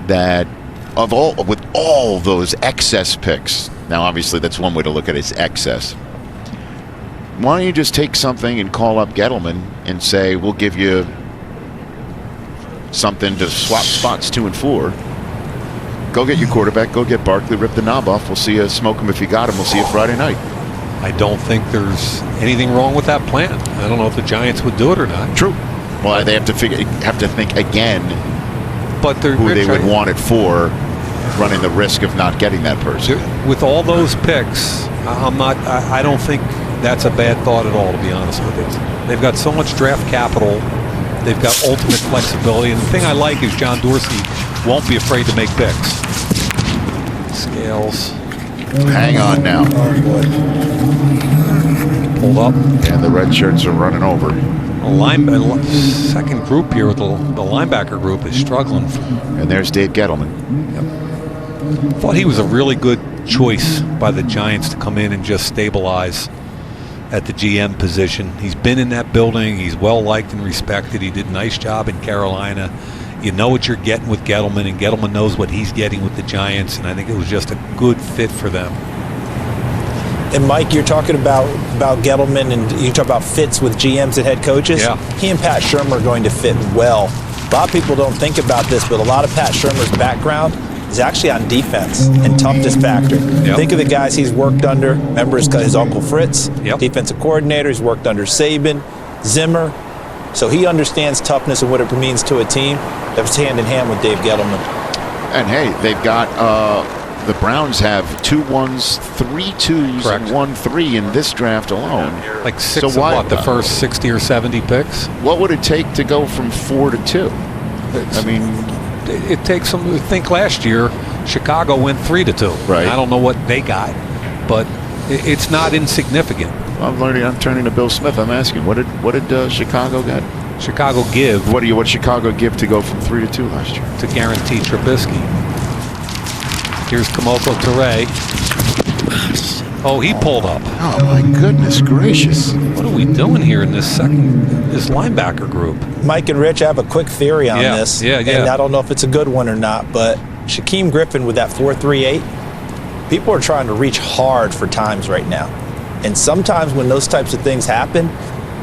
Speaker 1: that with all those excess picks, now obviously that's one way to look at it, it's excess. Why don't you just take something and call up Gettleman and say, we'll give you something to swap spots 2 and 4. Go get your quarterback. Go get Barkley. Rip the knob off. We'll see you smoke him if you got him. We'll see you Friday night.
Speaker 8: I don't think there's anything wrong with that plan. I don't know if the Giants would do it or not.
Speaker 1: True. Well, they have to think again.
Speaker 8: But
Speaker 1: who they would want it for, running the risk of not getting that person.
Speaker 8: With all those picks, I don't think that's a bad thought at all, to be honest with you. They've got so much draft capital. They've got ultimate flexibility. And the thing I like is John Dorsey won't be afraid to make picks. Scales.
Speaker 1: Hang on now.
Speaker 8: Pulled up.
Speaker 1: And the red shirts are running over.
Speaker 8: Second group here with the linebacker group is struggling.
Speaker 1: And there's Dave Gettleman.
Speaker 8: Yep. Thought he was a really good choice by the Giants to come in and just stabilize at the GM position. He's been in that building. He's well liked and respected. He did a nice job in Carolina. You know what you're getting with Gettleman, and Gettleman knows what he's getting with the Giants, and I think it was just a good fit for them.
Speaker 9: And Mike, you're talking about Gettleman, and you talk about fits with GMs and head coaches.
Speaker 8: Yeah.
Speaker 9: He and Pat Shurmur are going to fit well. A lot of people don't think about this, but a lot of Pat Shurmur's background is actually on defense and toughness factor.
Speaker 8: Yep.
Speaker 9: Think of the guys he's worked under. Remember his Uncle Fritz,
Speaker 8: yep.
Speaker 9: defensive coordinator. He's worked under Saban, Zimmer. So he understands toughness and what it means to a team. That's hand in hand with Dave Gettleman.
Speaker 1: And hey, they've got the Browns have 2 1s, 3 2s,
Speaker 8: Correct.
Speaker 1: and 1 3 in this draft alone.
Speaker 8: Like six of the first 60 or 70 picks?
Speaker 1: What would it take to go from 4 to 2? I mean,
Speaker 8: it takes some. Think last year, Chicago went 3 to 2.
Speaker 1: Right.
Speaker 8: I don't know what they got, but it's not insignificant.
Speaker 1: I'm turning to Bill Smith. I'm asking, what did Chicago get?
Speaker 8: Chicago give.
Speaker 1: What did Chicago give to go from 3 to 2 last year?
Speaker 8: To guarantee Trubisky. Here's Kamoko Toure. Oh, he pulled up.
Speaker 1: Oh my goodness gracious!
Speaker 8: What are we doing here in this linebacker group?
Speaker 9: Mike and Rich, I have a quick theory on this.
Speaker 8: Yeah.
Speaker 9: And I don't know if it's a good one or not, but Shaquem Griffin with that 4.38, people are trying to reach hard for times right now. And sometimes when those types of things happen,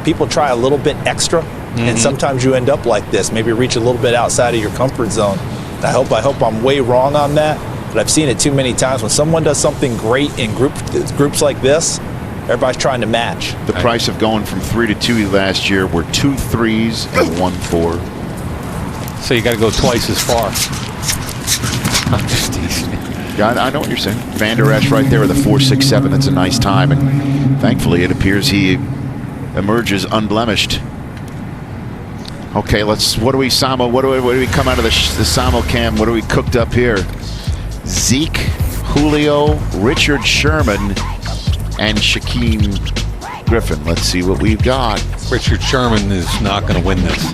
Speaker 9: people try a little bit extra, and sometimes you end up like this, maybe reach a little bit outside of your comfort zone. I hope I'm way wrong on that, but I've seen it too many times. When someone does something great in groups like this, everybody's trying to match.
Speaker 1: The price of going from 3 to 2 last year were 2 3s and 1 4.
Speaker 8: So you got to go twice as far. I'm just teasing.
Speaker 1: God, I know what you're saying. Van Der Esch right there with a 4.67. That's a nice time, and thankfully it appears he emerges unblemished. Okay, what do we come out of the Samo cam? What do we cooked up here? Zeke, Julio, Richard Sherman, and Shaquem Griffin. Let's see what we've got.
Speaker 8: Richard Sherman is not going to win this.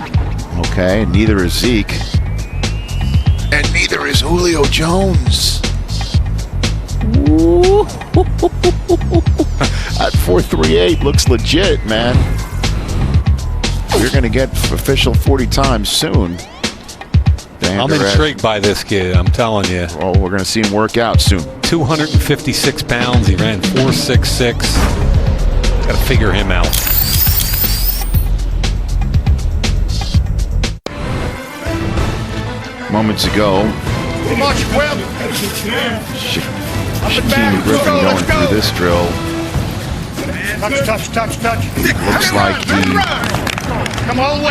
Speaker 1: Okay, neither is Zeke. And neither is Julio Jones. That 4.38 looks legit, man. You're going to get official 40 times soon.
Speaker 8: I'm intrigued by this kid, I'm telling you.
Speaker 1: Oh, we're going to see him work out soon.
Speaker 8: 256 pounds. He ran 4.66. Got to figure him out.
Speaker 1: Moments ago,
Speaker 7: Much whip.
Speaker 1: Shaquem Griffin going through this drill.
Speaker 7: Touch.
Speaker 1: Looks like he
Speaker 7: Come all the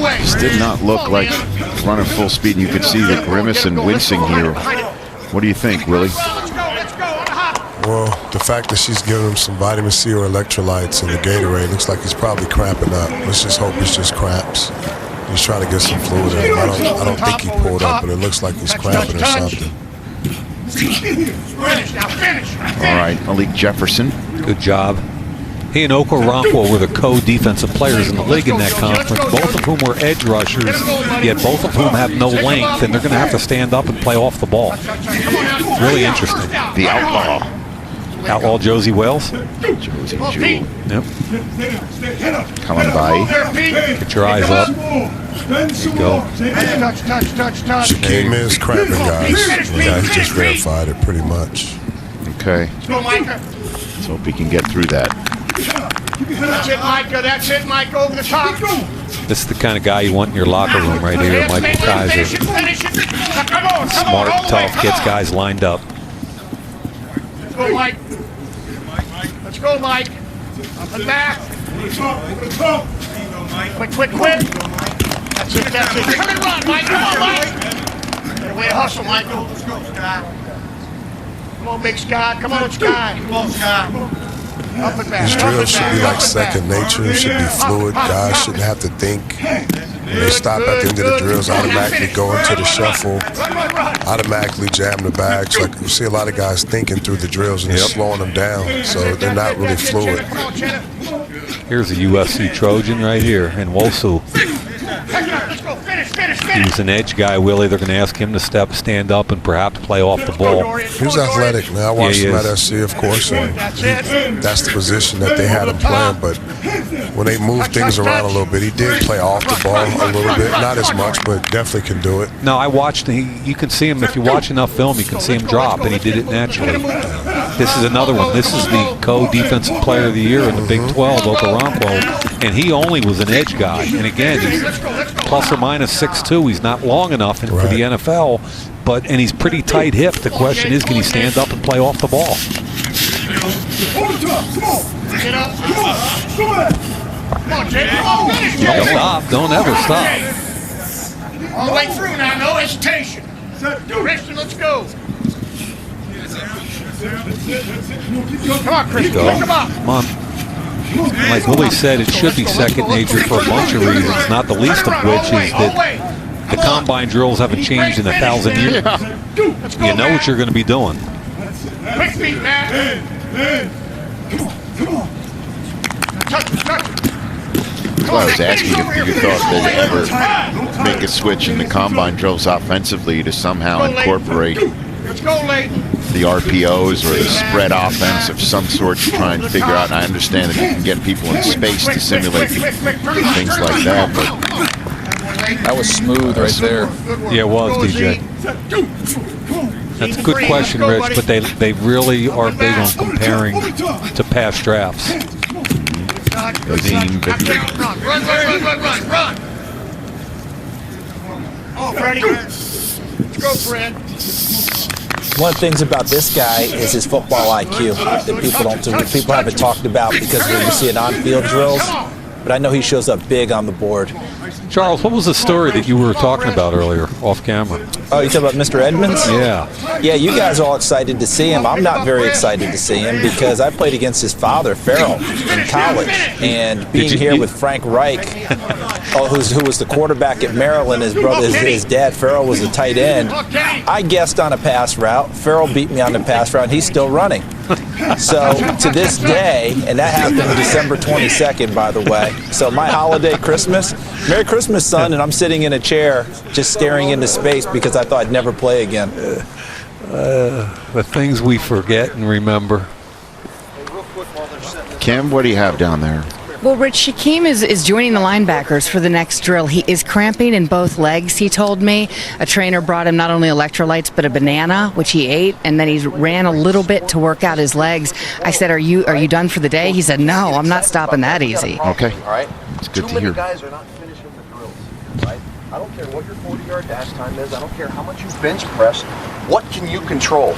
Speaker 7: way.
Speaker 1: just did not look like running full speed. And you could see the grimace and wincing here. What do you think, Willie?
Speaker 16: Well, the fact that she's giving him some vitamin C or electrolytes in the Gatorade looks like he's probably cramping up. Let's just hope it's just cramps. He's trying to get some fluid in him. I don't think he pulled up, but it looks like he's cramping or something.
Speaker 7: Finish.
Speaker 1: All right, Malik Jefferson.
Speaker 8: Good job. He and Okoronkwo were the co-defensive players in the league in that conference, both of whom were edge rushers, yet both of whom have no length, and they're going to have to stand up and play off the ball. Really interesting.
Speaker 1: The outlaw.
Speaker 8: Outlaw Josie Wells.
Speaker 1: Josie Jewel.
Speaker 8: Yep.
Speaker 1: Coming by.
Speaker 8: Get your eyes up. There you go.
Speaker 7: Touch.
Speaker 16: Shaquem is cramping, guys. Yeah, he just verified it pretty much.
Speaker 1: Okay.
Speaker 7: Go, Micah.
Speaker 1: Let's hope he can get through that.
Speaker 7: That's it, Micah. That's it, Micah. Over the top.
Speaker 8: This is the kind of guy you want in your locker room right here, Michael Kaiser.
Speaker 7: Finish it. Come on,
Speaker 8: Smart,
Speaker 7: all the
Speaker 8: tough,
Speaker 7: way.
Speaker 8: gets guys lined up.
Speaker 7: Let's go, Mike. Let's go, Mike. Up and back. Quick. That's it. Turn and run, Mike. Come on, Mike. Get away to hustle, Michael. Come on, big Scott. Come on, Scott. Come on, Scott. Up and back.
Speaker 16: These drills should be like second nature, should be fluid. Guys shouldn't have to think. When they stop at the end of the drills, automatically go into the shuffle, automatically jam the bags. Like you see a lot of guys thinking through the drills and it's slowing them down, so they're not really fluid.
Speaker 8: Here's a USC Trojan right here, and Wosu. He's an edge guy, Willie. They're going to ask him to stand up, and perhaps play off the ball.
Speaker 16: He's athletic. Now I watched him at SC, of course, and that's the position that they had him playing. But when they moved things around a little bit, he did play off the ball a little bit. Not as much, but definitely can do it.
Speaker 8: No, I watched. You can see him if you watch enough film. You can see him drop, and he did it naturally. This is another one. This is the co-defensive player of the year in the Big 12, Okoronkwo, and he only was an edge guy. And again, he's plus or minus 6'2". He's not long enough for the NFL, and he's pretty tight hip. The question is, can he stand up and play off the ball?
Speaker 7: Get up. Come on, Jay. Come on, finish, Jay.
Speaker 8: Don't stop. Don't ever stop.
Speaker 7: All the way through now. No hesitation. Christian, let's go. Come on, Christian. Pick him up.
Speaker 8: Come on. Like Willie said, it should be second nature for a bunch of reasons, not the least of which is that the combine drills haven't changed in 1,000 years. You know what you're going to be doing.
Speaker 7: Quick feet, man. Touch it.
Speaker 1: Well, I was asking if you thought they'd ever make a switch in the combine drills offensively to somehow incorporate the RPOs or the spread offense of some sort to try and figure out. And I understand that you can get people in space to simulate things like that, but
Speaker 5: that was smooth right there.
Speaker 8: Yeah, it was, DJ. That's a good question, Rich, but they really are big on comparing to past drafts.
Speaker 7: Run. Oh, Freddie. Let's go, Fred.
Speaker 9: One of the things about this guy is his football IQ that people haven't talked about because we see it on-field drills. But I know he shows up big on the board.
Speaker 8: Charles, what was the story that you were talking about earlier off camera?
Speaker 9: Oh, you talking about Mr. Edmonds?
Speaker 8: Yeah.
Speaker 9: Yeah, you guys are all excited to see him. I'm not very excited to see him because I played against his father, Farrell, in college. And being here with Frank Reich, who was the quarterback at Maryland, his dad, Farrell, was a tight end. I guessed on a pass route. Farrell beat me on the pass route, and he's still running. So to this day, and that happened December 22nd, by the way. So my holiday Christmas, Merry Christmas, son, and I'm sitting in a chair just staring into space because I thought I'd never play again.
Speaker 8: The things we forget and remember.
Speaker 1: Kim, what do you have down there?
Speaker 12: Well, Rich, Shaquem is joining the linebackers for the next drill. He is cramping in both legs, he told me. A trainer brought him not only electrolytes, but a banana, which he ate, and then he ran a little bit to work out his legs. I said, are you done for the day? He said, no, I'm not stopping that easy.
Speaker 1: Okay.
Speaker 11: All right.
Speaker 1: It's good to hear.
Speaker 11: Too many guys are not finishing the drills, right? I don't care what your 40-yard dash time is. I don't care how much you bench press. What can you control?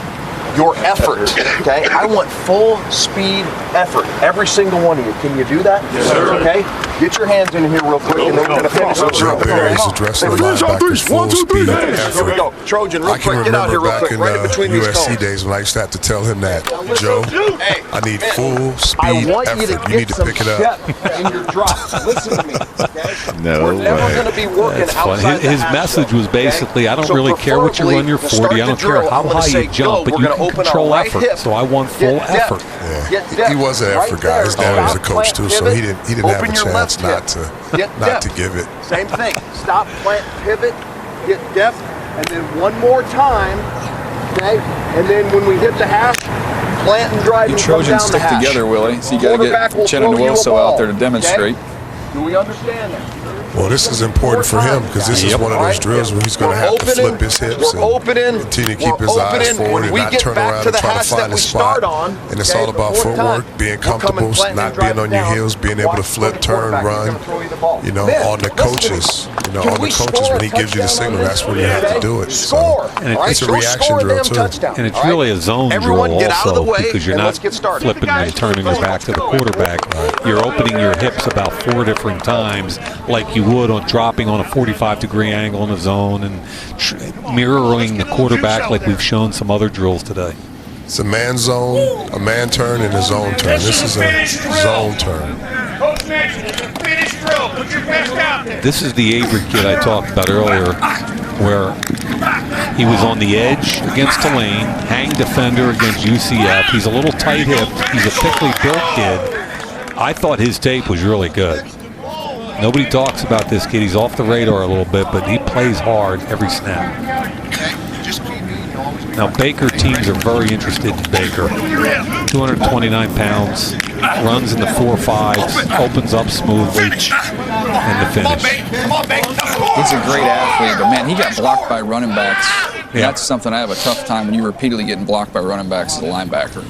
Speaker 11: Your effort, okay? I want full speed effort, every single one of you. Can you do that? Yes, sir. Okay? Get your hands in here real quick, and then we're going to finish the drill.
Speaker 16: There is addressing the linebackers full speed effort.
Speaker 11: Here we go. Trojan, real
Speaker 16: I can
Speaker 11: quick, get out here
Speaker 16: remember
Speaker 11: real
Speaker 16: back
Speaker 11: quick,
Speaker 16: in
Speaker 11: right in between these
Speaker 16: USC
Speaker 11: cones.
Speaker 16: days when I used to have to tell him that, Joe, I need full speed
Speaker 11: I want you to
Speaker 16: effort. You need
Speaker 11: get
Speaker 16: to
Speaker 11: some
Speaker 16: pick it up.
Speaker 11: depth in your drop. Listen to me, okay?
Speaker 1: No
Speaker 11: We're never
Speaker 1: way.
Speaker 11: going to be working
Speaker 8: That's funny.
Speaker 11: outside
Speaker 8: His
Speaker 11: the hash
Speaker 8: message
Speaker 11: zone,
Speaker 8: was basically, I don't
Speaker 11: So
Speaker 8: really care what you run your
Speaker 11: preferably,
Speaker 8: 40. I
Speaker 11: to
Speaker 8: don't
Speaker 11: start
Speaker 8: care
Speaker 11: the
Speaker 8: how
Speaker 11: drill, I'm
Speaker 8: high
Speaker 11: gonna
Speaker 8: you
Speaker 11: say,
Speaker 8: jump,
Speaker 11: go.
Speaker 8: but
Speaker 11: We're
Speaker 8: you
Speaker 11: gonna
Speaker 8: can
Speaker 11: open our
Speaker 8: control
Speaker 11: right
Speaker 8: effort.
Speaker 11: hip.
Speaker 8: So I want full
Speaker 11: Get depth.
Speaker 8: effort.
Speaker 11: Get depth.
Speaker 16: He was an effort guy. His dad was a coach too, so he didn't have a
Speaker 11: Open your
Speaker 16: chance
Speaker 11: left hip.
Speaker 16: not to give it.
Speaker 11: Same thing. Stop, plant, pivot, get depth, and then one more time, okay? And then when we hit the hash, plant and drive
Speaker 5: You
Speaker 11: and come down
Speaker 5: Trojans
Speaker 11: the
Speaker 5: stick
Speaker 11: hash.
Speaker 5: together, Willie. So you got to
Speaker 11: Quarterback will
Speaker 5: get Chenna
Speaker 11: throw you a
Speaker 5: Nwosu
Speaker 11: ball,
Speaker 5: out there to demonstrate.
Speaker 11: okay?
Speaker 5: Do we understand that?
Speaker 16: Well, this is important for him because this is one of those drills where he's going to have to flip his hips and continue to keep his eyes forward and not turn around and try to find his spot. And it's all about footwork, being comfortable, not being on your heels, being able to flip, turn, run. You know, on the coaches, when he gives you the signal, that's when you have to do it. So it's a reaction drill too.
Speaker 8: And it's really a zone drill also because you're not flipping and turning your back to the quarterback. You're opening your hips about 4 different times like you would on dropping on a 45-degree angle in a zone and mirroring the quarterback like we've shown some other drills today.
Speaker 16: It's a man zone, a man turn, and a zone turn. This is a zone turn.
Speaker 8: This is the Avery kid I talked about earlier where he was on the edge against Tulane, hang defender against UCF. He's a little tight-hipped. He's a thickly built kid. I thought his tape was really good. Nobody talks about this kid. He's off the radar a little bit, but he plays hard every snap. Now, Baker teams are very interested in Baker. 229 pounds, runs in the 4.5s, opens up smoothly, and the finish.
Speaker 5: He's a great athlete, but man, he got blocked by running backs. Yeah. That's something I have a tough time when you're repeatedly getting blocked by running backs as a linebacker.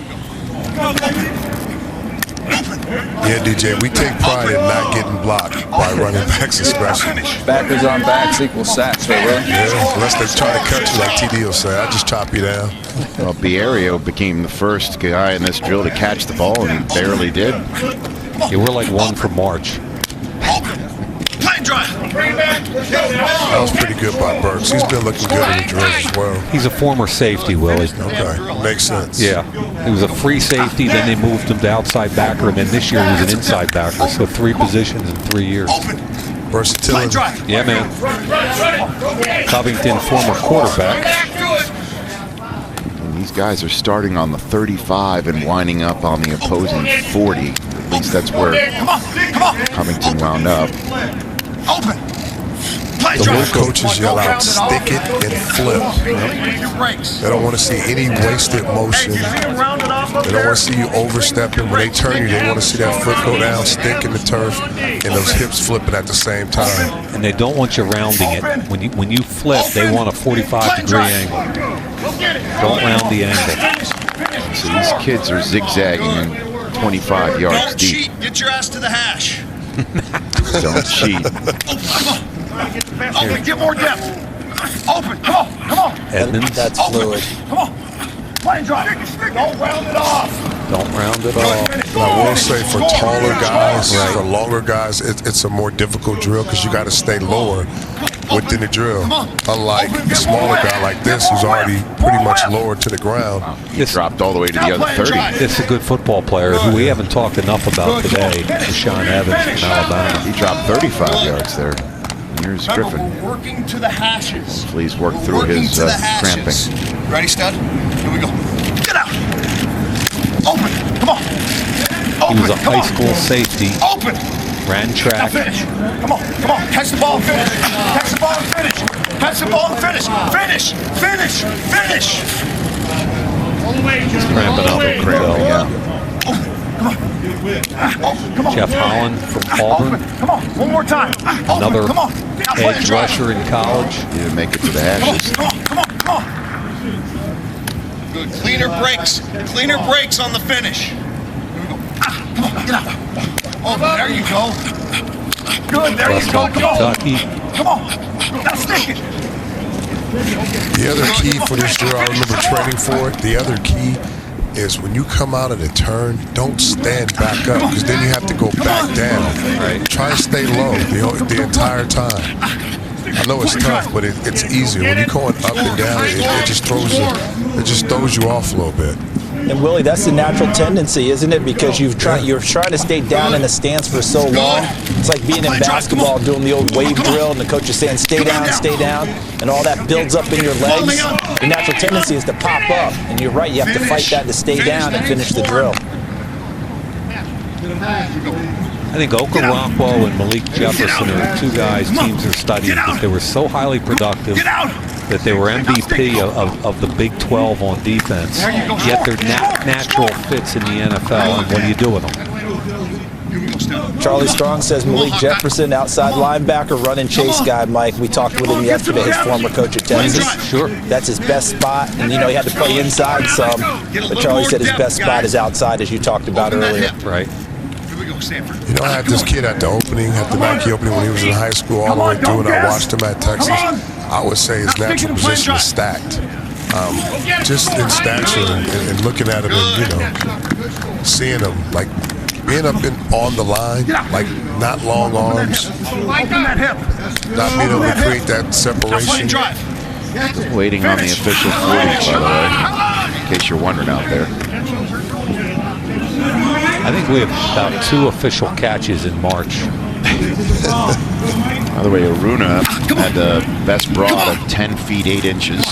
Speaker 16: Yeah, DJ, we take pride in not getting blocked by running backs especially.
Speaker 5: Backers on backs equals sacks, right, bro?
Speaker 16: Yeah, unless they try to cut you like TD will say. I just chop you down.
Speaker 1: Well, Bierrio became the first guy in this drill to catch the ball, and he barely did.
Speaker 8: Yeah, we're like 1 from March.
Speaker 16: That was pretty good by Burks. He's been looking good in the drills as well.
Speaker 8: He's a former safety, Willie.
Speaker 16: Okay, makes sense.
Speaker 8: Yeah, he was a free safety, then they moved him to outside backer, and then this year he was an inside backer, so 3 positions in 3 years.
Speaker 16: Versatility.
Speaker 8: Yeah, man. Covington, former quarterback.
Speaker 1: And these guys are starting on the 35 and winding up on the opposing 40. At least that's where Covington wound up.
Speaker 16: The little coaches yell out, stick it and flip. They don't want to see any wasted motion. They don't want to see you overstepping. When they turn you, they want to see that foot go down, stick in the turf, and those hips flipping at the same time.
Speaker 8: And they don't want you rounding it. When you flip, they want a 45-degree angle. Don't round the angle.
Speaker 1: So these kids are zigzagging 25 yards deep.
Speaker 7: Get your ass to the hash.
Speaker 1: Don't cheat.
Speaker 7: Open, get more depth. Open, come on.
Speaker 8: Edmonds.
Speaker 9: That's fluid.
Speaker 7: Come on. Plane drive. Don't round it off.
Speaker 8: Don't round it off.
Speaker 16: I will say for taller guys, for longer guys, it's a more difficult drill because you got to stay lower within the drill. Unlike a smaller guy like this who's already pretty much lower to the ground.
Speaker 1: He dropped all the way to the other 30.
Speaker 8: This is a good football player who we haven't talked enough about today, Rashaan Evans from Alabama.
Speaker 1: He dropped 35 yards there. Here's Griffin.
Speaker 7: Working to the hashes.
Speaker 1: Please work through his cramping.
Speaker 7: Ready, stud? Here we go. Get out. Open. Come on.
Speaker 8: He was a high school safety.
Speaker 7: Open.
Speaker 8: Ran track.
Speaker 7: Finish. Come on. Catch the ball and finish. Catch the ball and finish. Catch the ball and finish. Finish.
Speaker 8: He's cramping up and cramping, yeah. Jeff Holland from Auburn.
Speaker 7: Come on, one more time.
Speaker 8: Another edge rusher in college.
Speaker 1: He didn't make it to the hashes.
Speaker 7: Come on. Good. Cleaner brakes on the finish. Here we go. Come on, get out. Oh, there you go. Good, there you go.
Speaker 8: Kentucky.
Speaker 7: Come on. Now stick it.
Speaker 16: The other key for this drill, I remember training for it, the other key is when you come out of the turn, don't stand back up because then you have to go back down. Right. Try to stay low the entire time. I know it's tough, but it's easier. When you're going up and down, it just throws you off a little bit.
Speaker 9: And Willie, that's the natural tendency, isn't it? Because you're trying to stay down in the stance for so long. It's like being in basketball, doing the old wave drill, and the coach is saying, stay down, and all that builds up in your legs. The natural tendency is to pop up, and you're right, you have to fight that to stay down and finish the drill.
Speaker 8: I think Okoronkwo and Malik Jefferson are 2 guys teams are studying because they were so highly productive that they were MVP of the Big 12 on defense, yet they're natural fits in the NFL, and what do you do with them?
Speaker 9: Charlie Strong says Malik Jefferson, outside linebacker, run and chase guy, Mike. We talked with him yesterday, his former coach at Texas.
Speaker 8: Sure.
Speaker 9: That's his best spot. And, he had to play inside some. But Charlie said his best spot is outside, as you talked about earlier.
Speaker 8: Right.
Speaker 16: I had this kid at the opening, at the Nike opening when he was in high school, all the way through, and I watched him at Texas. I would say his natural position is stacked. Just in stature and looking at him and, seeing him, like, being up on the line, like not long arms, not being able to create that separation.
Speaker 1: Waiting on the official 40s, by the way, in case you're wondering out there.
Speaker 8: I think we have about 2 official catches in March.
Speaker 1: By the way, Aruna had the best broad of 10 feet 8 inches.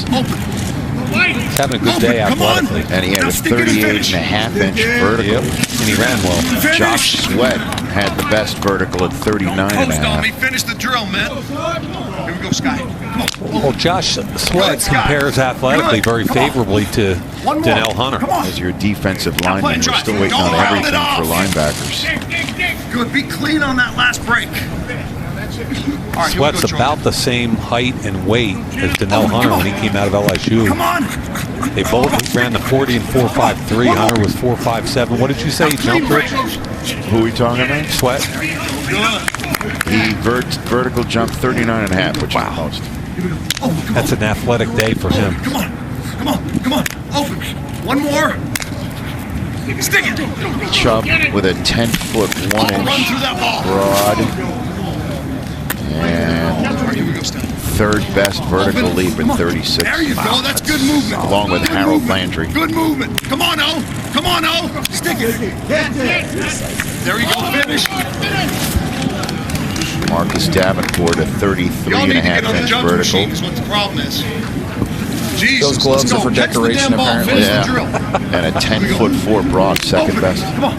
Speaker 8: He's having a good day athletically.
Speaker 1: And he had a 38.5-inch vertical.
Speaker 8: Yep. And he ran well.
Speaker 1: Josh Sweat had the best vertical at 39.5.
Speaker 7: Finish the drill, man. Here we go, Sky.
Speaker 8: Well, Josh Sweat compares athletically very favorably to Donnell Hunter.
Speaker 1: As your defensive lineman, we're still waiting on everything for linebackers.
Speaker 7: Good. Be clean on that last break. Right,
Speaker 8: Sweat's about the same height and weight as Donnell Hunter when he came out of LSU.
Speaker 7: Come on.
Speaker 8: They both ran the 40 and 4.53. Hunter was 4.57. What did you say he jumped, Rich?
Speaker 1: Who are we talking about?
Speaker 8: Sweat.
Speaker 1: He vertical jumped 39.5, which is the most.
Speaker 8: That's an athletic day for him.
Speaker 7: Come on. Open. One more. Stick it.
Speaker 1: Chubb with a 10-foot 1-inch broad. And third best vertical leap at 36.
Speaker 7: There you go. That's good movement.
Speaker 1: Along with Harold Landry.
Speaker 7: Good movement. Come on, O. Come on, O. Stick it. There you go. Finish.
Speaker 1: Marcus Davenport, a 33.5-inch vertical.
Speaker 7: Is what the problem is. Jesus,
Speaker 5: those gloves are for decoration, apparently.
Speaker 1: Yeah. And a 10-foot 4 broad, second best.
Speaker 7: Come on.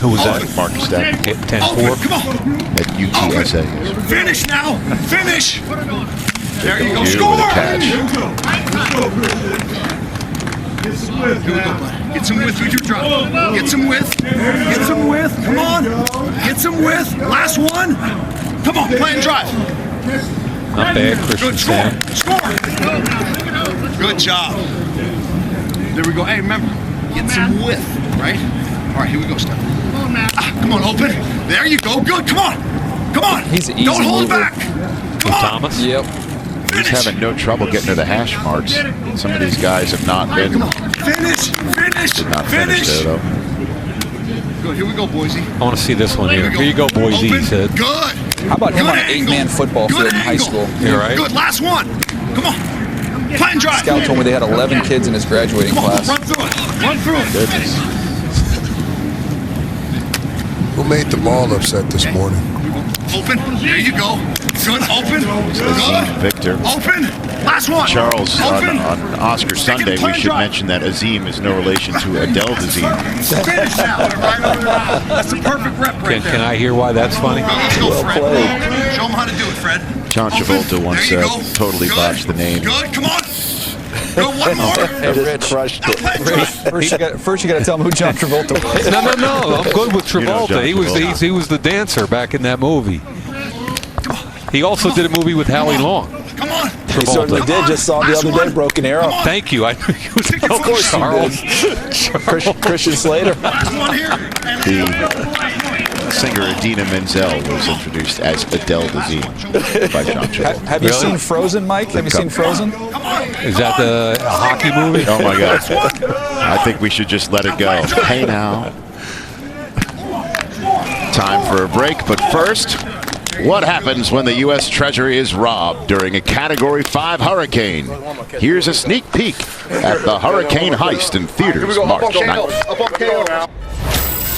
Speaker 8: Who was that?
Speaker 1: Marcus Davenport.
Speaker 8: 10-4.
Speaker 7: Come on.
Speaker 1: At UTSA.
Speaker 7: Finish now. Finish. There you go.
Speaker 1: You
Speaker 7: Score.
Speaker 1: with a catch.
Speaker 7: Here we go, bud. Get some width with your drop. Get some width. Get some width. Come on. Get some width. Last one. Come on. Play and drive.
Speaker 8: Not bad, Christian
Speaker 7: Good
Speaker 8: Sam.
Speaker 7: Score. Good job. There we go. Hey, remember, get some width, right? All right, here we go, Steph. Come on, open. There you go. Good. Come on. Come on.
Speaker 5: He's an easy
Speaker 7: Don't hold
Speaker 5: mover.
Speaker 7: back. Come on.
Speaker 8: Thomas?
Speaker 5: Yep.
Speaker 1: He's having no trouble getting to the hash marks. Some of these guys have not been.
Speaker 7: Come on. Finish.
Speaker 1: Did not finish there, though.
Speaker 7: Good. Here we go, Boise.
Speaker 8: I want to see this one here. Here you go, Boise, he said.
Speaker 7: Good.
Speaker 5: How about him
Speaker 7: Good
Speaker 5: on an
Speaker 7: angle.
Speaker 5: 8-man football
Speaker 7: Good
Speaker 5: field in high
Speaker 7: angle.
Speaker 5: school?
Speaker 8: You're right.
Speaker 7: Good. Last one. Come on. Play and drive.
Speaker 5: Scout told me they had 11 kids in his graduating
Speaker 7: Come on.
Speaker 5: class.
Speaker 7: Run through it. Run through it.
Speaker 1: Goodness.
Speaker 16: Who made the ball upset this morning?
Speaker 7: Open. There you go. Good. Open. Good.
Speaker 1: Victor.
Speaker 7: Open. Last one.
Speaker 1: Charles,
Speaker 7: Open.
Speaker 1: on Oscar Sunday, we should mention that Azim is no relation to Adele Azim.
Speaker 7: Finish that one right over the mouth. That's the perfect rep right there.
Speaker 8: Can I hear why that's funny?
Speaker 7: Let's go, Fred. Show him how to do it, Fred.
Speaker 1: John Travolta once
Speaker 7: There you go.
Speaker 1: totally
Speaker 7: Good.
Speaker 1: botched the name.
Speaker 7: Good. Come on. Go one more.
Speaker 9: Just crushed it.
Speaker 5: First, you got to tell him who John Travolta was.
Speaker 8: No. I'm good with
Speaker 1: You know
Speaker 8: Travolta.
Speaker 1: John Travolta.
Speaker 8: He was the dancer back in that movie. He also did a movie with Howie Long.
Speaker 7: Come on.
Speaker 9: He certainly did. Just saw the other day, Broken Arrow.
Speaker 8: Thank you. I knew he was
Speaker 9: Of course you did. Christian Slater.
Speaker 1: The singer Idina Menzel was introduced as Adele Dazeem by John Travolta.
Speaker 5: Have you seen Frozen, Mike? Have you seen Frozen?
Speaker 8: Is that the hockey movie?
Speaker 1: Oh my God! I think we should just let it go. Hey now. Time for a break, but first, what happens when the U.S. Treasury is robbed during a Category 5 hurricane? Here's a sneak peek at the Hurricane Heist in theaters March 9th.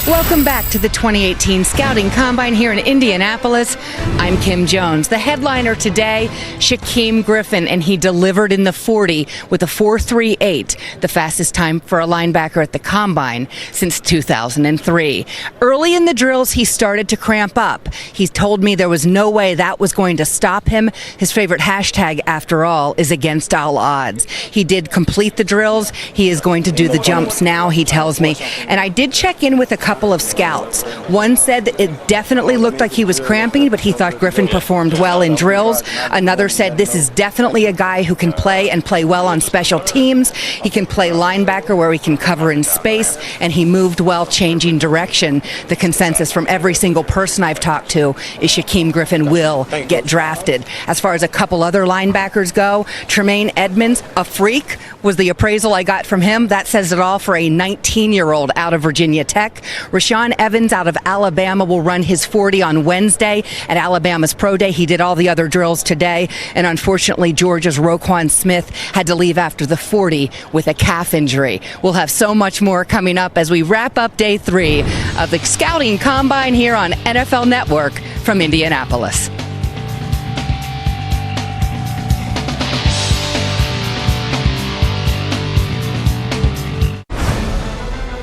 Speaker 12: Welcome back to the 2018 Scouting Combine here in Indianapolis. I'm Kim Jones. The headliner today, Shaquem Griffin, and he delivered in the 40 with a 4.38, the fastest time for a linebacker at the Combine since 2003. Early in the drills, he started to cramp up. He told me there was no way that was going to stop him. His favorite hashtag, after all, is against all odds. He did complete the drills. He is going to do the jumps now, he tells me. And I did check in with a couple couple of scouts. One said that it definitely looked like he was cramping, but he thought Griffin performed well in drills. Another said this is definitely a guy who can play and play well on special teams. He can play linebacker where he can cover in space, and he moved well changing direction. The consensus from every single person I've talked to is Shaquem Griffin will get drafted. As far as a couple other linebackers go, Tremaine Edmonds, a freak, was the appraisal I got from him. That says it all for a 19-year-old out of Virginia Tech. Rashaan Evans out of Alabama will run his 40 on Wednesday at Alabama's Pro Day. He did all the other drills today, and unfortunately Georgia's Roquan Smith had to leave after the 40 with a calf injury. We'll have so much more coming up as we wrap up day 3 of the Scouting Combine here on NFL Network from Indianapolis.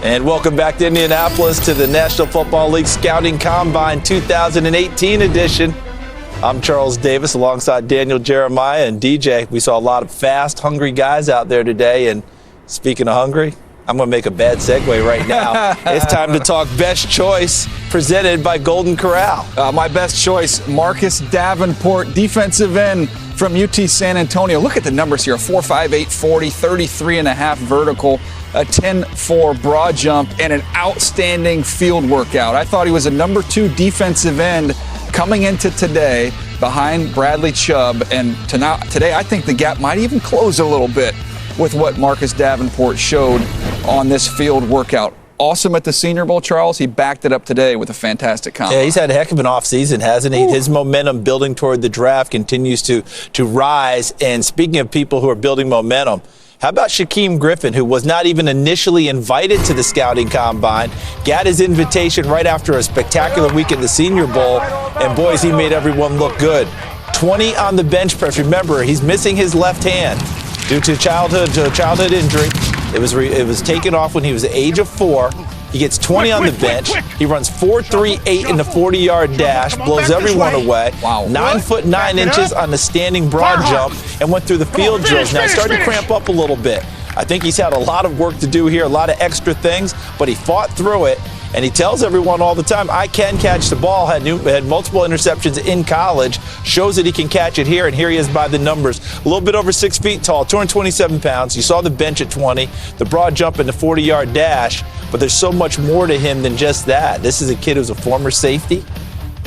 Speaker 9: And welcome back to Indianapolis to the National Football League Scouting Combine 2018 edition. I'm Charles Davis alongside Daniel Jeremiah and DJ. We saw a lot of fast, hungry guys out there today. And speaking of hungry, I'm going to make a bad segue right now. It's time to talk Best Choice, presented by Golden Corral.
Speaker 5: My best choice, Marcus Davenport, defensive end from UT San Antonio. Look at the numbers here, 4.58 40, 33.5 vertical, a 10.4 broad jump, and an outstanding field workout. I thought he was a number 2 defensive end coming into today behind Bradley Chubb, and today I think the gap might even close a little bit with what Marcus Davenport showed on this field workout. Awesome at the Senior Bowl, Charles. He backed it up today with a fantastic combine.
Speaker 9: Yeah, he's had a heck of an offseason, hasn't he? Ooh. His momentum building toward the draft continues to rise. And speaking of people who are building momentum, how about Shaquem Griffin, who was not even initially invited to the Scouting Combine, got his invitation right after a spectacular week at the Senior Bowl, and boys, he made everyone look good. 20 on the bench press. Remember, he's missing his left hand due to childhood injury. It was taken off when he was the age of 4. He gets 20 on the bench. He runs 4.38 in the 40-yard dash, blows everyone away.
Speaker 5: Wow.
Speaker 9: 9'9" on the standing broad jump, and went through the field drills. Now he's starting to cramp up a little bit. I think he's had a lot of work to do here, a lot of extra things, but he fought through it. And he tells everyone all the time, I can catch the ball. Had multiple interceptions in college. Shows that he can catch it here, and here he is by the numbers. A little bit over 6 feet tall, 227 pounds. You saw the bench at 20, the broad jump and the 40-yard dash. But there's so much more to him than just that. This is a kid who's a former safety,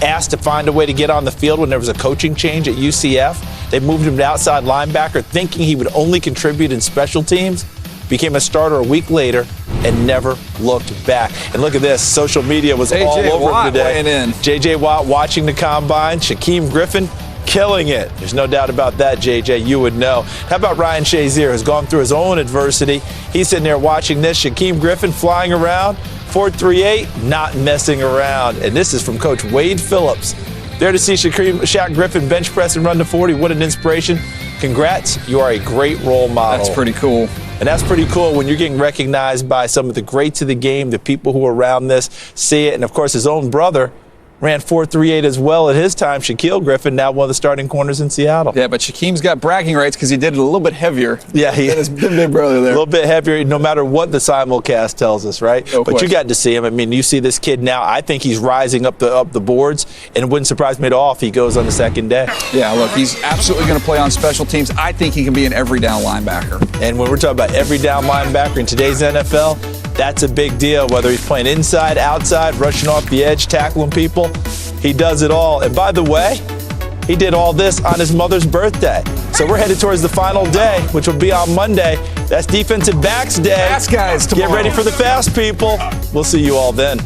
Speaker 9: asked to find a way to get on the field when there was a coaching change at UCF. They moved him to outside linebacker, thinking he would only contribute in special teams. Became a starter a week later and never looked back. And look at this. Social media was all over him today. J.J. Watt watching the combine. Shaquem Griffin killing it. There's no doubt about that, J.J. You would know. How about Ryan Shazier, who's gone through his own adversity? He's sitting there watching this. Shaquem Griffin flying around. 4.38, not messing around. And this is from Coach Wade Phillips. There to see Shaq Griffin bench press and run to 40. What an inspiration. Congrats. You are a great role model.
Speaker 5: That's pretty cool.
Speaker 9: And that's pretty cool when you're getting recognized by some of the greats of the game, the people who are around this see it. And, of course, his own brother ran 4.38 as well at his time. Shaquille Griffin, now one of the starting corners in Seattle.
Speaker 5: Yeah, but Shaquem's got bragging rights because he did it a little bit heavier.
Speaker 9: Yeah, he
Speaker 5: had his big brother there.
Speaker 9: A little bit heavier, no matter what the simulcast tells us, right?
Speaker 5: No
Speaker 9: but
Speaker 5: question.
Speaker 9: You got to see him. I mean, you see this kid now. I think he's rising up the boards, and it wouldn't surprise me at all if he goes on the second day.
Speaker 5: Yeah, look, he's absolutely going to play on special teams. I think he can be an every down linebacker.
Speaker 9: And when we're talking about every down linebacker in today's NFL, that's a big deal. Whether he's playing inside, outside, rushing off the edge, tackling people, he does it all. And by the way, he did all this on his mother's birthday. So we're headed towards the final day, which will be on Monday. That's Defensive Backs Day.
Speaker 5: Fast guys tomorrow.
Speaker 9: Get ready for the fast people. We'll see you all then.